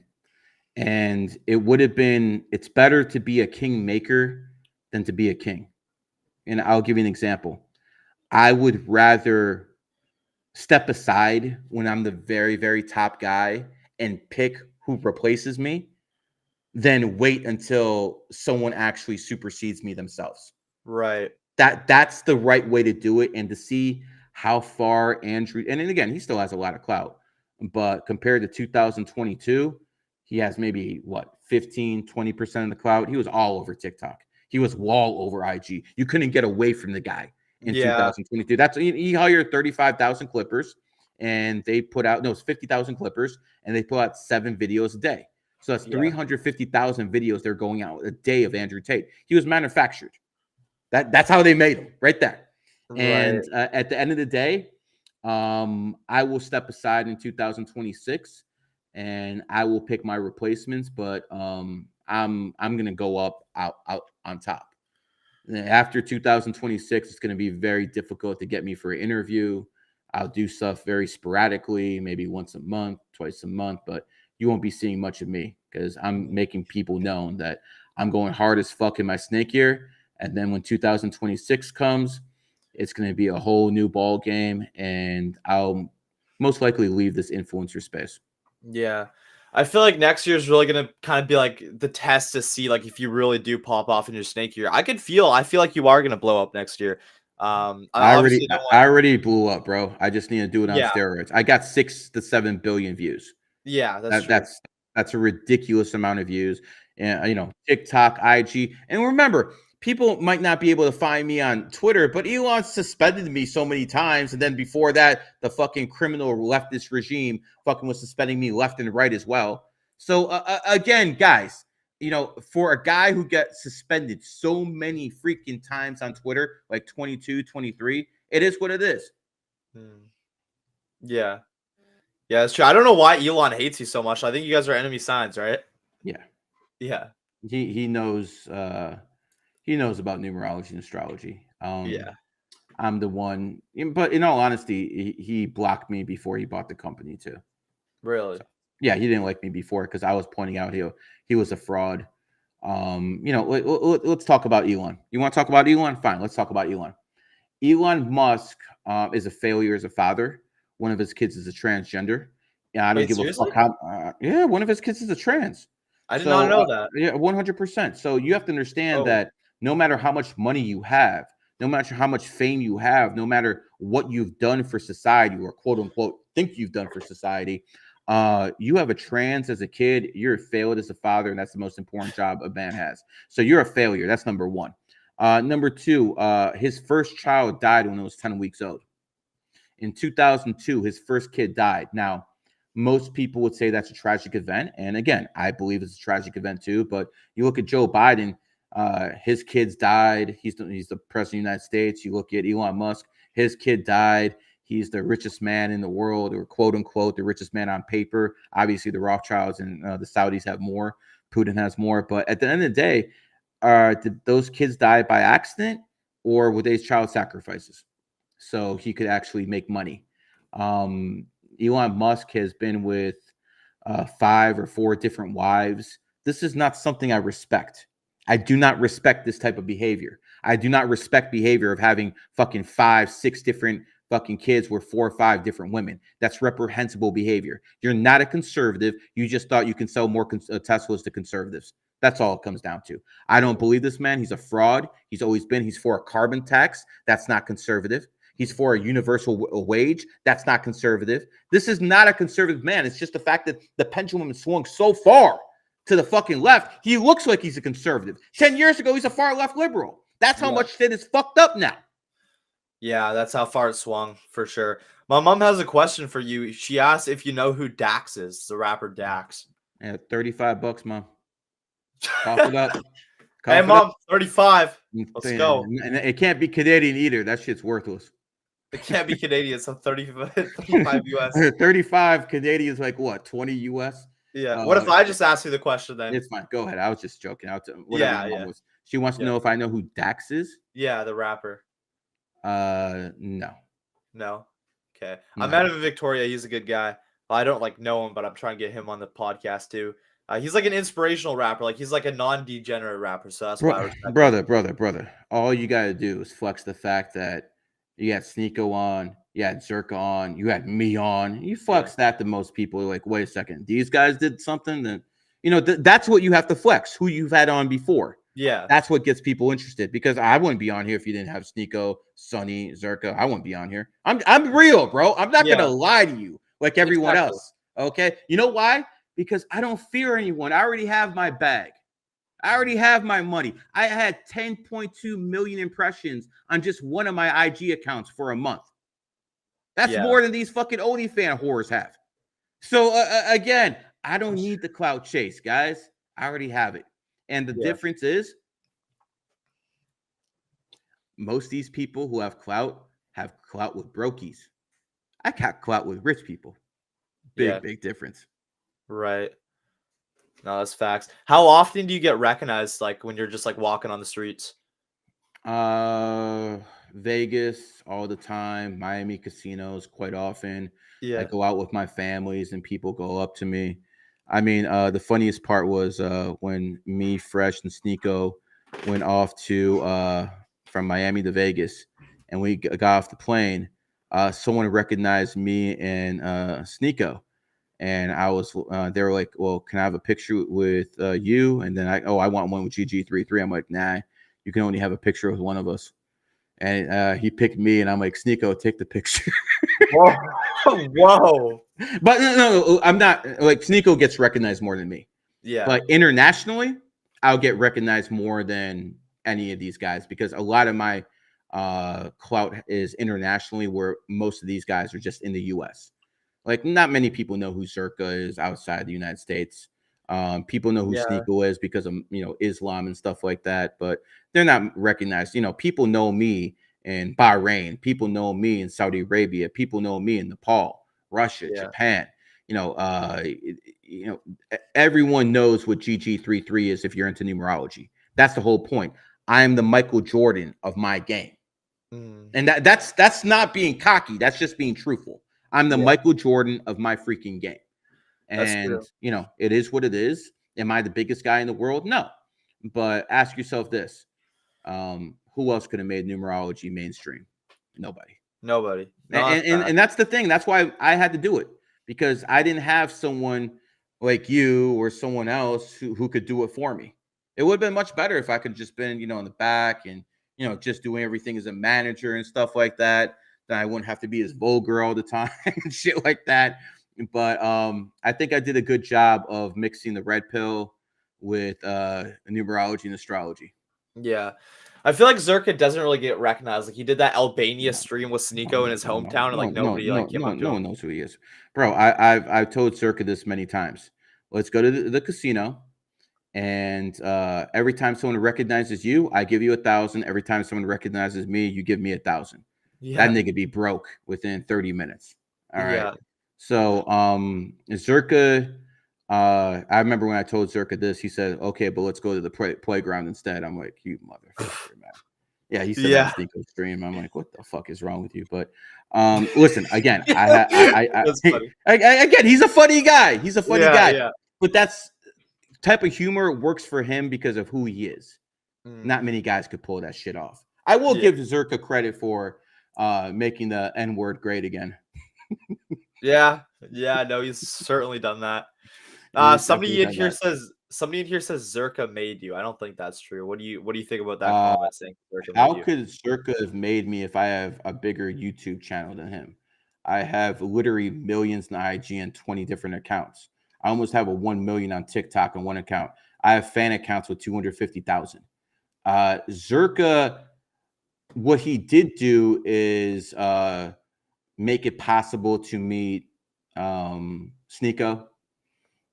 And it's better to be a king maker than to be a king. And I'll give you an example. I would rather step aside when I'm the very, very top guy and pick who replaces me than wait until someone actually supersedes me themselves. Right. That's the right way to do it. And to see how far Andrew, and then again, he still has a lot of clout, but compared to 2022, he has maybe 15-20% of the clout. He was all over TikTok. He was wall over IG. You couldn't get away from the guy in 2022. That's he hired 35,000 clippers, and they put out it's 50,000 clippers, and they put out 7 videos a day. So that's 350,000 videos they're going out a day of Andrew Tate. He was manufactured. That's how they made him right there. Right. And at the end of the day, I will step aside in 2026, and I will pick my replacements. But I'm gonna go out on top. After 2026, it's gonna be very difficult to get me for an interview. I'll do stuff very sporadically, maybe once a month, twice a month, but you won't be seeing much of me because I'm making people known that I'm going hard as fuck in my snake year. And then when 2026 comes, it's going to be a whole new ball game, and I'll most likely leave this influencer space. Yeah. I feel like next year is really going to kind of be like the test to see like if you really do pop off in your snake year. I feel like you are going to blow up next year. I already blew up, bro. I just need to do it on steroids. I got 6 to 7 billion views. Yeah, that's a ridiculous amount of views. And TikTok, IG, and remember, people might not be able to find me on Twitter, but Elon suspended me so many times. And then before that, the fucking criminal leftist regime fucking was suspending me left and right as well. So again, guys, for a guy who gets suspended so many freaking times on Twitter, like 22, 23, it is what it is. Yeah. Yeah, that's true. I don't know why Elon hates you so much. I think you guys are enemy signs, right? Yeah. Yeah. He knows he knows about numerology and astrology. I'm the one, but in all honesty, he blocked me before he bought the company too. Really? So, yeah, he didn't like me before because I was pointing out he was a fraud. Let's talk about Elon. You want to talk about Elon? Fine, let's talk about Elon. Elon Musk is a failure as a father. One of his kids is a transgender. Yeah, I don't give a fuck how. One of his kids is a trans. I did not know that. Yeah, 100%. So you have to understand that no matter how much money you have, no matter how much fame you have, no matter what you've done for society or quote unquote think you've done for society, you have a trans as a kid, you're failed as a father, and that's the most important job a man has. So you're a failure. That's number one. Number two, his first child died when he was 10 weeks old. In 2002, his first kid died. Now, most people would say that's a tragic event. And again, I believe it's a tragic event too. But you look at Joe Biden, his kids died. He's the president of the United States. You look at Elon Musk, his kid died. He's the richest man in the world, or quote unquote, the richest man on paper. Obviously, the Rothschilds and the Saudis have more. Putin has more. But at the end of the day, did those kids die by accident, or were they child sacrifices? So he could actually make money. Elon Musk has been with 5 or 4 different wives. This is not something I respect. I do not respect this type of behavior. I do not respect behavior of having fucking 5, 6 different fucking kids with 4 or 5 different women. That's reprehensible behavior. You're not a conservative. You just thought you can sell more Teslas to conservatives. That's all it comes down to. I don't believe this man. He's a fraud. He's always been. He's for a carbon tax. That's not conservative. He's for a universal wage. That's not conservative. This is not a conservative man. It's just the fact that the pendulum swung so far to the fucking left. He looks like he's a conservative. 10 years ago, he's a far left liberal. That's how much shit is fucked up now. Yeah, that's how far it swung for sure. My mom has a question for you. She asked if you know who Dax is, the rapper Dax. Yeah, $35, Mom. Cough it up. Hey, Mom, 35. Let's go. And it can't be Canadian either. That shit's worthless. It can't be Canadian, so 35 US. 35 Canadian is like what, 20 US? Yeah. What if I just asked you the question then? It's fine. Go ahead. I was just joking. She wants to Yeah. know if I know who Dax is. Yeah, the rapper. No. No. Okay. I No. met him in Victoria. He's a good guy. Well, I don't like know him, but I'm trying to get him on the podcast too. He's like an inspirational rapper. Like he's like a non-degenerate rapper. So that's why I respect him. Brother. All you gotta do is flex the fact that you had Sneeko on, you had Zerka on, you had me on. You flex that to most people. Like, wait a second, these guys did something. Then that's what you have to flex. Who you've had on before. Yeah. That's what gets people interested, because I wouldn't be on here if you didn't have Sneeko, Sonny, Zerka. I wouldn't be on here. I'm real, bro. I'm not gonna lie to you like everyone else. Okay. You know why? Because I don't fear anyone. I already have my bag. I already have my money. I had 10.2 million impressions on just one of my IG accounts for a month. That's more than these fucking OnlyFans whores have. So again, I don't need the clout chase, guys. I already have it. And the difference is most of these people who have clout with brokies. I got clout with rich people. Big difference. Right. No, that's facts. How often do you get recognized, like when you're just like walking on the streets? Vegas all the time, Miami casinos quite often. Yeah. I go out with my families and people go up to me. I mean, the funniest part was when me, Fresh, and Sneeko went off to from Miami to Vegas, and we got off the plane. Someone recognized me and Sneeko. And I was, they were like, well, can I have a picture with you? And then I want one with GG33. I'm like, nah, you can only have a picture with one of us. And he picked me, and I'm like, Sneeko, take the picture. Whoa. But no, I'm not, like, Sneeko gets recognized more than me. Yeah. But internationally, I'll get recognized more than any of these guys, because a lot of my clout is internationally, where most of these guys are just in the US. Like, not many people know who Zerka is outside the United States. People know who Sneeko is because of Islam and stuff like that, but they're not recognized. People know me in Bahrain. People know me in Saudi Arabia. People know me in Nepal, Russia, Japan. Everyone knows what GG33 is if you're into numerology. That's the whole point. I am the Michael Jordan of my game, and that's not being cocky. That's just being truthful. I'm the Michael Jordan of my freaking game. And, it is what it is. Am I the biggest guy in the world? No. But ask yourself this. Who else could have made numerology mainstream? Nobody. No, and that's the thing. That's why I had to do it, because I didn't have someone like you or someone else who could do it for me. It would have been much better if I could just been, in the back and, just doing everything as a manager and stuff like that. Then I wouldn't have to be as vulgar all the time and shit like that. But I think I did a good job of mixing the red pill with numerology and astrology. Yeah. I feel like Zerka doesn't really get recognized. Like, he did that Albania stream with Sneeko in his hometown, and like nobody came up to him. No one knows who he is, bro. I've told Zerka this many times. Let's go to the casino, and every time someone recognizes you, I give you 1,000. Every time someone recognizes me, you give me 1,000. That nigga be broke within 30 minutes. All right. Yeah. So Zerka, I remember when I told Zerka this, he said, okay, but let's go to the playground instead. I'm like, you motherfucker, man. Yeah, he said that Sneeko stream. I'm like, what the fuck is wrong with you? But listen, again, again, he's a funny guy. He's a funny guy. Yeah. But that's type of humor works for him because of who he is. Not many guys could pull that shit off. I will give Zerka credit for making the N-word great again. No, he's certainly done that. Somebody in here says Zerka made you. I don't think that's true. What do you think about that comment saying Zerka how made could Zerka have made me if I have a bigger YouTube channel than him? I have literally millions in IG and 20 different accounts. I almost have a 1 million on TikTok on one account. I have fan accounts with 250,000. Zerka, what he did do is make it possible to meet Sneeko,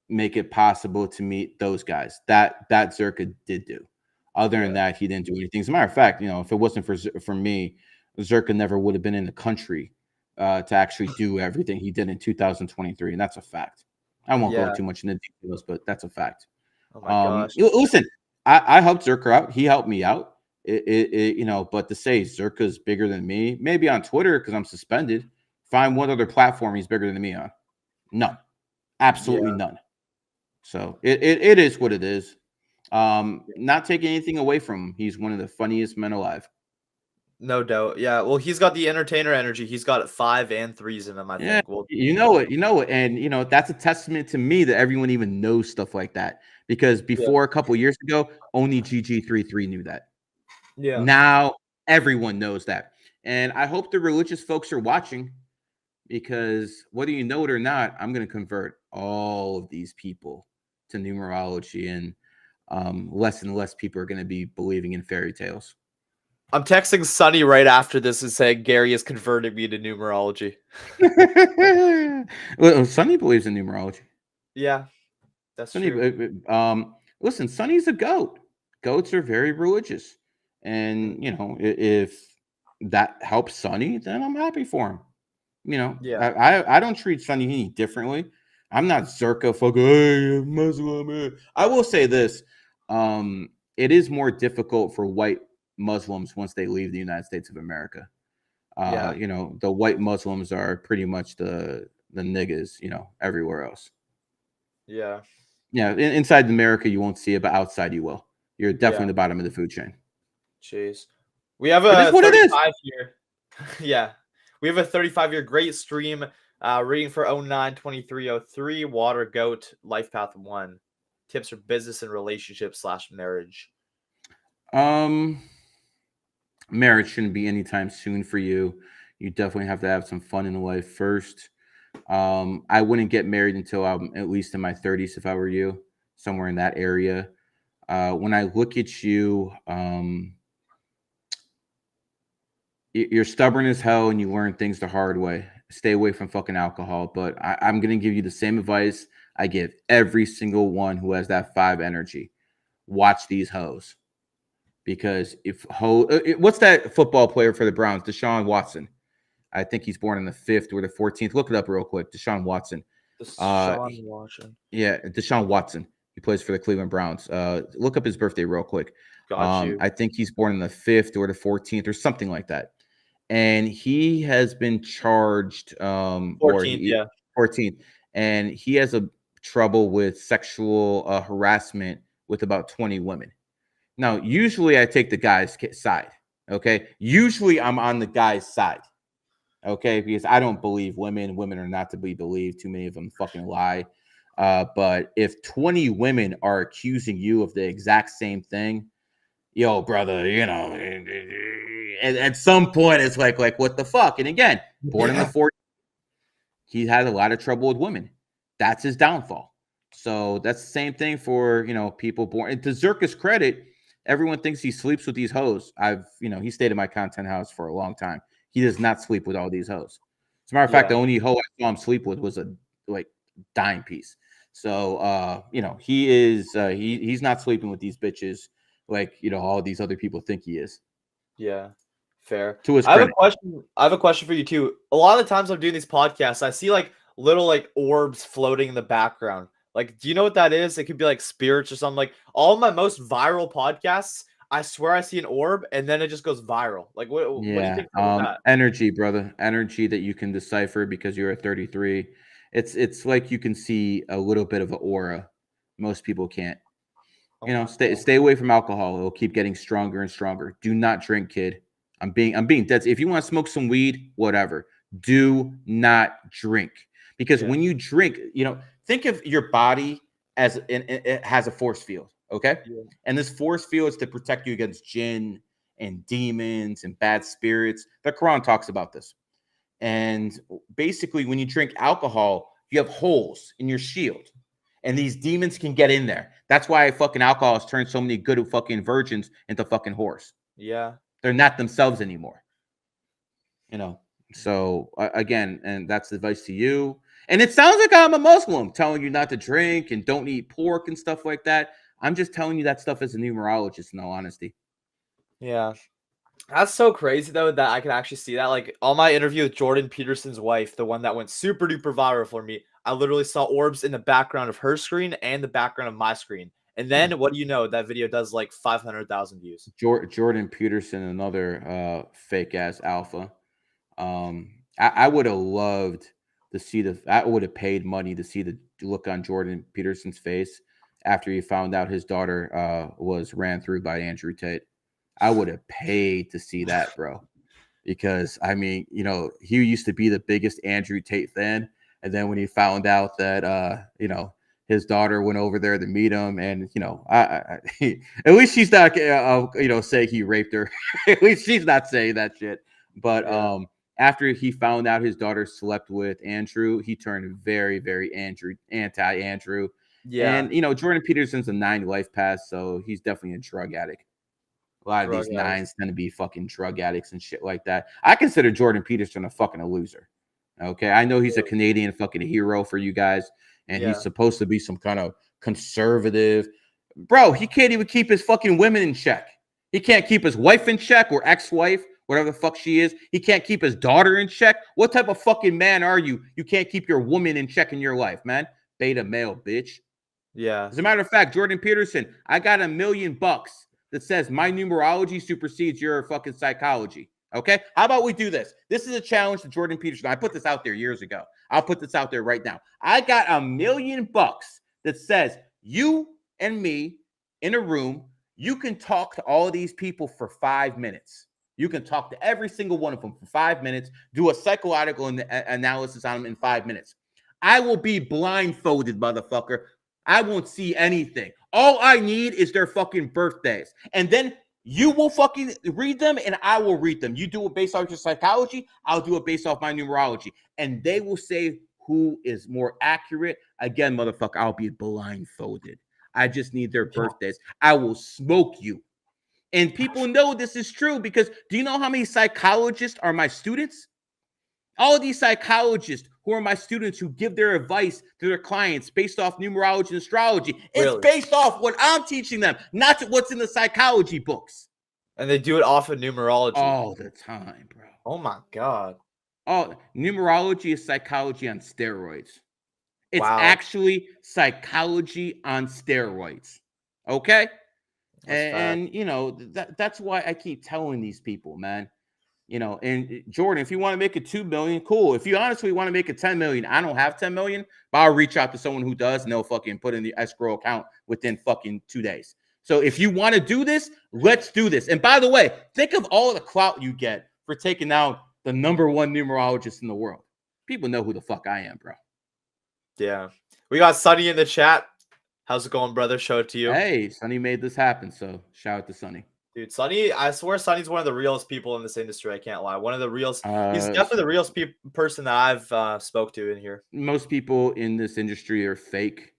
make it possible to meet those guys. That Zerka did do. Other than that, he didn't do anything. As a matter of fact, if it wasn't for me, Zerka never would have been in the country to actually do everything he did in 2023, and that's a fact. I won't go too much into details, but that's a fact. Oh my gosh. Listen, I helped Zerka out. He helped me out. But to say Zerka's bigger than me, maybe on Twitter because I'm suspended. Find one other platform he's bigger than me on. None. Absolutely Yeah. none. So it is what it is. Not taking anything away from him. He's one of the funniest men alive. No doubt. Yeah. Well, he's got the entertainer energy. He's got 5 and 3s in him, I Yeah, think. Well, you know it, and that's a testament to me that everyone even knows stuff like that. Because yeah. before a couple years ago, only GG33 knew that. Yeah. Now everyone knows that, and I hope the religious folks are watching, because whether you know it or not, I'm going to convert all of these people to numerology, and less and less people are going to be believing in fairy tales. I'm texting Sonny right after this and saying Garry is converting me to numerology. Well, Sonny believes in numerology. Yeah, that's Sonny, true. Listen, Sonny's a goat. Goats are very religious, and if that helps Sonny, then I'm happy for him. Yeah. I don't treat Sonny any differently. I'm not Zerka fucking hey, Muslim. I will say this: it is more difficult for white Muslims once they leave the United States of America. Yeah. The white Muslims are pretty much the niggas, everywhere else. Yeah. Yeah, inside America you won't see it, but outside you will. You're definitely Yeah. the bottom of the food chain. Jeez. We have But a that's what it is. 35-year. Yeah. We have a 35-year great stream reading for 09-2303 Water Goat Life Path 1. Tips for business and relationship / marriage. Marriage shouldn't be anytime soon for you. You definitely have to have some fun in life first. I wouldn't get married until I'm at least in my 30s if I were you, somewhere in that area. When I look at you, you're stubborn as hell and you learn things the hard way. Stay away from fucking alcohol. But I'm going to give you the same advice I give every single one who has that 5 energy. Watch these hoes. Because what's that football player for the Browns? Deshaun Watson. I think he's born on the 5th or the 14th. Look it up real quick. Deshaun Watson. Yeah, Deshaun Watson. He plays for the Cleveland Browns. Look up his birthday real quick. Got you. I think he's born on the 5th or the 14th or something like that. And he has been charged 14th, 14th. And he has a trouble with sexual harassment with about 20 women. Now, usually I take the guy's side. Okay. Usually I'm on the guy's side. Okay, because I don't believe women. Women are not to be believed. Too many of them fucking lie. But if 20 women are accusing you of the exact same thing, yo, brother, and at some point it's like what the fuck? And again, born in the 40s, he had a lot of trouble with women. That's his downfall. So that's the same thing for people born. And to Zerka's credit, everyone thinks he sleeps with these hoes. He stayed in my content house for a long time. He does not sleep with all these hoes. As a matter of fact, the only hoe I saw him sleep with was a dime piece. So he is he's not sleeping with these bitches all these other people think he is. Yeah, fair. To his I have credit. I have a question for you too. A lot of the times I'm doing these podcasts, I see little orbs floating in the background. Do you know what that is? It could be spirits or something. All of my most viral podcasts, I swear I see an orb and then it just goes viral. What do you think about that? Energy, brother. Energy that you can decipher because you're at 33. It's like you can see a little bit of an aura. Most people can't. Stay away from alcohol. It'll keep getting stronger and stronger. Do not drink, kid. I'm being dead. If you want to smoke some weed, whatever. Do not drink. Because when you drink, think of your body as it has a force field, okay? Yeah. And this force field is to protect you against jinn and demons and bad spirits. The Quran talks about this. And basically, when you drink alcohol, you have holes in your shield. And these demons can get in there. That's why fucking alcohol has turned so many good fucking virgins into fucking whores. Yeah. They're not themselves anymore. So again, and that's the advice to you. And it sounds like I'm a Muslim telling you not to drink and don't eat pork and stuff like that. I'm just telling you that stuff as a numerologist, in all honesty. Yeah. That's so crazy, though, that I can actually see that. On my interview with Jordan Peterson's wife, the one that went super duper viral for me, I literally saw orbs in the background of her screen and the background of my screen. And then what do you know? That video does like 500,000 views. Jordan Peterson, another fake ass alpha. I would have loved to see I would have paid money to see the look on Jordan Peterson's face after he found out his daughter was ran through by Andrew Tate. I would have paid to see that, bro. Because I mean, you know, he used to be the biggest Andrew Tate fan, and then when he found out that you know, his daughter went over there to meet him, and you know, at least she's not you know, saying he raped her. At least she's not saying that shit. But after he found out his daughter slept with Andrew, he turned very, very anti-Andrew. Yeah. And you know, Jordan Peterson's a 9 life pass, so he's definitely a drug addict. A lot of these 9s tend to be fucking drug addicts and shit like that. I consider Jordan Peterson a loser. Okay, I know he's a Canadian fucking hero for you guys, and he's supposed to be some kind of conservative. Bro, he can't even keep his fucking women in check. He can't keep his wife in check or ex-wife, whatever the fuck she is. He can't keep his daughter in check. What type of fucking man are you? You can't keep your woman in check in your life, man. Beta male, bitch. Yeah. As a matter of fact, Jordan Peterson, I got $1 million that says my numerology supersedes your fucking psychology. Okay? How about we do this? This is a challenge to Jordan Peterson. I put this out there years ago. I'll put this out there right now. I got $1 million that says you and me in a room, you can talk to all of these people for 5 minutes. You can talk to every single one of them for 5 minutes, do a psychological analysis on them in 5 minutes. I will be blindfolded, motherfucker. I won't see anything. All I need is their fucking birthdays. And then you will fucking read them and I will read them. You do it based off your psychology. I'll do it based off my numerology. And they will say who is more accurate. Again, motherfucker, I'll be blindfolded. I just need their birthdays. I will smoke you. And people know this is true because do you know how many psychologists are my students? All of these psychologists who are my students who give their advice to their clients based off numerology and astrology. It's based off what I'm teaching them, not what's in the psychology books. And they do it off of numerology. All the time, bro. Oh my God. Oh, numerology is psychology on steroids. It's actually psychology on steroids. Okay? And you know, that's why I keep telling these people, man. You know, and Jordan, if you want to make it 2 million, cool. If you honestly want to make it 10 million, I don't have 10 million, but I'll reach out to someone who does, and they'll fucking put in the escrow account within fucking 2 days. So if you want to do this, let's do this. And by the way, think of all the clout you get for taking out the #1 numerologist in the world. People know who the fuck I am, bro. Yeah. We got Sonny in the chat. How's it going, brother? Show it to you. Hey, Sonny made this happen, so shout out to Sonny. Dude, Sonny, I swear Sonny's one of the realest people in this industry. I can't lie. One of the realest. He's definitely the realest person that I've spoke to in here. Most people in this industry are fake.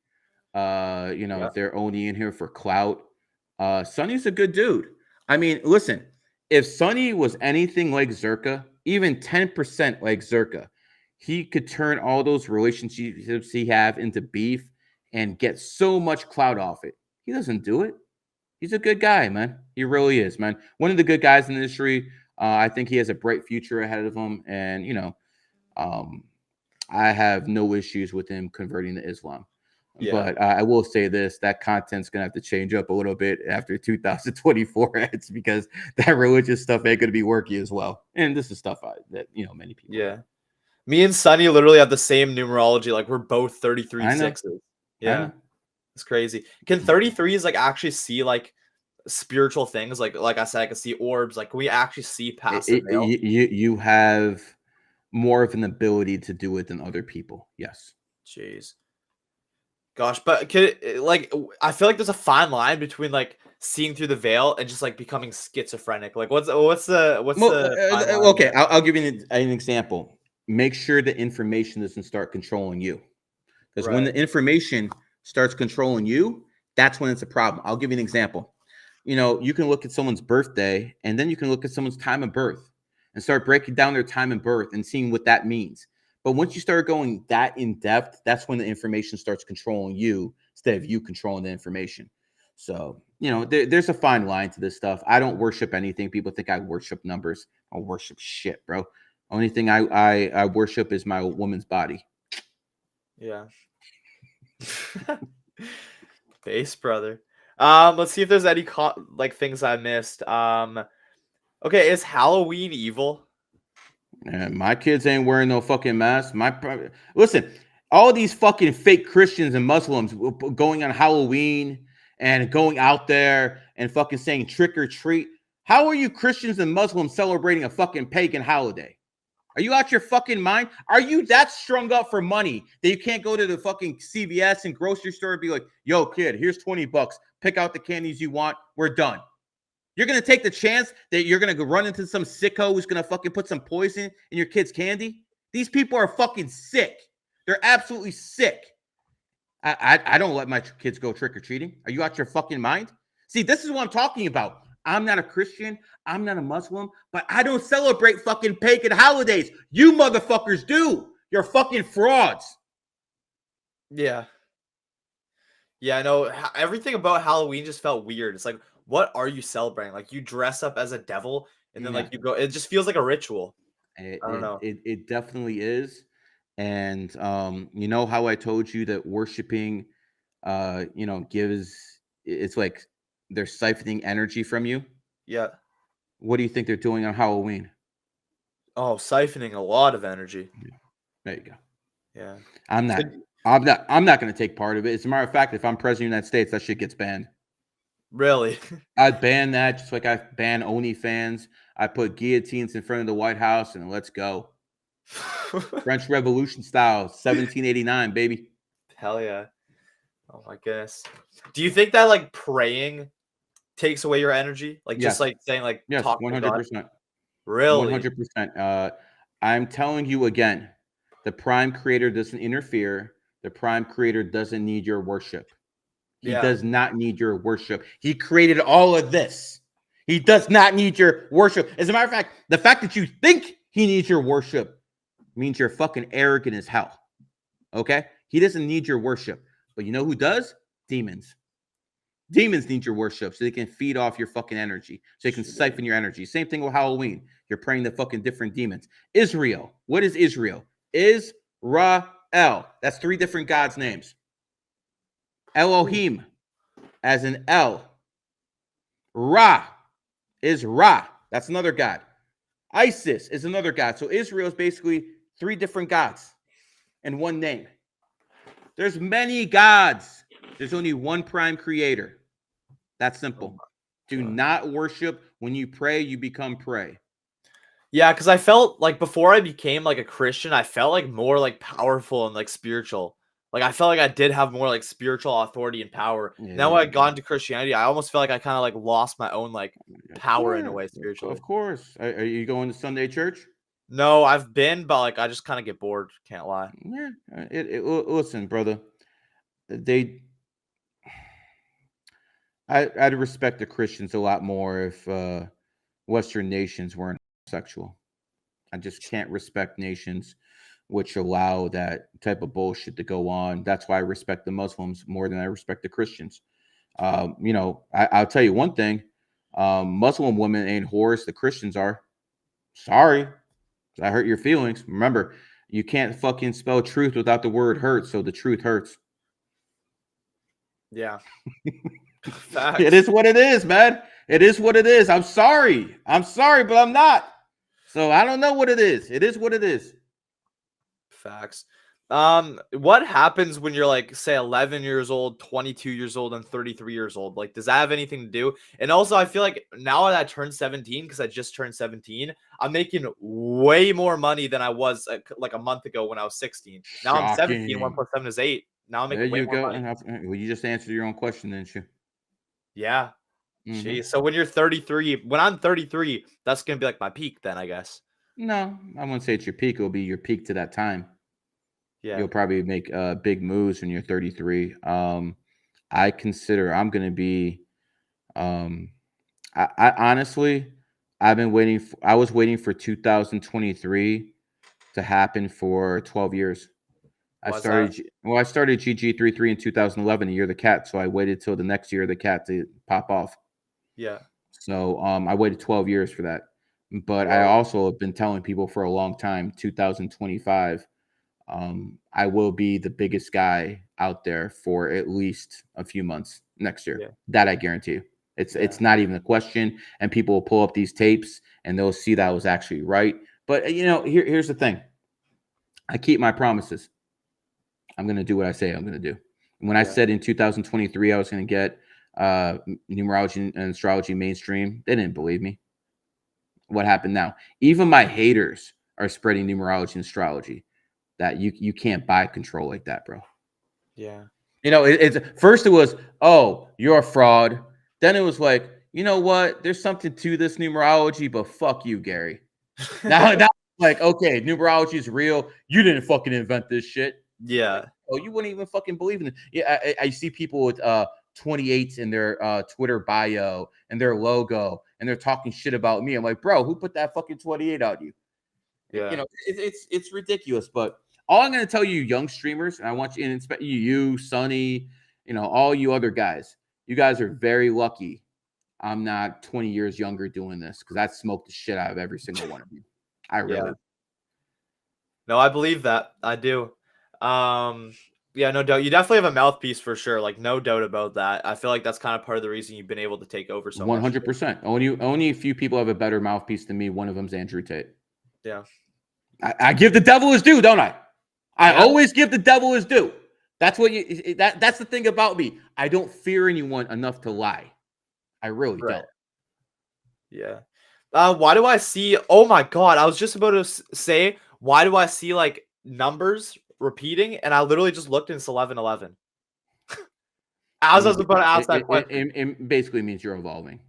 You know, they're only in here for clout. Sonny's a good dude. I mean, listen, if Sonny was anything like Zerka, even 10% like Zerka, he could turn all those relationships he have into beef and get so much clout off it. He doesn't do it. He's a good guy, man. He really is, man. One of the good guys in the industry. I think he has a bright future ahead of him. And, you know, I have no issues with him converting to Islam. Yeah. But I will say this, that content's going to have to change up a little bit after 2024 ends because that religious stuff ain't going to be worky as well. And this is stuff that, you know, many people. Yeah. Me and Sonny literally have the same numerology. Like, we're both 33 sixes. Yeah. It's crazy. Can 33s like actually see like spiritual things? Like I said, I can see orbs. Like, can we actually see past the veil? You have more of an ability to do it than other people. Yes. Jeez. Gosh, but like I feel like there's a fine line between like seeing through the veil and just like becoming schizophrenic. Like, what's the okay? I'll give you an example. Make sure the information doesn't start controlling you, because when the information starts controlling you, that's when it's a problem. I'll give you an example. You know, you can look at someone's birthday and then you can look at someone's time of birth and start breaking down their time of birth and seeing what that means. But once you start going that in depth, that's when the information starts controlling you instead of you controlling the information. So, you know, there's a fine line to this stuff. I don't worship anything. People think I worship numbers. I don't worship shit, bro. Only thing I worship is my woman's body. Yeah. Base, brother. Let's see if there's any like things I missed. Okay, is Halloween evil? My kids ain't wearing no fucking mask. Listen, all these fucking fake Christians and Muslims going on Halloween and going out there and fucking saying trick or treat. How are you Christians and Muslims celebrating a fucking pagan holiday? Are you out your fucking mind? Are you that strung up for money that you can't go to the fucking CVS and grocery store and be like, yo, kid, here's 20 bucks. Pick out the candies you want. We're done. You're going to take the chance that you're going to run into some sicko who's going to fucking put some poison in your kid's candy? These people are fucking sick. They're absolutely sick. I don't let my kids go trick-or-treating. Are you out your fucking mind? See, this is what I'm talking about. I'm not a Christian. I'm not a Muslim, but I don't celebrate fucking pagan holidays. You motherfuckers do. You're fucking frauds. Yeah. Yeah, I know. Everything about Halloween just felt weird. It's like, what are you celebrating? Like, you dress up as a devil and then like you go. It just feels like a ritual. I don't know. It definitely is. And you know how I told you that worshiping gives, it's like they're siphoning energy from you. Yeah. What do you think they're doing on Halloween? Oh, siphoning a lot of energy. There you go. Yeah. I'm not going to take part of it. As a matter of fact, if I'm president of the United States, that shit gets banned. Really? I'd ban that, just like I ban OnlyFans. I put guillotines in front of the White House and let's go. French Revolution style, 1789, baby. Hell yeah. Oh my goodness. Do you think that like praying takes away your energy? Like just like saying like yes, talk 100%. Really? 100%. I'm telling you again, the Prime Creator doesn't interfere. The Prime Creator doesn't need your worship. He does not need your worship. He created all of this. He does not need your worship. As a matter of fact, the fact that you think he needs your worship means you're fucking arrogant as hell. Okay? He doesn't need your worship. But you know who does? Demons. Demons need your worship so they can feed off your fucking energy. So they can siphon your energy. Same thing with Halloween. You're praying to fucking different demons. Israel. What is Israel? Israel. That's 3 different gods' names. Elohim, as in El. Ra is Ra. That's another god. Isis is another god. So Israel is basically 3 different gods in one name. There's many gods. There's only one prime creator. That's simple. Do not worship. When you pray, you become prey. Yeah, because I felt like before I became like a Christian, I felt like more like powerful and like spiritual. Like I felt like I did have more like spiritual authority and power. Now when I got into Christianity, I almost felt like I kind of like lost my own like power in a way spiritually. Of course. Are you going to Sunday church? No, I've been, but like I just kind of get bored. Can't lie. Yeah. Listen, brother. I'd respect the Christians a lot more if Western nations weren't sexual. I just can't respect nations which allow that type of bullshit to go on. That's why I respect the Muslims more than I respect the Christians. I'll tell you one thing. Muslim women ain't whores. The Christians are. Sorry. I hurt your feelings. Remember, you can't fucking spell truth without the word hurt, so the truth hurts. Yeah. It is what it is, man. It is what it is. I'm sorry, but I'm not. So I don't know what it is. It is what it is. Facts. What happens when you're like, say, 11 years old, 22 years old, and 33 years old? Like, does that have anything to do? And also, I feel like now that I turned 17, because I just turned 17, I'm making way more money than I was like a month ago when I was 16. Now I'm 17. 1 + 7 is 8. Now I'm making way more money. Well, you just answered your own question, didn't you? Yeah. Jeez. So when you're 33, when I'm 33, that's gonna be like my peak then, I guess. No, I wouldn't say it's your peak. It'll be your peak to that time. Yeah. You'll probably make big moves when you're 33. I consider I'm going to be. I honestly, I've been waiting. I was waiting for 2023 to happen for 12 years. I started GG33 in 2011, the year of the cat. So I waited till the next year of the cat to pop off. Yeah. So I waited 12 years for that. But I also have been telling people for a long time, 2025. I will be the biggest guy out there for at least a few months. next year. Yeah. That I guarantee you. It's not even a question. And people will pull up these tapes and they'll see that I was actually right. But here's the thing. I keep my promises. I'm gonna do what I say I'm gonna do. When I said in 2023 I was gonna get numerology and astrology mainstream, they didn't believe me. What happened now? Even my haters are spreading numerology and astrology. That you can't buy control like that, bro. Yeah. It's first it was, oh, you're a fraud. Then it was like, you know what? There's something to this numerology, but fuck you, Garry. Now like, okay, numerology is real. You didn't fucking invent this shit. Yeah. Like, oh, you wouldn't even fucking believe in it. Yeah, I see people with 28s in their Twitter bio and their logo, and they're talking shit about me. I'm like, bro, who put that fucking 28 on you? Yeah. It's ridiculous. But all I'm gonna tell you, young streamers, and I want you, and especially you, Sonny, all you other guys, you guys are very lucky. I'm not 20 years younger doing this because I'd smoke the shit out of every single one of you. I really. No, I believe that. I do. Yeah, no doubt. You definitely have a mouthpiece for sure. Like, no doubt about that. I feel like that's kind of part of the reason you've been able to take over so much. 100%. Only a few people have a better mouthpiece than me. One of them's Andrew Tate. Yeah. I give the devil his due, don't I? I always give the devil his due. That's that's the thing about me. I don't fear anyone enough to lie. I really don't. Yeah. Why do I see? Oh my god! I was just about to say, why do I see like numbers repeating? And I literally just looked and it's 11:11. As I was about to ask that question, it basically means you're evolving.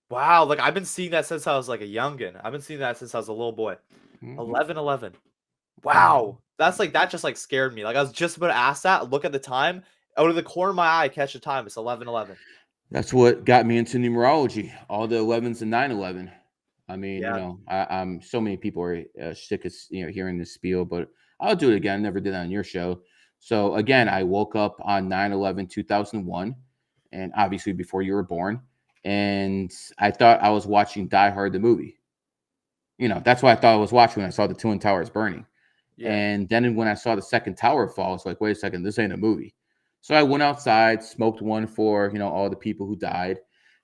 Wow, like I've been seeing that since I was like a youngin. I've been seeing that since I was a little boy. 11:11. Wow, that's like that just like scared me. Like I was just about to ask that. Look at the time. Out of the corner of my eye, catch the time. It's 11:11. That's what got me into numerology. All the 11s and 9/11. I mean, I'm so many people are sick of hearing this spiel, but I'll do it again. I never did that on your show. So again, I woke up on 9/11/2001, and obviously before you were born, and I thought I was watching Die Hard the movie. That's what I thought I was watching when I saw the Twin Towers burning. Yeah. And then when I saw the second tower fall, I was like, wait a second, this ain't a movie. So I went outside, smoked one for all the people who died.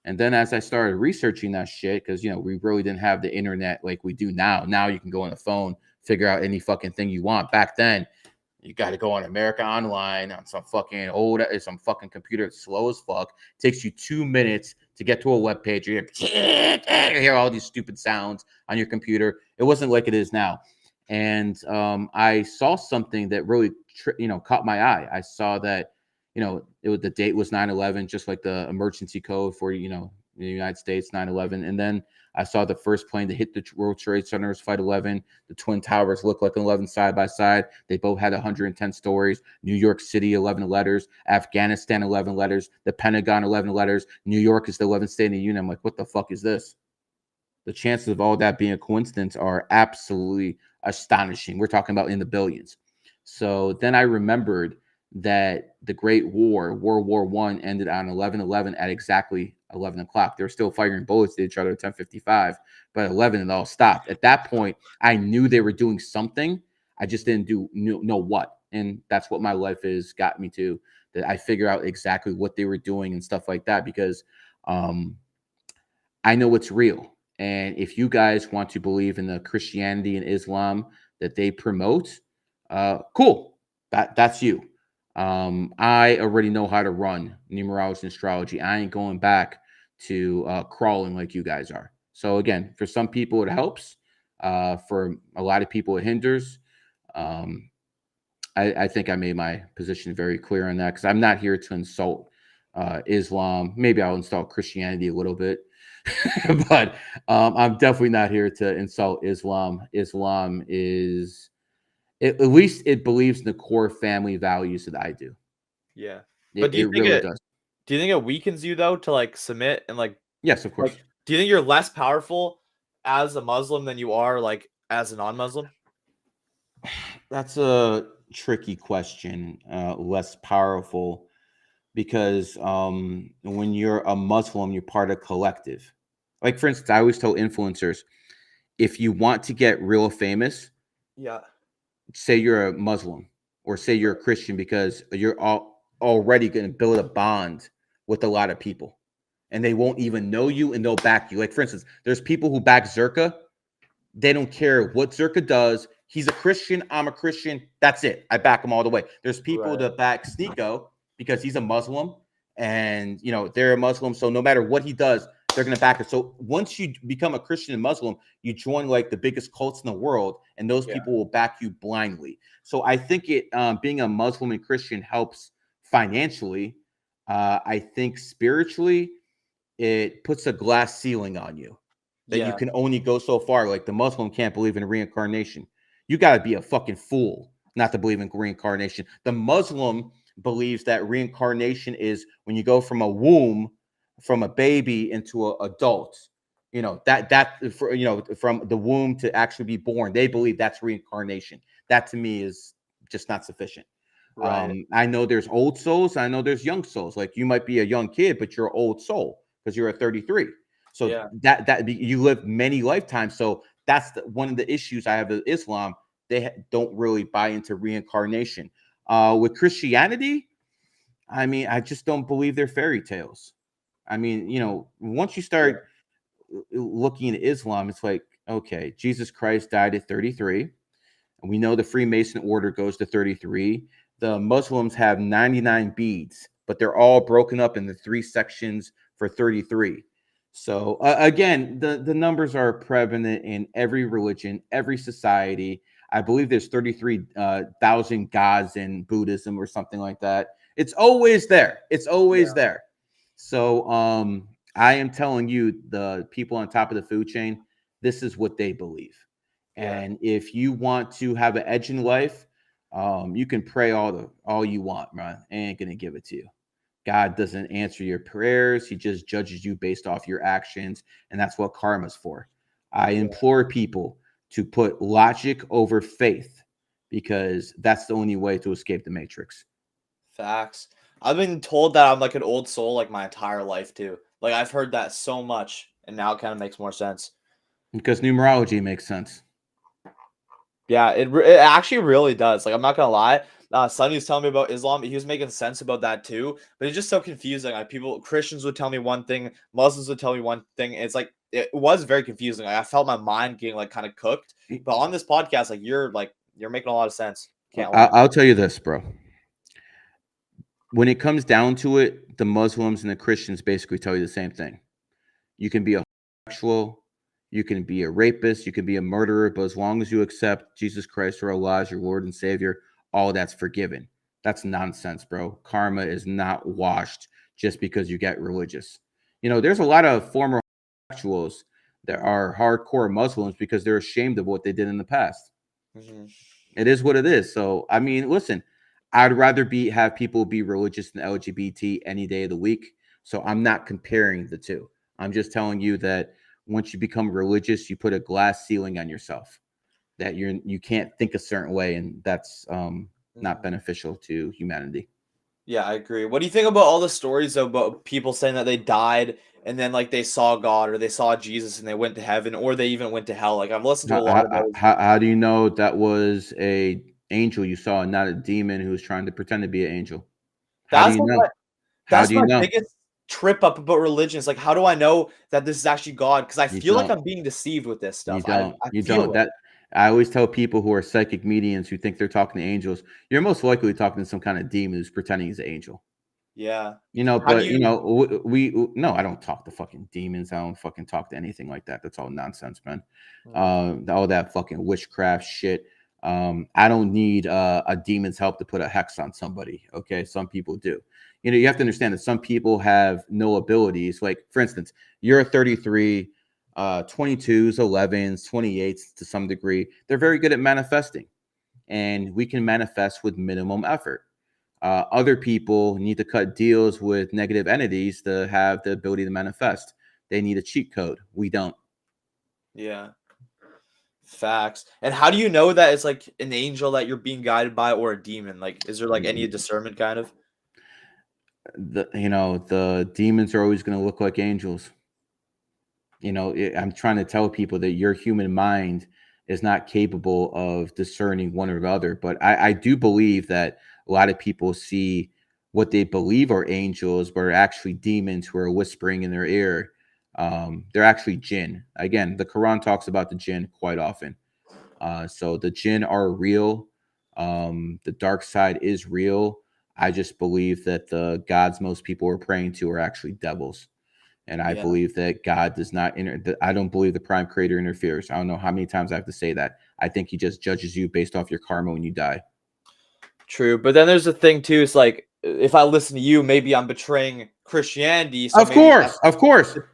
And then as I started researching that shit, because we really didn't have the internet like we do now. Now you can go on the phone, figure out any fucking thing you want. Back then, you got to go on America Online on some fucking computer. It's slow as fuck. It takes you 2 minutes to get to a web page. You hear all these stupid sounds on your computer. It wasn't like it is now. And I saw something that really caught my eye. I saw that the date was 9/11, just like the emergency code for the United States, 9/11. And then I saw the first plane to hit the World Trade Center was Flight 11. The Twin Towers looked like 11 side by side. They both had 110 stories. New York City, 11 letters. Afghanistan, 11 letters. The Pentagon, 11 letters. New York is the 11th state in the union. I'm like, what the fuck is this? The chances of all that being a coincidence are absolutely astonishing. We're talking about in the billions. So then I remembered that the Great War, World War I, ended on 11/11 at exactly 11 o'clock. They were still firing bullets at each other at 10:55, but at 11 it all stopped. At that point, I knew they were doing something. I just didn't know what. And that's what my life has got me to, that I figure out exactly what they were doing and stuff like that, because I know it's real. And if you guys want to believe in the Christianity and Islam that they promote, cool. That's you. I already know how to run numerology and astrology. I ain't going back to crawling like you guys are. So again, for some people it helps. For a lot of people it hinders. I think I made my position very clear on that, because I'm not here to insult Islam. Maybe I'll insult Christianity a little bit. But I'm definitely not here to insult Islam. Islam is, at least it believes in the core family values that I do. Yeah. But do you think really does. Do you think it weakens you though to like submit and like? Yes, of course. Like, do you think you're less powerful as a Muslim than you are like as a non-Muslim? That's a tricky question. Less powerful, because when you're a Muslim, you're part of a collective. Like, for instance, I always tell influencers, if you want to get real famous, yeah, say you're a Muslim or say you're a Christian, because you're all already going to build a bond with a lot of people, and they won't even know you, and they'll back you. Like, for instance, there's people who back Zerka. They don't care what Zerka does. He's a Christian. I'm a Christian. That's it. I back him all the way. There's people that back Sneeko because he's a Muslim, and they're a Muslim. So no matter what he does, they're going to back it. So once you become a Christian and Muslim, you join like the biggest cults in the world, and those people will back you blindly. So I think being a Muslim and Christian helps financially. I think spiritually, it puts a glass ceiling on you that you can only go so far. Like the Muslim can't believe in reincarnation. You got to be a fucking fool not to believe in reincarnation. The Muslim believes that reincarnation is when you go from a womb, from a baby into an adult. From the womb to actually be born. They believe that's reincarnation. That to me is just not sufficient. Right. I know there's old souls. I know there's young souls. Like you might be a young kid, but you're an old soul because you're at 33. So that you live many lifetimes. So that's one of the issues I have with Islam. They don't really buy into reincarnation. With Christianity, I mean, I just don't believe they're fairy tales. I mean, once you start looking at Islam, it's like, okay, Jesus Christ died at 33. And we know the Freemason order goes to 33. The Muslims have 99 beads, but they're all broken up into 3 sections for 33. So again, the numbers are prevalent in every religion, every society. I believe there's 33,000 gods in Buddhism or something like that. It's always there. It's always there. So I am telling you, the people on top of the food chain, this is what they believe. And if you want to have an edge in life, you can pray all you want, man. I ain't gonna give it to you. God doesn't answer your prayers. He just judges you based off your actions. And that's what karma's for. I implore people to put logic over faith because that's the only way to escape the matrix. Facts. I've been told that I'm like an old soul like my entire life too. Like I've heard that so much, and now it kind of makes more sense. Because numerology makes sense. Yeah, it actually really does. Like I'm not gonna lie. Sonny was telling me about Islam. He was making sense about that too, but it's just so confusing. Like Christians would tell me one thing, Muslims would tell me one thing. It's like it was very confusing. Like I felt my mind getting like kind of cooked. But on this podcast, you're making a lot of sense. Can't lie. I'll tell you this, bro. When it comes down to it, the Muslims and the Christians basically tell you the same thing. You can be a homosexual, you can be a rapist, you can be a murderer, but as long as you accept Jesus Christ or Allah as your Lord and Savior, all that's forgiven. That's nonsense, bro. Karma is not washed just because you get religious. There's a lot of former homosexuals that are hardcore Muslims because they're ashamed of what they did in the past. Mm-hmm. It is what it is. So, I mean, listen, I'd rather have people be religious than LGBT any day of the week. So I'm not comparing the two. I'm just telling you that once you become religious, you put a glass ceiling on yourself that you can't think a certain way, and that's not beneficial to humanity. Yeah, I agree. What do you think about all the stories about people saying that they died and then like they saw God or they saw Jesus and they went to heaven or they even went to hell? Like I've listened to a lot of those. How do you know that was a angel you saw and not a demon who was trying to pretend to be an angel? How do you know? That's my biggest trip up about religion. It's like, how do I know that this is actually God? Because I feel like I'm being deceived with this stuff. You don't. I always tell people who are psychic mediums who think they're talking to angels, you're most likely talking to some kind of demon who's pretending he's an angel. Yeah. No, I don't talk to fucking demons. I don't fucking talk to anything like that. That's all nonsense, man. All that fucking witchcraft shit. I don't need a demon's help to put a hex on somebody. Okay. Some people do. You have to understand that some people have no abilities. Like, for instance, you're a 33, 22s, 11s, 28s to some degree. They're very good at manifesting, and we can manifest with minimum effort. Other people need to cut deals with negative entities to have the ability to manifest. They need a cheat code. We don't. Yeah. Facts. And how do you know that it's like an angel that you're being guided by or a demon? Like, is there like any discernment kind of? The demons are always going to look like angels. I'm trying to tell people that your human mind is not capable of discerning one or the other. But I do believe that a lot of people see what they believe are angels, but are actually demons who are whispering in their ear. They're actually jinn. Again, the Quran talks about the jinn quite often. So the jinn are real. The dark side is real. I just believe that the gods most people are praying to are actually devils. And I believe that God does not I don't believe the prime creator interferes. I don't know how many times I have to say that. I think he just judges you based off your karma when you die. True, but then there's the thing too. It's like if I listen to you, maybe I'm betraying Christianity. So Of course.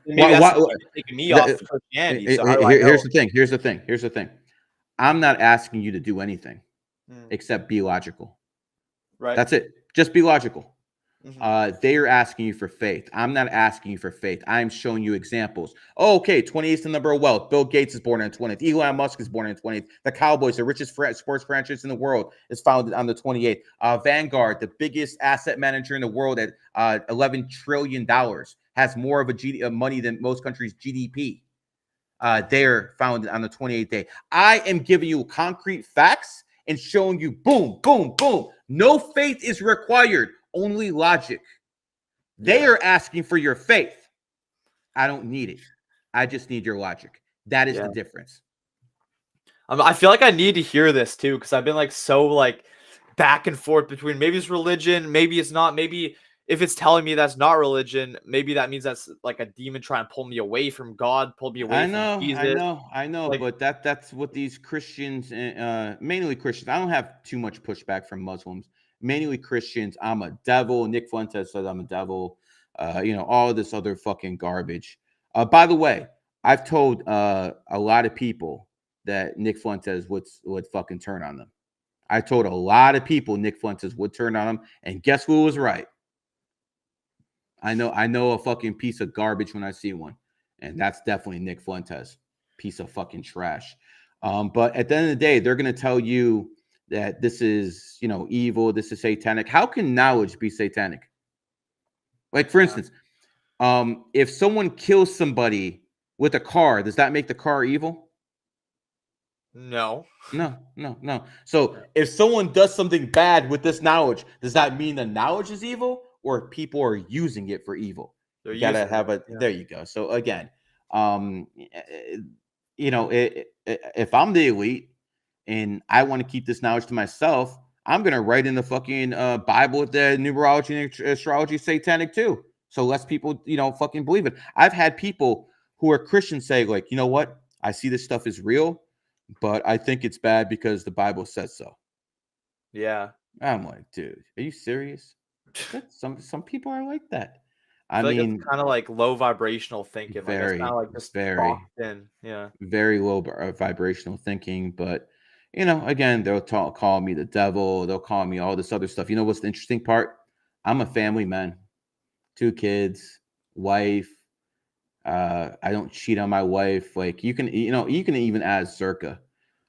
maybe that's taking me off Christianity. So how do I know? Here's the thing. I'm not asking you to do anything except be logical. Right. That's it. Just be logical. They are asking you for faith. I'm not asking you for faith. I'm showing you examples. Oh, okay, 28th is the number of wealth. Bill Gates is born on 20th. Elon Musk is born on 20th. The Cowboys, the richest sports franchise in the world, is founded on the 28th. Vanguard, the biggest asset manager in the world at $11 trillion, has more of a money than most countries' GDP. They're founded on the 28th day. I am giving you concrete facts and showing you boom, boom, boom. No faith is required. Only logic. They are asking for your faith. I don't need it. I just need your logic. That is the difference. I feel like I need to hear this too, because I've been like so like back and forth between maybe it's religion, maybe it's not. Maybe if it's telling me that's not religion, maybe that means that's like a demon trying to pull me away from God, pull me away from Jesus. I know, like, but that's what these Christians, mainly Christians. I don't have too much pushback from Muslims. Mainly Christians. I'm a devil. Nick Fuentes says I'm a devil. All this other fucking garbage. By the way, I've told a lot of people that Nick Fuentes would fucking turn on them. I told a lot of people Nick Fuentes would turn on them, and guess who was right? I know a fucking piece of garbage when I see one, and that's definitely Nick Fuentes, piece of fucking trash. But at the end of the day, they're gonna tell you that this is, evil, this is satanic. How can knowledge be satanic? Like, for instance, if someone kills somebody with a car, does that make the car evil? No. So if someone does something bad with this knowledge, does that mean the knowledge is evil, or people are using it for evil? You gotta have there you go. So again, if I'm the elite and I want to keep this knowledge to myself, I'm going to write in the fucking Bible with the numerology and astrology satanic too. So less people, fucking believe it. I've had people who are Christians say, like, you know what? I see this stuff is real, but I think it's bad because the Bible says so. Yeah. I'm like, dude, are you serious? Some people are like that. I mean, it's kind of like low vibrational thinking. Very, like it's kind of like just very, very low vibrational thinking. But again, they'll call me the devil. They'll call me all this other stuff. You know what's the interesting part? I'm a family man, 2 kids, wife. I don't cheat on my wife. Like you can even ask Zerka.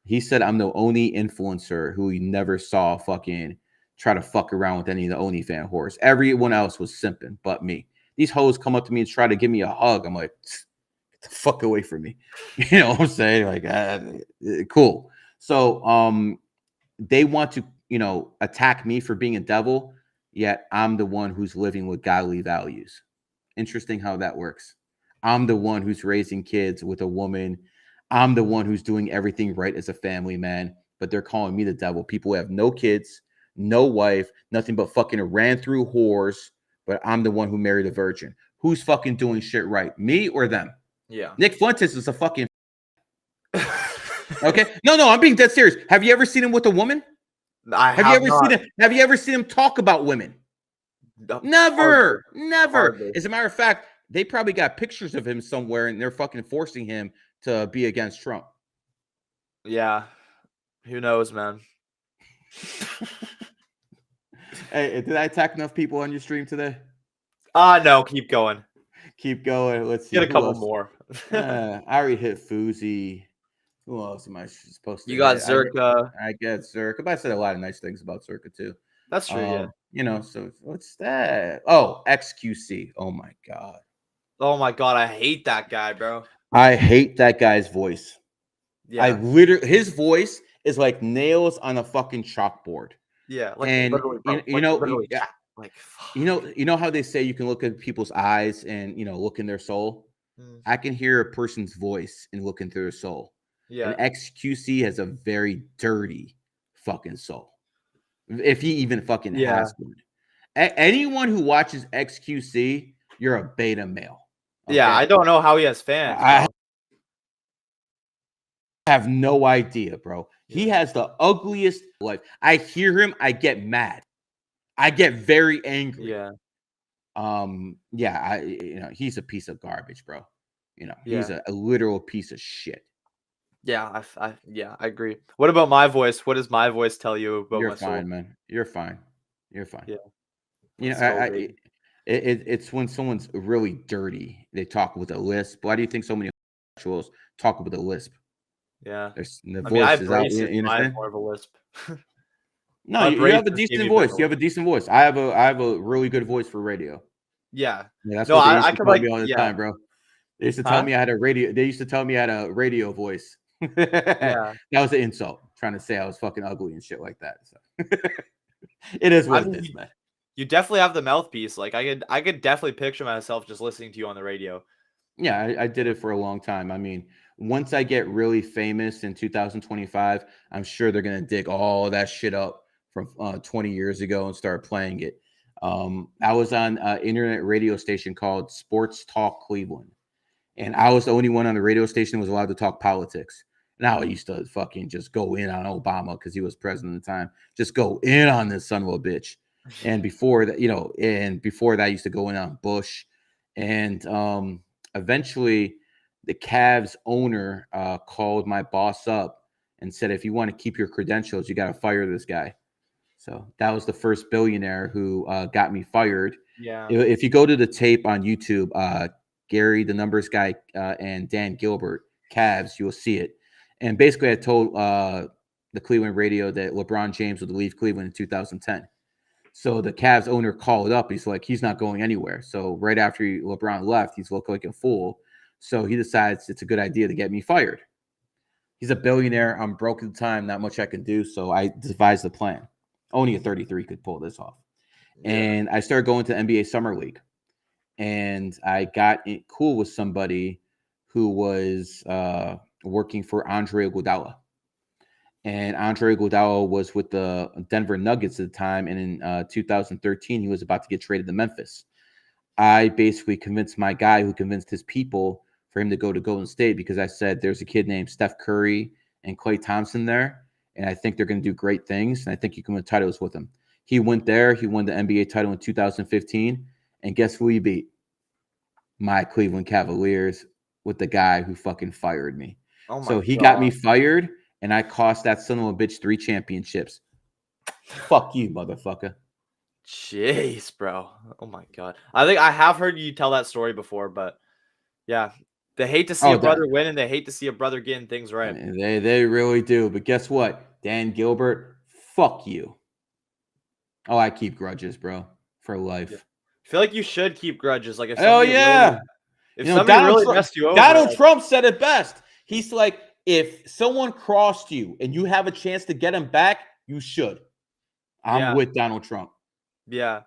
He said I'm the only influencer who he never saw fucking try to fuck around with any of the OnlyFans whores. Everyone else was simping but me. These hoes come up to me and try to give me a hug. I'm like, get the fuck away from me. You know what I'm saying? Like, cool. So they want to, attack me for being a devil, yet I'm the one who's living with godly values. Interesting how that works. I'm the one who's raising kids with a woman. I'm the one who's doing everything right as a family man, but they're calling me the devil. People who have no kids, no wife, nothing but fucking ran through whores, but I'm the one who married a virgin. Who's fucking doing shit right? Me or them? Yeah. Nick Fuentes is a fucking okay. No, I'm being dead serious. Have you ever seen him with a woman? Have you ever seen him talk about women? Never. As a matter of fact, they probably got pictures of him somewhere and they're fucking forcing him to be against Trump. Yeah. Who knows, man? Hey, did I attack enough people on your stream today? No, keep going. Let's see. Get a couple more. I already hit Fuzi. Who else am I supposed to You got hit? Zerka. I get Zerka, but I said a lot of nice things about Zerka too. That's true, yeah. So what's that? Oh, XQC. Oh my God. Oh my God, I hate that guy, bro. I hate that guy's voice. Yeah. His voice is like nails on a fucking chalkboard. Yeah, like and literally, bro. Like, fuck. You know how they say you can look at people's eyes and look in their soul. I can hear a person's voice and look into their soul. Yeah. An XQC has a very dirty fucking soul, if he even fucking has one. Anyone who watches XQC, you're a beta male. Okay? Yeah, I don't know how he has fans. I have no idea, bro. He has the ugliest life. I hear him, I get mad. I get very angry. He's a piece of garbage, bro. He's a literal piece of shit. Yeah, I agree. What about my voice? What does my voice tell you about You're my fine, soul? man. You're fine. Yeah. It's when someone's really dirty, they talk with a lisp. Why do you think so many homosexuals talk with a lisp? Yeah. The I voice have is out. braces, You I have understand? more of a lisp. No, My you have a braces gave decent me a voice. bit You have a more. decent voice. I have a really good voice for radio. Yeah. That's No, what they used I to could tell me all the yeah. time, bro. They used to tell me I had a radio. They used to tell me I had a radio voice. Yeah. That was an insult, trying to say I was fucking ugly and shit like that. So it is what it is, man. You definitely have the mouthpiece. Like I could definitely picture myself just listening to you on the radio. Yeah, I did it for a long time. I mean, once I get really famous in 2025, I'm sure they're gonna dig all that shit up from 20 years ago and start playing it. I was on an internet radio station called Sports Talk Cleveland, and I was the only one on the radio station who was allowed to talk politics. Now I used to fucking just go in on Obama because he was president at the time. Just go in on this son of a bitch. And before that, I used to go in on Bush. And eventually, the Cavs owner called my boss up and said, if you want to keep your credentials, you got to fire this guy. So that was the first billionaire who got me fired. Yeah. If you go to the tape on YouTube, Garry, the numbers guy, and Dan Gilbert, Cavs, you'll see it. And basically, I told the Cleveland radio that LeBron James would leave Cleveland in 2010. So the Cavs owner called up. He's like, he's not going anywhere. So right after LeBron left, he's looked like a fool. So he decides it's a good idea to get me fired. He's a billionaire. I'm broke at the time. Not much I can do. So I devised a plan. Only a 33 could pull this off. And I started going to NBA Summer League. And I got cool with somebody who was working for Andre Iguodala. And Andre Iguodala was with the Denver Nuggets at the time. And in 2013, he was about to get traded to Memphis. I basically convinced my guy who convinced his people for him to go to Golden State because I said there's a kid named Steph Curry and Klay Thompson there. And I think they're going to do great things. And I think you can win titles with him. He went there. He won the NBA title in 2015. And guess who he beat? My Cleveland Cavaliers with the guy who fucking fired me. Oh my so he God. got me fired, and I cost that son of a bitch 3 championships. Fuck you, motherfucker. Jeez, bro. Oh my God. I think I have heard you tell that story before, but yeah. They hate to see a brother win, and they hate to see a brother getting things right. They really do. But guess what? Dan Gilbert, fuck you. Oh, I keep grudges, bro, for life. Yeah. I feel like you should keep grudges. Like if somebody really messed you over. Donald Trump said it best. He's like, if someone crossed you and you have a chance to get him back, you should. I'm with Donald Trump. Yeah.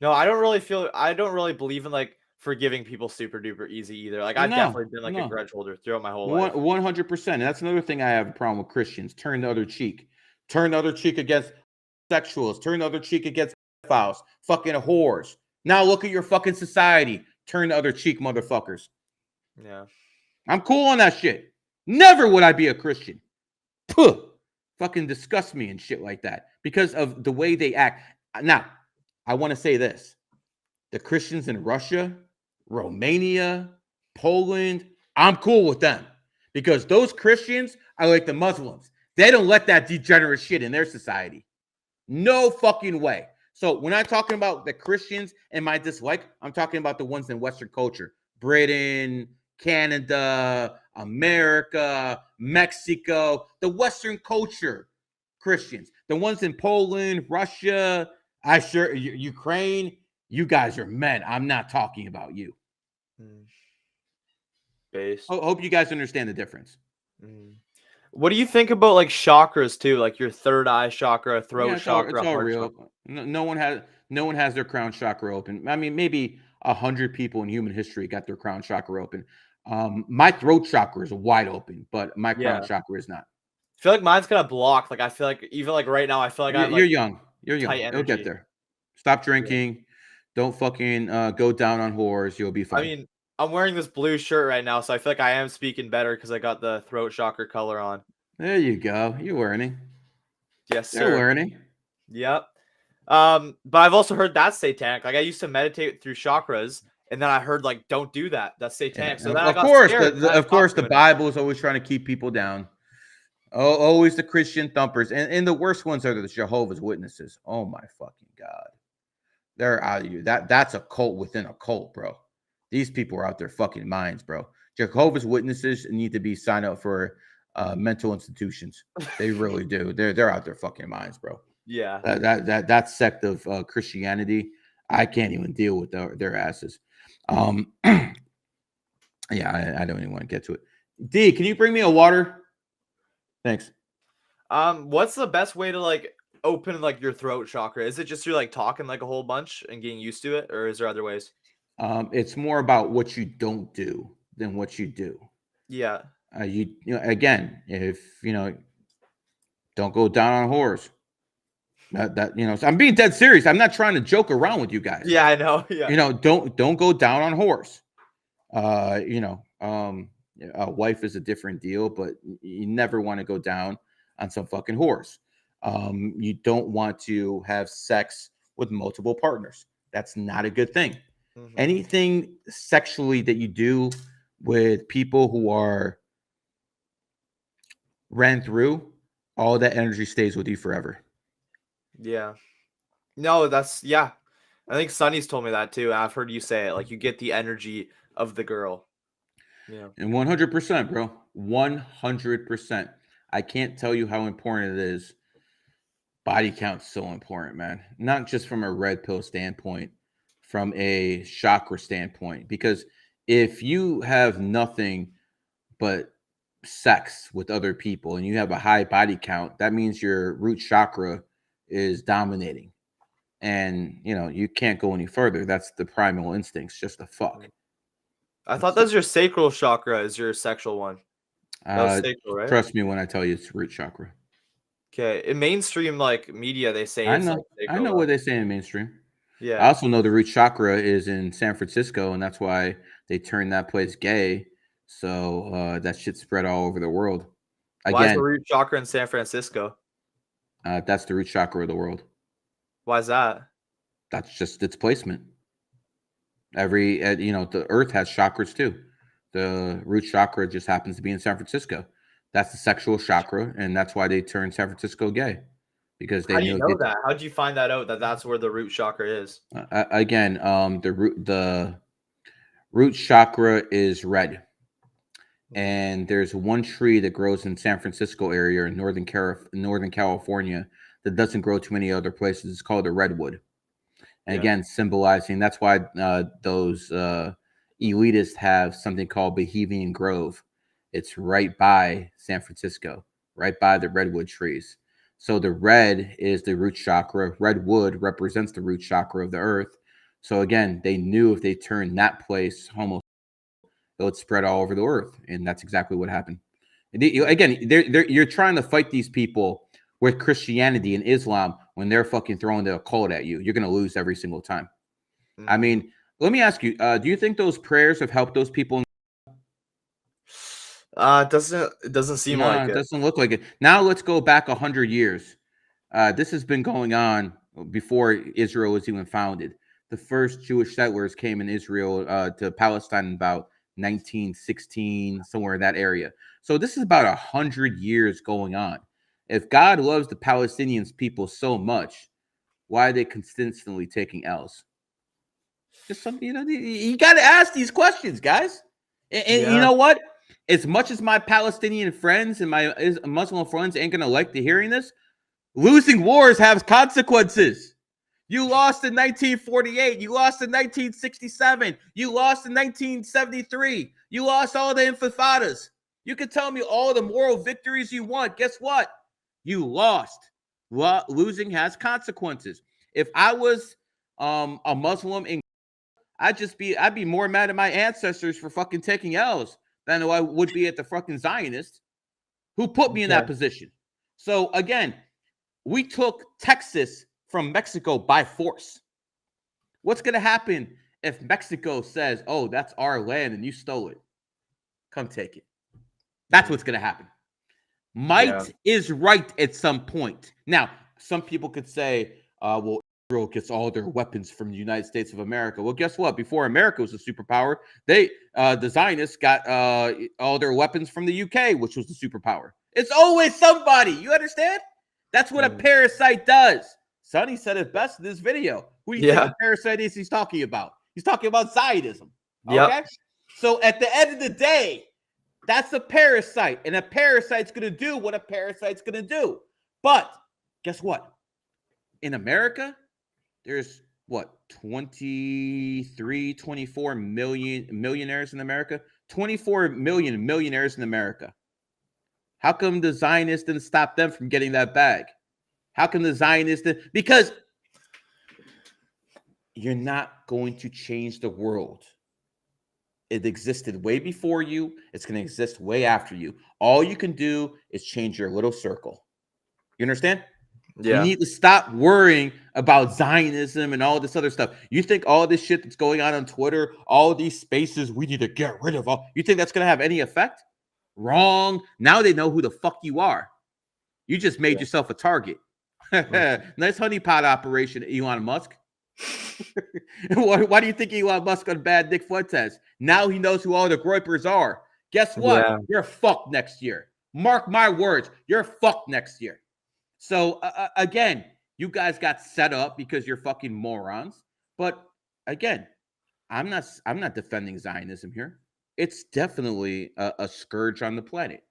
No, I don't really believe in like forgiving people super duper easy either. Like I've definitely been like a grudge holder throughout my whole life. 100%. And that's another thing I have a problem with Christians. Turn the other cheek. Turn the other cheek against sexuals. Turn the other cheek against pedophiles. Fucking whores. Now look at your fucking society. Turn the other cheek, motherfuckers. Yeah. I'm cool on that shit. Never would I be a Christian. Puh. Fucking disgust me and shit like that because of the way they act. Now, I want to say this. The Christians in Russia, Romania, Poland, I'm cool with them because those Christians are like the Muslims. They don't let that degenerate shit in their society. No fucking way. So when I'm talking about the Christians and my dislike, I'm talking about the ones in Western culture. Britain, Canada, America, Mexico, the Western culture Christians. The ones in Poland, Russia, Ukraine, you guys are men. I'm not talking about you. Base. Hope you guys understand the difference. What do you think about like chakras too? Like your third eye chakra, throat Yeah, chakra, it's all heart real. chakra. No one has their crown chakra open. I mean, maybe 100 people in human history got their crown chakra open. My throat chakra is wide open, but my Yeah. crown chakra is not. I feel like mine's kind of blocked. Like I feel like even like right now, I feel like I have You're like young. You're young. tight It'll get energy. there. Stop Yeah. drinking. Don't fucking go down on whores. You'll be I fine. mean, I'm wearing this blue shirt right now, so I feel like I am speaking better because I got the throat chakra color on. There you go. You're learning. Yes, You're sir. learning. Yep. But I've also heard that's satanic. Like I used to meditate through chakras, and then I heard like, don't do that. That's satanic. Yeah. So then I Of got course, scared. of course, the Bible is always trying to keep people down. Oh, always the Christian thumpers, and the worst ones are the Jehovah's Witnesses. Oh my fucking god, they're out of you. That's a cult within a cult, bro. These people are out their fucking minds, bro. Jehovah's Witnesses need to be signed up for mental institutions. They really do. They're out their fucking minds, bro. Yeah. That sect of Christianity, I can't even deal with their asses. Yeah, I don't even want to get to it. D, can you bring me a water? Thanks. What's the best way to like open like your throat chakra? Is it just you're like talking like a whole bunch and getting used to it, or is there other ways? It's more about what you don't do than what you do. Yeah. You know, again, if you know, don't go down on whores. That you know, so I'm being dead serious. I'm not trying to joke around with you guys. Yeah, I know. Yeah. You know, don't go down on whores. You know, a wife is a different deal, but you never want to go down on some fucking whores. You don't want to have sex with multiple partners. That's not a good thing. Mhm. Anything sexually that you do with people who are ran through, all that energy stays with you forever. Yeah. No, that's yeah. I think Sonny's told me that too. And I've heard you say it. Like you get the energy of the girl. Yeah. And 100%, bro. 100%. I can't tell you how important it is. Body count's so important, man. Not just from a red pill standpoint, from a chakra standpoint. Because if you have nothing but sex with other people and you have a high body count, that means your root chakra is dominating. And you know, you can't go any further. That's the primal instincts, just to fuck. I thought that's your sacral chakra is your sexual one. That was sacral, right? Trust me when I tell you it's root chakra. Okay. In mainstream like media, they say I it's know. like I sacral. know what they say in mainstream. I Yeah. also know the root chakra is in San Francisco, and that's why they turned that place gay. So that shit spread all over the world. Why is Again, the root chakra in San Francisco? that's the root chakra of the world. Why is that? That's just its placement. Every you know, the Earth has chakras too. The root chakra just happens to be in San Francisco. That's the sexual chakra, and that's why they turned San Francisco gay, because they How do you knew know that? How did you find that out that that's where the root chakra is? again, the root chakra is red, and there's one tree that grows in San Francisco area in Northern California that doesn't grow too many other places. It's called a redwood. And Yeah. again, symbolizing that's why those elitists have something called Bohemian Grove. It's right by San Francisco, right by the redwood trees. So the red is the root chakra. Redwood represents the root chakra of the earth. So again, they knew if they turned that place homosexual, it would spread all over the earth, and that's exactly what happened. Again, you're trying to fight these people with Christianity and Islam when they're fucking throwing the occult at you. You're going to lose every single time. Mhm. I mean, let me ask you, do you think those prayers have helped those people? It doesn't seem No, like it it. doesn't look like it. Now let's go back 100 years. This has been going on before Israel was even founded. The first Jewish settlers came in Israel to Palestine in about 1916, somewhere in that area. So this is about 100 years going on. If God loves the Palestinians people so much, why are they consistently taking L's? Just something, you know, you got to ask these questions, guys. And you know what? As much as my Palestinian friends and my Muslim friends ain't gonna like to hearing this, losing wars has consequences. You lost in 1948. You lost in 1967. You lost in 1973. You lost all the intifadas. You can tell me all the moral victories you want. Guess what? You lost. Losing has consequences. If I was a Muslim in I'd be more mad at my ancestors for fucking taking L's than I would be at the fucking Zionists who put me in that position. So again, we took Texas from Mexico by force. What's going to happen if Mexico says, oh, that's our land and you stole it? Come take it. That's what's going to happen. Might is right at some point. Now, some people could say, well, Israel gets all their weapons from the United States of America. Well, guess what? Before America was a superpower, the Zionists got all their weapons from the UK, which was the superpower. It's always somebody. You understand? That's what a parasite does. Sonny said it best in this video. Who do you think a parasite is he's talking about? He's talking about Zionism. Okay? So at the end of the day, that's a parasite. And a parasite's going to do what a parasite's going to do. But guess what? In America, there's what, 24 million millionaires in America? 24 million millionaires in America. How come the Zionists didn't stop them from getting that bag? How come the Zionists didn't? Because you're not going to change the world. It existed way before you. It's going to exist way after you. All you can do is change your little circle. You understand? Yeah. You need to stop worrying about Zionism and all this other stuff. You think all this shit that's going on Twitter, all these spaces we need to get rid of, you think that's going to have any effect? Wrong. Now they know who the fuck you are. You just made yourself a target. Nice honeypot operation, Elon Musk. Why do you think Elon Musk got a bad Nick Fuentes? Now he knows who all the groypers are. Guess what? Yeah. You're fucked next year. Mark my words. You're fucked next year. So again, you guys got set up because you're fucking morons. But again, I'm not defending Zionism here. It's definitely a scourge on the planet.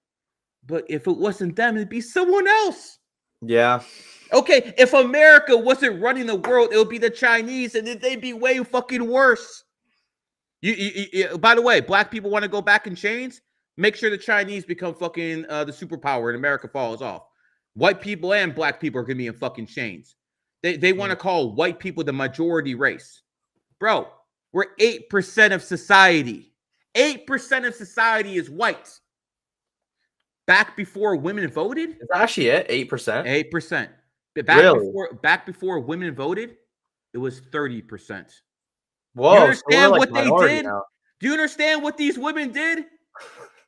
But if it wasn't them, it'd be someone else. Yeah. Okay, if America wasn't running the world, it would be the Chinese, and they'd be way fucking worse. By the way, black people want to go back in chains. Make sure the Chinese become fucking the superpower and America falls off. White people and black people are gonna be in fucking chains. They want to call white people the majority race. Bro, we're 8% of society. 8% of society is white. Back before women voted? Is that actually it? 8%? 8%. Back before women voted, it was 30%. Whoa. Do you understand what they did? Now. Do you understand what these women did?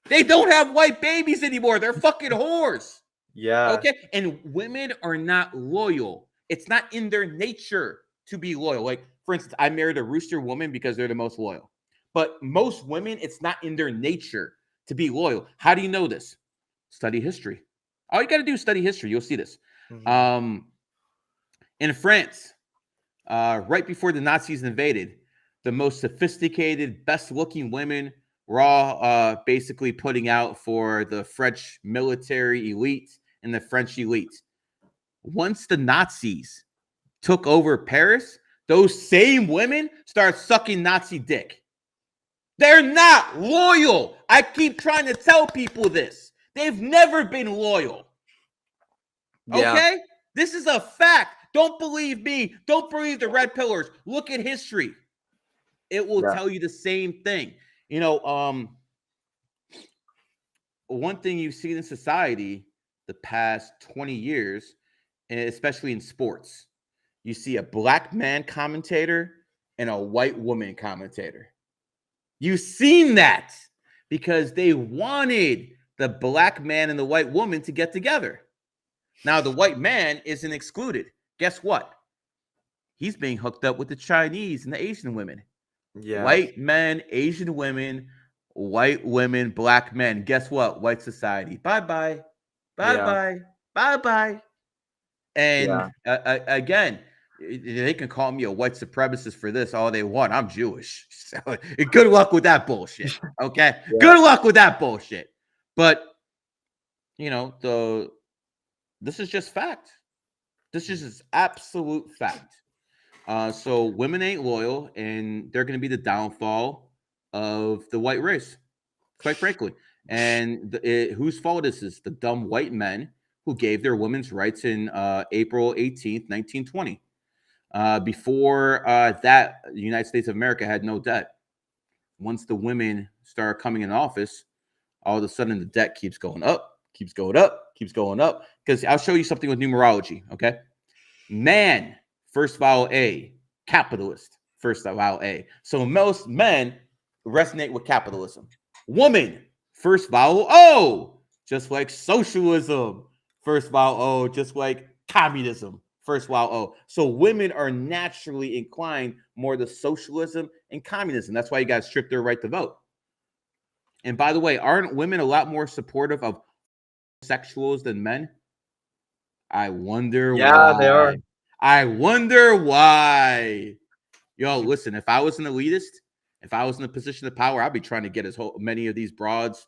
They don't have white babies anymore. They're fucking whores. Yeah. Okay. And women are not loyal. It's not in their nature to be loyal. Like, for instance, I married a rooster woman because they're the most loyal. But most women, it's not in their nature to be loyal. How do you know this? Study history. All you got to do is study history. You'll see this. Mm-hmm. In France, right before the Nazis invaded, the most sophisticated, best-looking women were all basically putting out for the French military elite and the French elite. Once the Nazis took over Paris, those same women start sucking Nazi dick. They're not loyal. I keep trying to tell people this. They've never been loyal. Yeah. Okay? This is a fact. Don't believe me. Don't believe the red pillars. Look at history. It will tell you the same thing. You know, one thing you've seen in society the past 20 years, and especially in sports, you see a black man commentator and a white woman commentator. You've seen that because they wanted the black man and the white woman to get together. Now, the white man isn't excluded. Guess what? He's being hooked up with the Chinese and the Asian women. Yeah. White men, Asian women, white women, black men. Guess what? White society. Bye-bye. Bye-bye. Bye-bye. And again, they can call me a white supremacist for this all they want. I'm Jewish. So good luck with that bullshit. Okay? Yeah. Good luck with that bullshit. But, you know, this is just fact. This is just absolute fact. So women ain't loyal, and they're going to be the downfall of the white race, quite frankly. And whose fault is this? The dumb white men who gave their women's rights in April 18th, 1920. Before that, the United States of America had no debt. Once the women started coming in office, all of a sudden the debt keeps going up, keeps going up, keeps going up. Because I'll show you something with numerology, okay? Man, first vowel A. Capitalist, first vowel A. So most men resonate with capitalism. Woman, first vowel O. Just like socialism, first vowel O. Just like communism, first vowel O. So women are naturally inclined more to socialism and communism. That's why you guys strip their right to vote. And by the way, aren't women a lot more supportive of sexuals than men? I wonder why. They are. I wonder why. Yo, listen, if I was an elitist, if I was in a position of power, I'd be trying to get many of these broads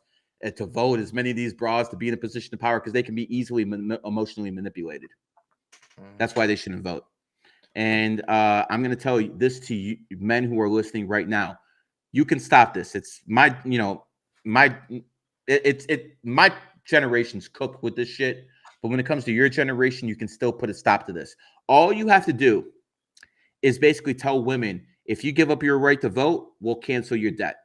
to vote, as many of these broads to be in a position of power, because they can be easily emotionally manipulated. That's why they shouldn't vote. And I'm going to tell you this to you, men who are listening right now. You can stop this. It's my, my generation's cooked with this shit. But when it comes to your generation, you can still put a stop to this. All you have to do is basically tell women, if you give up your right to vote, we'll cancel your debt.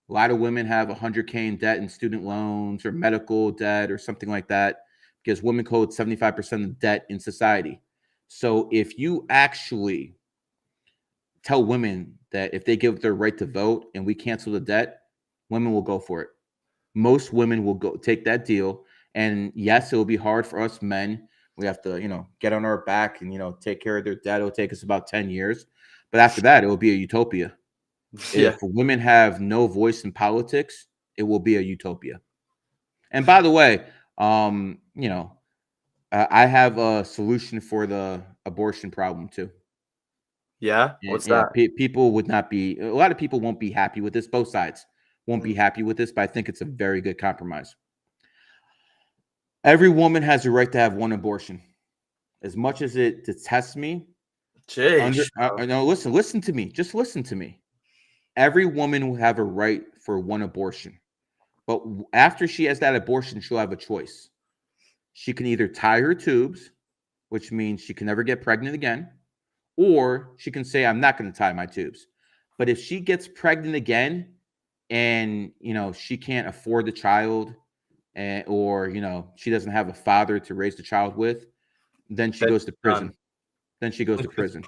A lot of women have $100K in debt in student loans or medical debt or something like that, because women hold 75% of debt in society. So if you actually tell women that if they give up their right to vote and we cancel the debt, women will go for it. Most women will go take that deal. And yes, it will be hard for us men. We have to, get on our back and, take care of their debt. It'll take us about 10 years. But after that, it will be a utopia. Yeah. If women have no voice in politics, it will be a utopia. And by the way, I have a solution for the abortion problem too. Yeah? What's that? People would not be, a lot of people won't be happy with this. Both sides won't be happy with this, but I think it's a very good compromise. Every woman has a right to have one abortion. As much as it detests me, no, listen to me. Just listen to me. Every woman will have a right for one abortion. But after she has that abortion, she'll have a choice. She can either tie her tubes, which means she can never get pregnant again, or she can say, I'm not going to tie my tubes. But if she gets pregnant again and, she can't afford the child, or she doesn't have a father to raise the child with, then she goes to prison. Then she goes to prison.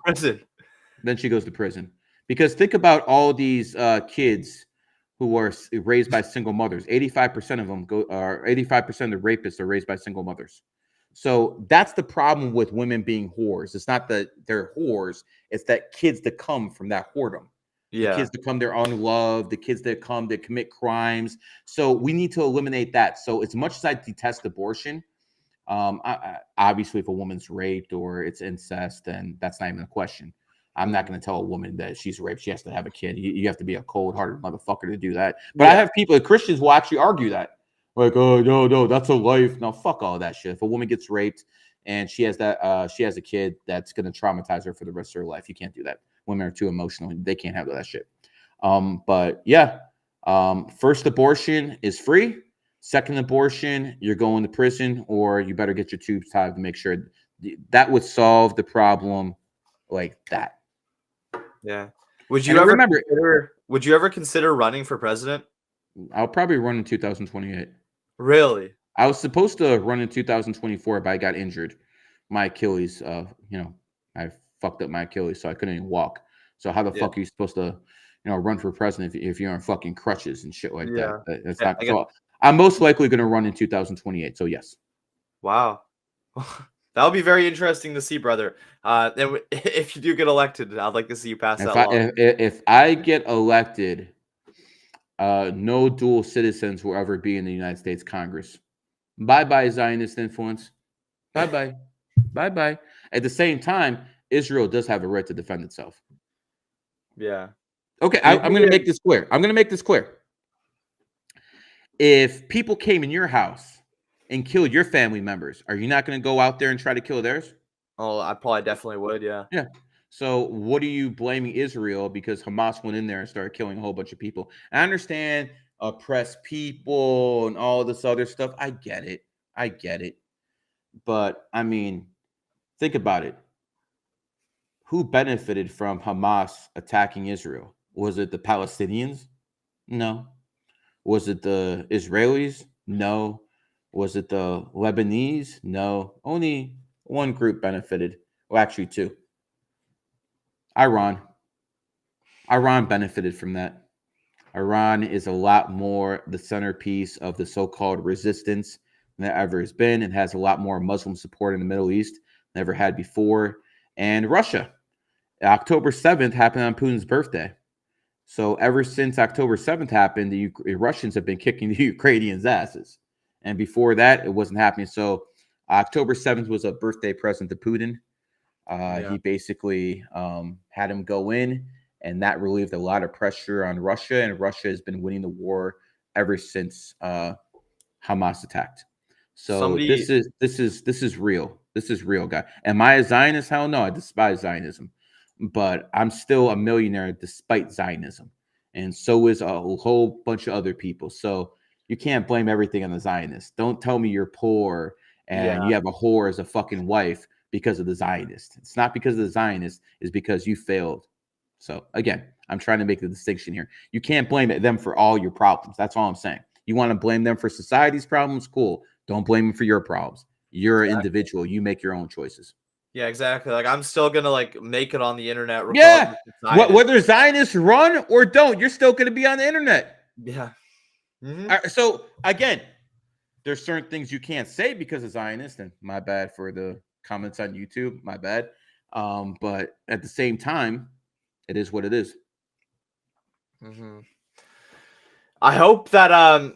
Then she goes to prison. Because think about all these kids who are raised by single mothers. 85% of them 85% of the rapists are raised by single mothers. So that's the problem with women being whores. It's not that they're whores. It's that kids that come from that whoredom. The kids that come there unloved, the kids that come that commit crimes. So we need to eliminate that. So as much as I detest abortion, obviously if a woman's raped or it's incest, then that's not even a question. I'm not going to tell a woman that she's raped, she has to have a kid. You have to be a cold-hearted motherfucker to do that. But I have people, Christians will actually argue that. Like, oh, no, that's a life. No, fuck all that shit. If a woman gets raped and she has a kid, that's going to traumatize her for the rest of her life. You can't do that. Women are too emotional. They can't handle that shit. But yeah, first abortion is free. Second abortion, you're going to prison, or you better get your tubes tied to make sure that would solve the problem like that. Yeah. Would you ever consider running for president? I'll probably run in 2028. Really? I was supposed to run in 2024, but I got injured. My Achilles, I fucked up my Achilles, so I couldn't even walk. So how the fuck are you supposed to, run for president if you're on fucking crutches and shit like that? It's not. So I'm most likely going to run in 2028. So yes. Wow. That would be very interesting to see, brother. And if you do get elected, I'd like to see you pass that law. If I get elected, no dual citizens will ever be in the United States Congress. Bye-bye, Zionist influence. Bye-bye. Bye-bye. At the same time, Israel does have a right to defend itself. Yeah. Okay, I'm going to make this clear. If people came in your house and killed your family members, are you not going to go out there and try to kill theirs? Oh, I probably definitely would, yeah. Yeah. So what are you blaming Israel because Hamas went in there and started killing a whole bunch of people? I understand oppress people and all this other stuff. I get it. But I mean, think about it. Who benefited from Hamas attacking Israel? Was it the Palestinians? No. Was it the Israelis? No. Was it the Lebanese? No. Only one group benefited. Well, actually, two. Iran. Iran benefited from that. Iran is a lot more the centerpiece of the so-called resistance than it ever has been. It has a lot more Muslim support in the Middle East than ever had before. And Russia. October 7th happened on Putin's birthday. So ever since October 7th happened, the Russians have been kicking the Ukrainians' asses. And before that, it wasn't happening. So October 7th was a birthday present to Putin. He basically had him go in, and that relieved a lot of pressure on Russia. And Russia has been winning the war ever since Hamas attacked. So this is real. This is real, guy. Am I a Zionist? Hell no, I despise Zionism. But I'm still a millionaire despite Zionism. And so is a whole bunch of other people. So you can't blame everything on the Zionists. Don't tell me you're poor and you have a whore as a fucking wife because of the Zionist. It's not because of the Zionist. It's because you failed. So again, I'm trying to make the distinction here. You can't blame them for all your problems. That's all I'm saying. You want to blame them for society's problems? Cool. Don't blame them for your problems. You're an individual. You make your own choices. Yeah, exactly. Like I'm still gonna like make it on the internet. Yeah, whether Zionists run or don't, you're still gonna be on the internet. Yeah. So again, there's certain things you can't say because of Zionists, and my bad for the comments on YouTube. My bad. But at the same time, it is what it is. I hope that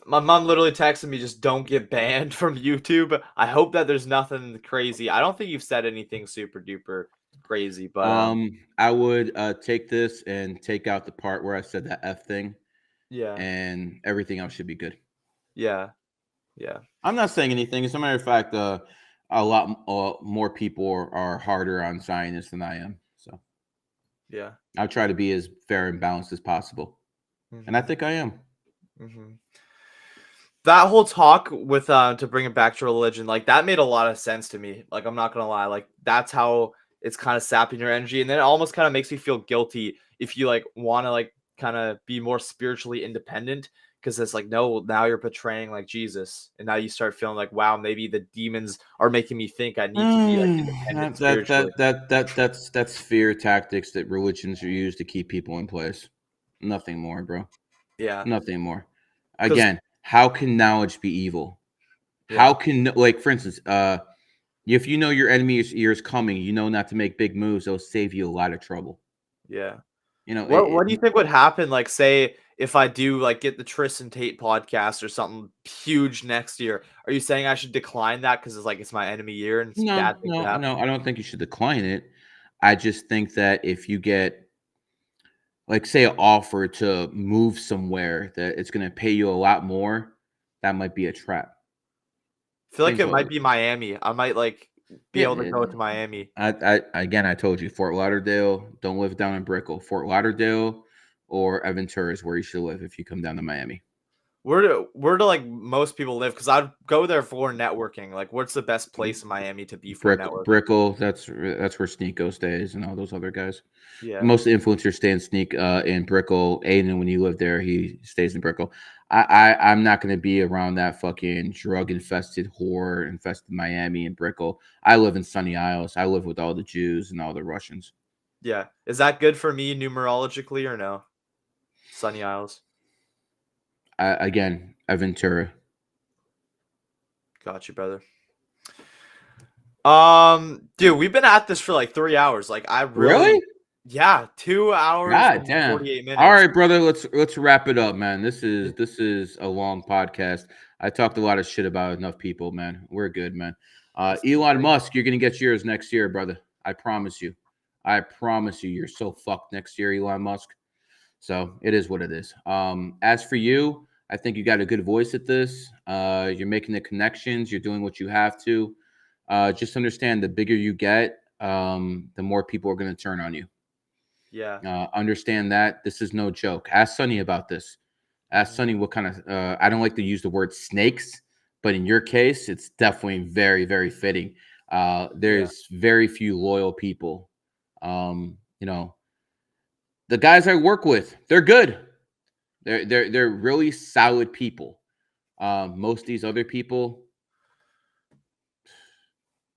my mom literally texted me, just don't get banned from YouTube. I hope that there's nothing crazy. I don't think you've said anything super duper crazy, but I would take this and take out the part where I said that F thing. Yeah. And everything else should be good. Yeah. I'm not saying anything. As a matter of fact, a lot more people are harder on Zionists than I am. So yeah, I'll try to be as fair and balanced as possible. And I think I am. That whole talk with to bring it back to religion, like that made a lot of sense to me. Like I'm not gonna lie, like that's how it's kind of sapping your energy, and then it almost kind of makes me feel guilty if you like want to like kind of be more spiritually independent, because it's like, no, now you're betraying like Jesus, and now you start feeling like, wow, maybe the demons are making me think I need to be like independent spiritually. That's fear tactics that religions are used to keep people in place. Nothing more, bro. Yeah, nothing more. Again, how can knowledge be evil? How can, like, for instance, if you know your enemy's ear is coming, you know not to make big moves. It'll save you a lot of trouble. Yeah. You know, what do you think would happen? Like, say if I do like get the Tristan Tate podcast or something huge next year, are you saying I should decline that because it's like it's my enemy year and bad things happen? No, I don't think you should decline it. I just think that if you get, like, say, an offer to move somewhere that it's going to pay you a lot more, that might be a trap. I feel like it might be Miami. I might like be able to go to Miami. I told you, Fort Lauderdale. Don't live down in Brickell. Fort Lauderdale or Aventura is where you should live if you come down to Miami. Where do like most people live? Because I'd go there for networking. Like, what's the best place in Miami to be for networking? Brickell. That's where Sneeko stays and all those other guys. Yeah, most influencers stay in in Brickell. Aiden, when you live there, he stays in Brickell. I'm not going to be around that fucking drug infested whore infested Miami and Brickell. I live in Sunny Isles. I live with all the Jews and all the Russians. Yeah, is that good for me numerologically or no? Sunny Isles. Again, Aventura. Got you, brother. Dude, we've been at this for like 3 hours. Like, I really? Yeah, 2 hours. God damn. 48 minutes. All right, brother. Let's wrap it up, man. This is a long podcast. I talked a lot of shit about enough people, man. We're good, man. Elon Musk, you're gonna get yours next year, brother. I promise you. I promise you. You're so fucked next year, Elon Musk. So it is what it is. As for you, I think you got a good voice at this. You're making the connections. You're doing what you have to. Just understand, the bigger you get, the more people are going to turn on you. Yeah. Understand that this is no joke. Ask Sonny about this. Ask Sonny what kind of. I don't like to use the word snakes, but in your case, it's definitely very, very fitting. There's very few loyal people. You know, the guys I work with, they're good. They're really solid people. Most of these other people,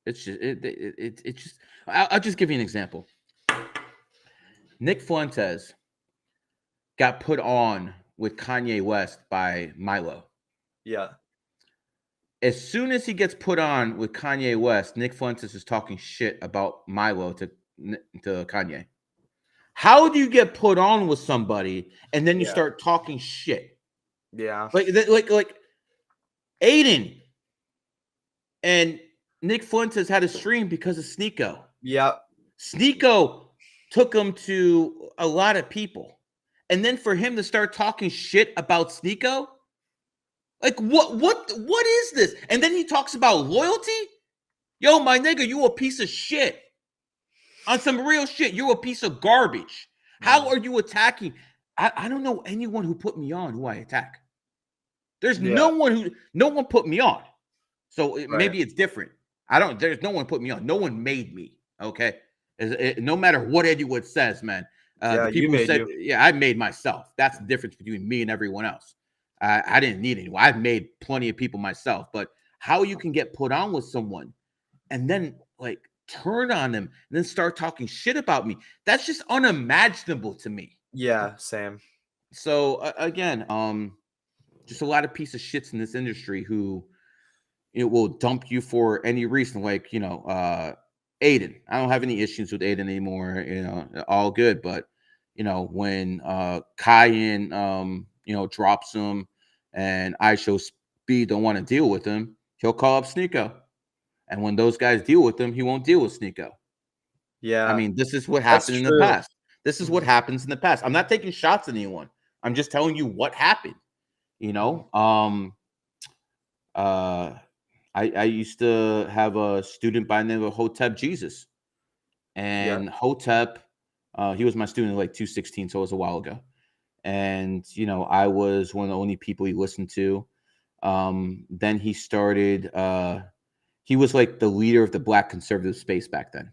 it's just it just. I'll just give you an example. Nick Fuentes got put on with Kanye West by Milo. Yeah. As soon as he gets put on with Kanye West, Nick Fuentes is talking shit about Milo to Kanye. How do you get put on with somebody and then you start talking shit? Yeah. Like Aiden and Nick Fuentes had a stream because of Sneeko. Yeah. Sneeko took him to a lot of people. And then for him to start talking shit about Sneeko, like what is this? And then he talks about loyalty. Yo, my nigga, you a piece of shit. On some real shit, you're a piece of garbage. How are you attacking? I don't know anyone who put me on who I attack. There's no one put me on. So maybe it's different. There's no one put me on. No one made me. Okay. No matter what anyone says, man. The people who said, I made myself. That's the difference between me and everyone else. I didn't need anyone. I've made plenty of people myself. But how you can get put on with someone and then like turn on them and then start talking shit about me, that's just unimaginable to me. Yeah, same. So again, just a lot of piece of shits in this industry who will dump you for any reason. Like, Aiden. I don't have any issues with Aiden anymore. All good. But when Kyan drops him and I show speed don't want to deal with him, he'll call up Sneeko. And when those guys deal with him, he won't deal with Sneeko. Yeah. I mean, this is what happened in the past. This is what happens in the past. I'm not taking shots at anyone. I'm just telling you what happened. I used to have a student by the name of Hotep Jesus. And Hotep, he was my student in like 2016, so it was a while ago. And, I was one of the only people he listened to. Then he started, he was like the leader of the Black conservative space back then.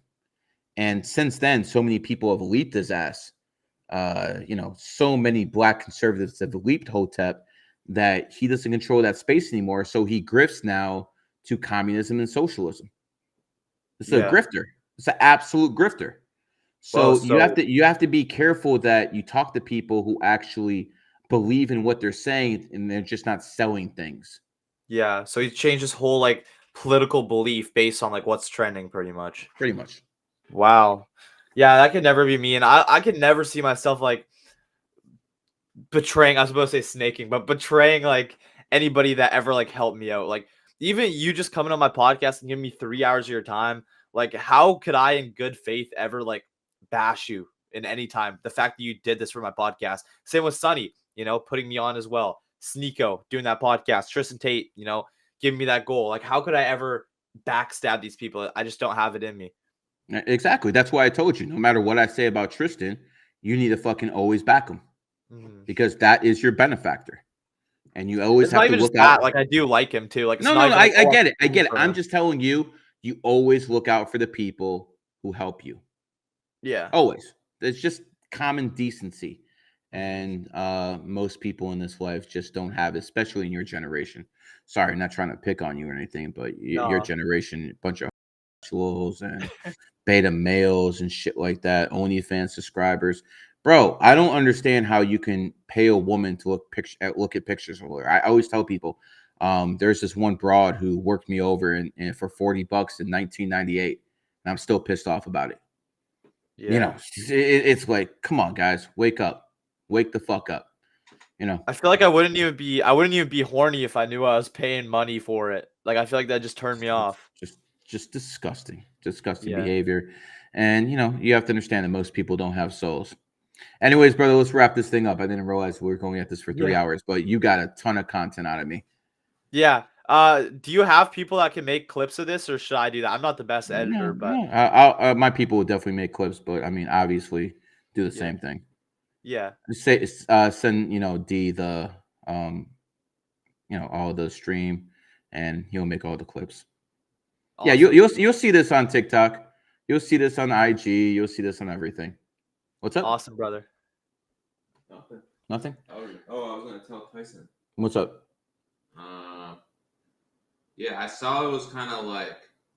And since then, so many people have leaped his ass. So many Black conservatives have leaped Hotep that he doesn't control that space anymore. So he grifts now to communism and socialism. It's a grifter. It's an absolute grifter. So you have to be careful that you talk to people who actually believe in what they're saying and they're just not selling things. Yeah. So he changed his whole like political belief based on like what's trending pretty much. Pretty much. Wow. Yeah, that could never be me. And I could never see myself like betraying, I was supposed to say snaking, but betraying like anybody that ever like helped me out. Like even you just coming on my podcast and giving me 3 hours of your time, like how could I in good faith ever like bash you in any time? The fact that you did this for my podcast. Same with Sonny, putting me on as well. Sneeko doing that podcast, Tristan Tate, giving me that goal. Like how could I ever backstab these people? I just don't have it in me. Exactly. That's why I told you, no matter what I say about Tristan, you need to fucking always back him because that is your benefactor. And you always have to look out. Like I do like him too. Like I get it. I get it. I'm just telling you, you always look out for the people who help you. Yeah. Always. It's just common decency. And most people in this life just don't have it, especially in your generation. Sorry, not trying to pick on you or anything, but your generation, a bunch of and beta males and shit like that, OnlyFans subscribers. Bro, I don't understand how you can pay a woman to look at pictures of her. I always tell people, there's this one broad who worked me over and for $40 in 1998, and I'm still pissed off about it. Yeah. It's like, come on, guys, wake up, wake the fuck up. I feel like I wouldn't even be horny if I knew I was paying money for it. Like I feel like that just turned me off. Just disgusting behavior. And you have to understand that most people don't have souls. Anyways, brother, let's wrap this thing up. I didn't realize we were going at this for 3 hours, but you got a ton of content out of me. Yeah. Do you have people that can make clips of this, or should I do that? I'm not the best editor, but my people will definitely make clips, but I mean, obviously, do the same thing. Yeah. Say send D the all of the stream, and he'll make all the clips. Awesome. Yeah, you'll see this on TikTok. You'll see this on IG. You'll see this on everything. What's up? Awesome, brother. Nothing. I was gonna tell Tyson. What's up? Yeah, I saw it was kind of like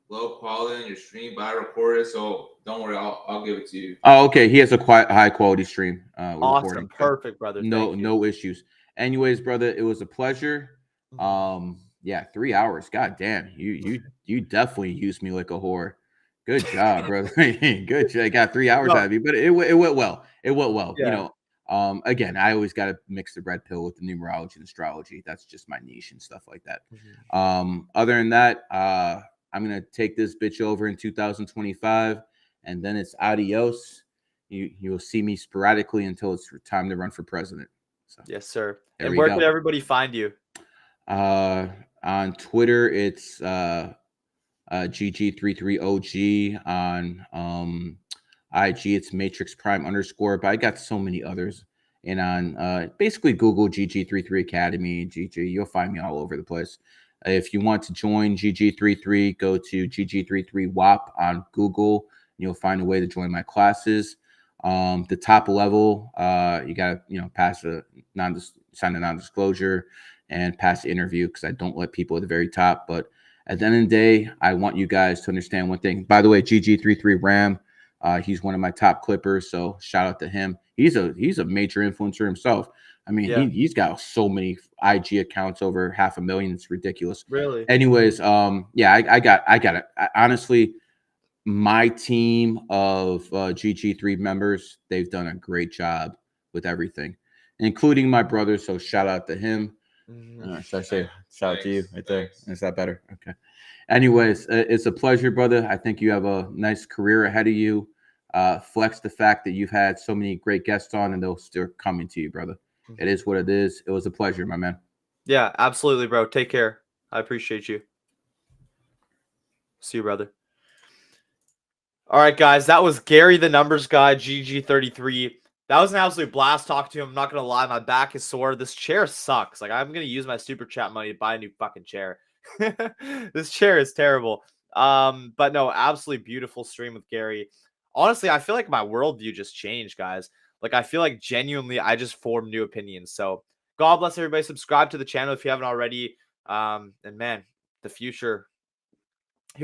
low quality in your stream, but I recorded it, so don't worry, I'll give it to you. Oh, okay. He has a quite high quality stream. Awesome, recording. perfect, brother. No issues. Anyways, brother, it was a pleasure. Yeah, 3 hours. God damn, you definitely used me like a whore. Good job, brother. Good job. I got 3 hours out of you, but it went well. It went well. Yeah. Again, I always got to mix the red pill with the numerology and astrology. That's just my niche and stuff like that. Other than that, I'm gonna take this bitch over in 2025, and then it's adios. You'll see me sporadically until it's time to run for president. So Yes, sir. there And we where go. can everybody find you? On Twitter, it's GG33OG. On IG, it's Matrix Prime _, but I got so many others. And on basically Google GG33 Academy, GG, you'll find me all over the place. If you want to join GG33, go to GG33 WAP on Google. You'll find a way to join my classes. The top level, you got to pass sign a non-disclosure and pass the interview, because I don't let people at the very top. But at the end of the day, I want you guys to understand one thing. By the way, GG33 Ram, he's one of my top clippers, so shout out to him. He's a major influencer himself. I mean, he's got so many IG accounts, over 500,000. It's ridiculous. Really? Anyways, yeah, I got it. Honestly, my team of GG3 members, they've done a great job with everything, including my brother. So shout out to him. Should I say shout out to you right there? Is that better? Okay. Anyways, it's a pleasure, brother. I think you have a nice career ahead of you. Flex the fact that you've had so many great guests on, and they'll still coming to you, brother. It is what it is. It was a pleasure, my man. Yeah, absolutely, bro. Take care. I appreciate you. See you, brother. All right, guys. That was Gary, the numbers guy, GG33. That was an absolute blast talking to him. I'm not going to lie. My back is sore. This chair sucks. Like, I'm going to use my super chat money to buy a new fucking chair. This chair is terrible. But no, absolutely beautiful stream with Gary. Honestly, I feel like my worldview just changed, guys. Like, I feel like genuinely I just formed new opinions. So God bless everybody. Subscribe to the channel if you haven't already. And man, the future